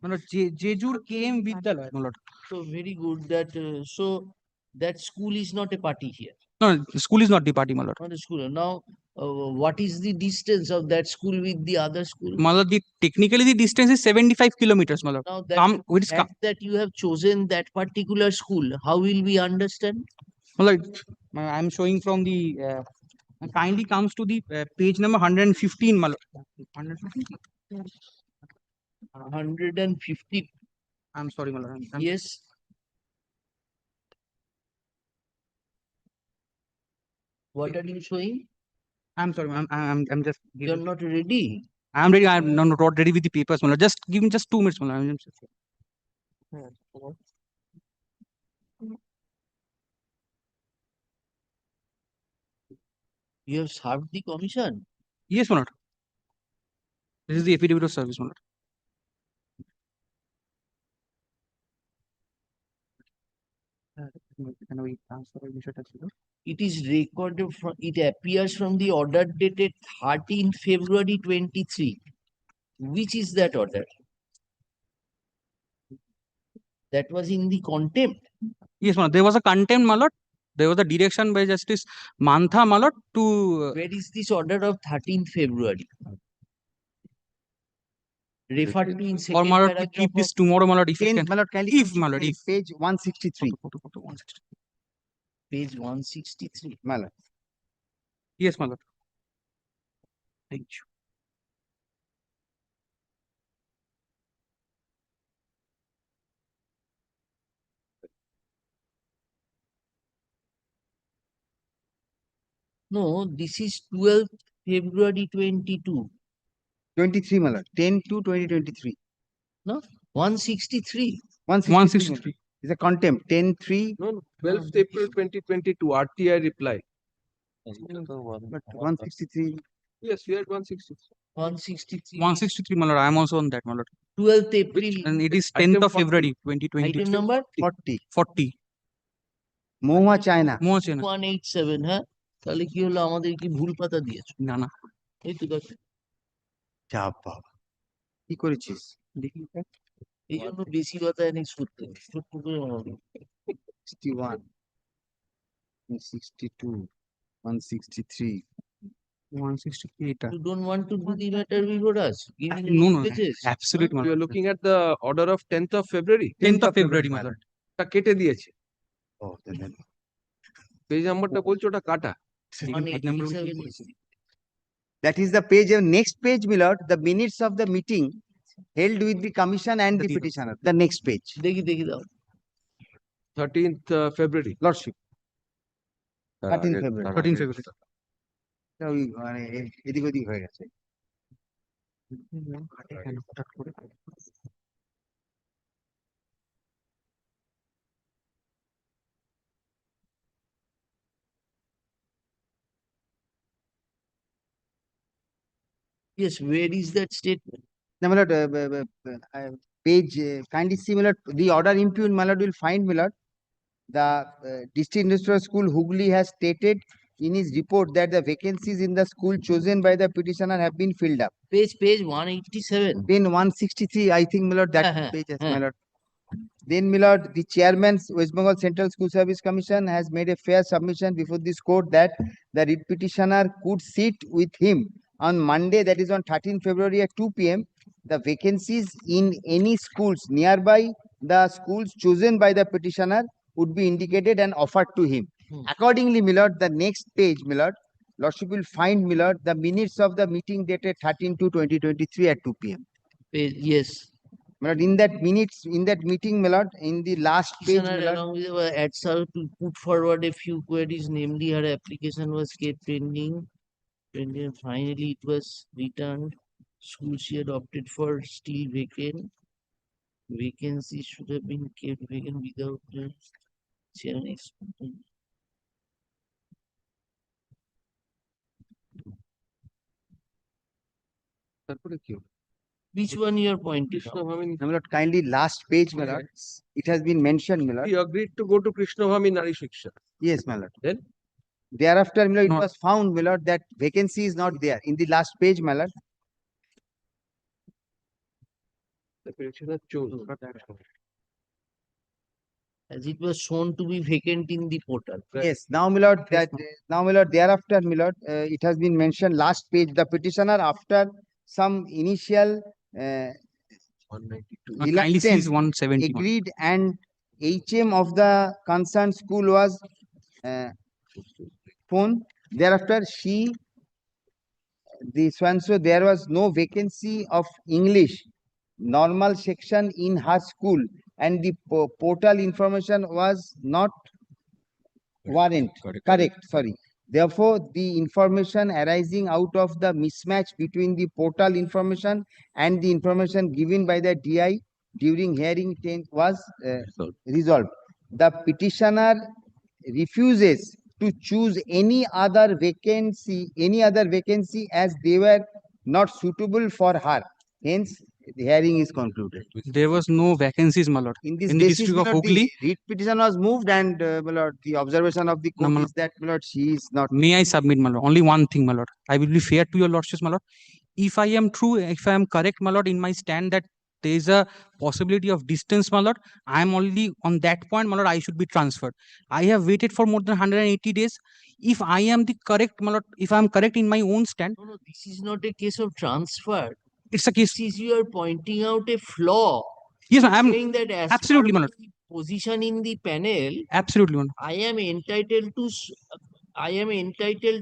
Jejur KM Vidyalaya, my lord. So very good that, so that school is not a party here. No, the school is not the party, my lord. Not a school. Now, what is the distance of that school with the other school? My lord, technically the distance is 75 kilometers, my lord. Now that you have chosen that particular school, how will we understand? My lord, I am showing from the, kindly comes to the page number 115, my lord. 150. I'm sorry, my lord. Yes. What are you showing? I'm sorry, I'm just. You're not ready. I'm ready. I'm not ready with the papers, my lord. Just give me just 2 minutes, my lord. You have served the commission? Yes, my lord. This is the affidavit of service, my lord. It is recorded from, it appears from the order dated 13 February 23. Which is that order? That was in the contempt. Yes, my lord. There was a contempt, my lord. There was a direction by Justice Mantha, my lord, to. Where is this order of 13th February? Refer to in second Or my lord, we paragraph keep this of tomorrow, my lord. If Ten, you my lord, can. kindly If, my lord, if. page 163. page 163. My lord. Yes, my lord. Thank you. No, this is 12th February 22. 23, my lord. 10/2/2023. No, 163. 163. It's a contempt. 10/3. No, 12th April 2022, RTI reply. But 163. Yes, we had 163. 163. 163, my lord. I am also on that, my lord. 12th April. And it is 10th of February 2023. Item number 40. 40. Mohua China. Mohua China. 187, হ্যাঁ? তাহলে কি হলো, আমাদের কি ভুল পাতা দিয়েছো? না না। এই তো দেখো। যা বাবা। কি করেছিস? দেখি। এই জন্য বেশি পাতা এনে ছুটতে। ছোট্ট করে বানাবো। 61. 162. 163. 163. You don't want to do the matter before us? Give me No, the no, pages. absolutely, my You are lord. looking at the order of 10th of February. 10th of February, my lord. তা কেটে দিয়েছে। Oh, then. Page নাম্বারটা বলছো ওটা কাটা। 187 is That is the page, next page, my lord, the minutes of the meeting held with the commission and the petitioner. The next page. দেখি দাও। 13th February. Lordship. 13 February. 13 February. ওই মানে এদিক ওদিক হয়ে গেছে। Yes, where is that statement? No, my lord, page kindly see, my lord, the order impugned, my lord, will find, my lord, the district industrial school Hooghly has stated in his report that the vacancies in the school chosen by the petitioner have been filled up. Page 187. Page 163, I think, my lord, that page, my lord. Then, my lord, the chairman, West Bengal Central School Service Commission, has made a fair submission before this court that the writ petitioner could sit with him on Monday, that is on 13 February at 2 p.m. The vacancies in any schools nearby the schools chosen by the petitioner would be indicated and offered to him. Accordingly, my lord, the next page, my lord, Lordship will find, my lord, the minutes of the meeting dated 13/2/2023 at 2 p.m. Yes. My lord, in that meeting, my lord, in the last page, my Petitioner lord, along with our ADSA to put forward a few queries, namely her application was kept pending. And finally it was returned. School she had opted for still vacant. Vacancy should have been kept vacant without the chair explaining. Which one you are pointing? my lord, kindly last page, my lord. It has been mentioned, my lord. He agreed to go to Krishnavami Nari Shiksha. Yes, my lord. Then? Thereafter, my lord, it was found, my lord, that vacancy is not there in the last page, my lord. The petitioner chose. As it was shown to be vacant in the portal. Yes, now, my lord, now, my lord, thereafter, my lord, it has been mentioned last page, the petitioner, after some initial 192. Kindly see reluctance, is 171. agreed, and HM of the concerned school was phone. Thereafter, so there was no vacancy of English normal section in her school, and the portal information was not correct, sorry. Therefore, the information arising out of the mismatch between the portal information and the information given by the DI during hearing was resolved. The petitioner refuses to choose any other vacancy as they were not suitable for her. Hence, the hearing is concluded. There was no vacancies, my lord. In this In the basis, district my of lord, Hooghly, the writ petition was moved, and my lord, the observation of the court my is that, my lord, she is not. may I submit, my lord? Only one thing, my lord. I will be fair to your lordships, my lord. If I am true, if I am correct, my lord, in my stand that there is a possibility of distance, my lord, I am only on that point, my lord, I should be transferred. I have waited for more than 180 days. If I am the correct, my lord, if I am correct in my own stand. No, this is not a case of transfer. It's a case. This is you are pointing out a flaw. Yes, I am saying that as absolutely, per my lord. my position in the panel, Absolutely, my lord. I am entitled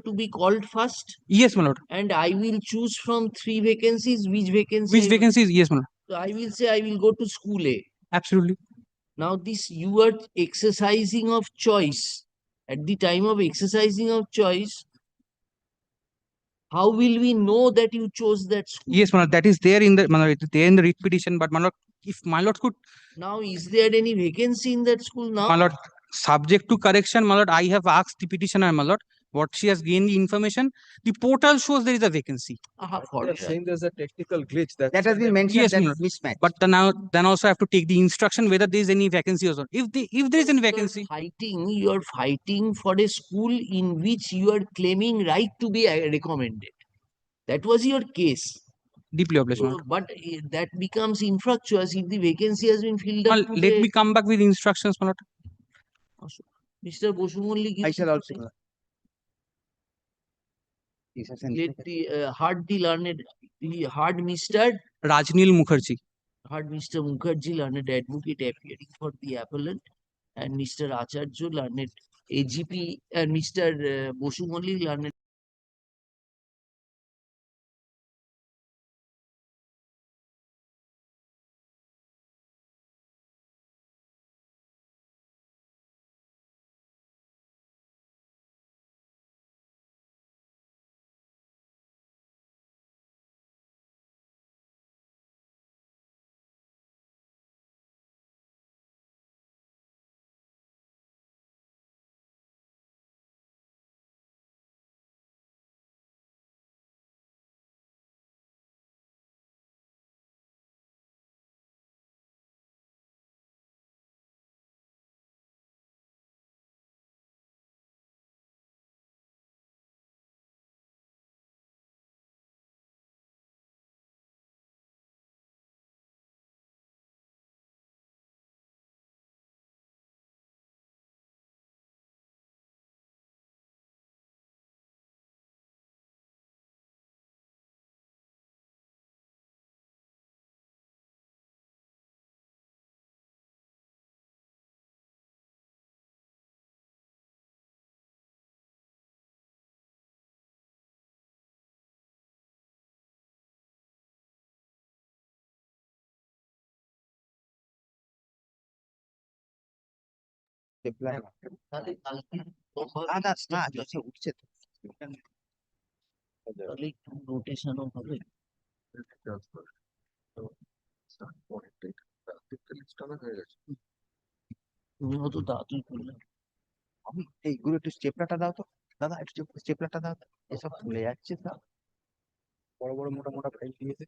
to be called first. Yes, my lord. And I will choose from 3 vacancies. Which vacancy? Which vacancies? Yes, my lord. So I will say I will go to school A. Absolutely. Now this you are exercising of choice. At the time of exercising of choice, how will we know that you chose that school? Yes, my lord, that is there in the, my lord, it is there in the writ petition, but my lord, if my lord could. Now, is there any vacancy in that school now? My lord, subject to correction, my lord, I have asked the petitioner, my lord, what she has gained the information. The portal shows there is a vacancy. They are saying there's a technical glitch that has been mentioned. Yes, That my lord. mismatch. But then also I have to take the instruction whether there is any vacancy or not. If there is any vacancy, You are fighting for a school in which you are claiming right to be recommended. That was your case. Deeply obliged, my lord. But that becomes infructuous if the vacancy has been filled up. Let me come back with instructions, my lord. Mr. Bosumoli, I shall also. Heard Mr. Rajnil Mukherjee. Heard Mr. Mukherjee, learned advocate appearing for the appellant, and Mr. Acharya, learned AGP, and Mr. Bosumoli, learned তাহলে কালকে উঠছে তো। তাহলে একটু নোটেশনও হবে। তুমি হয়তো তাড়াতাড়ি করলে। আমি এইগুলো একটু স্টেপলারটা দাও তো দাদা, একটু স্টেপলারটা দাও তো। এসব ভুলে যাচ্ছে তো, বড় বড় মোটা মোটা ফাইল দিয়েছে।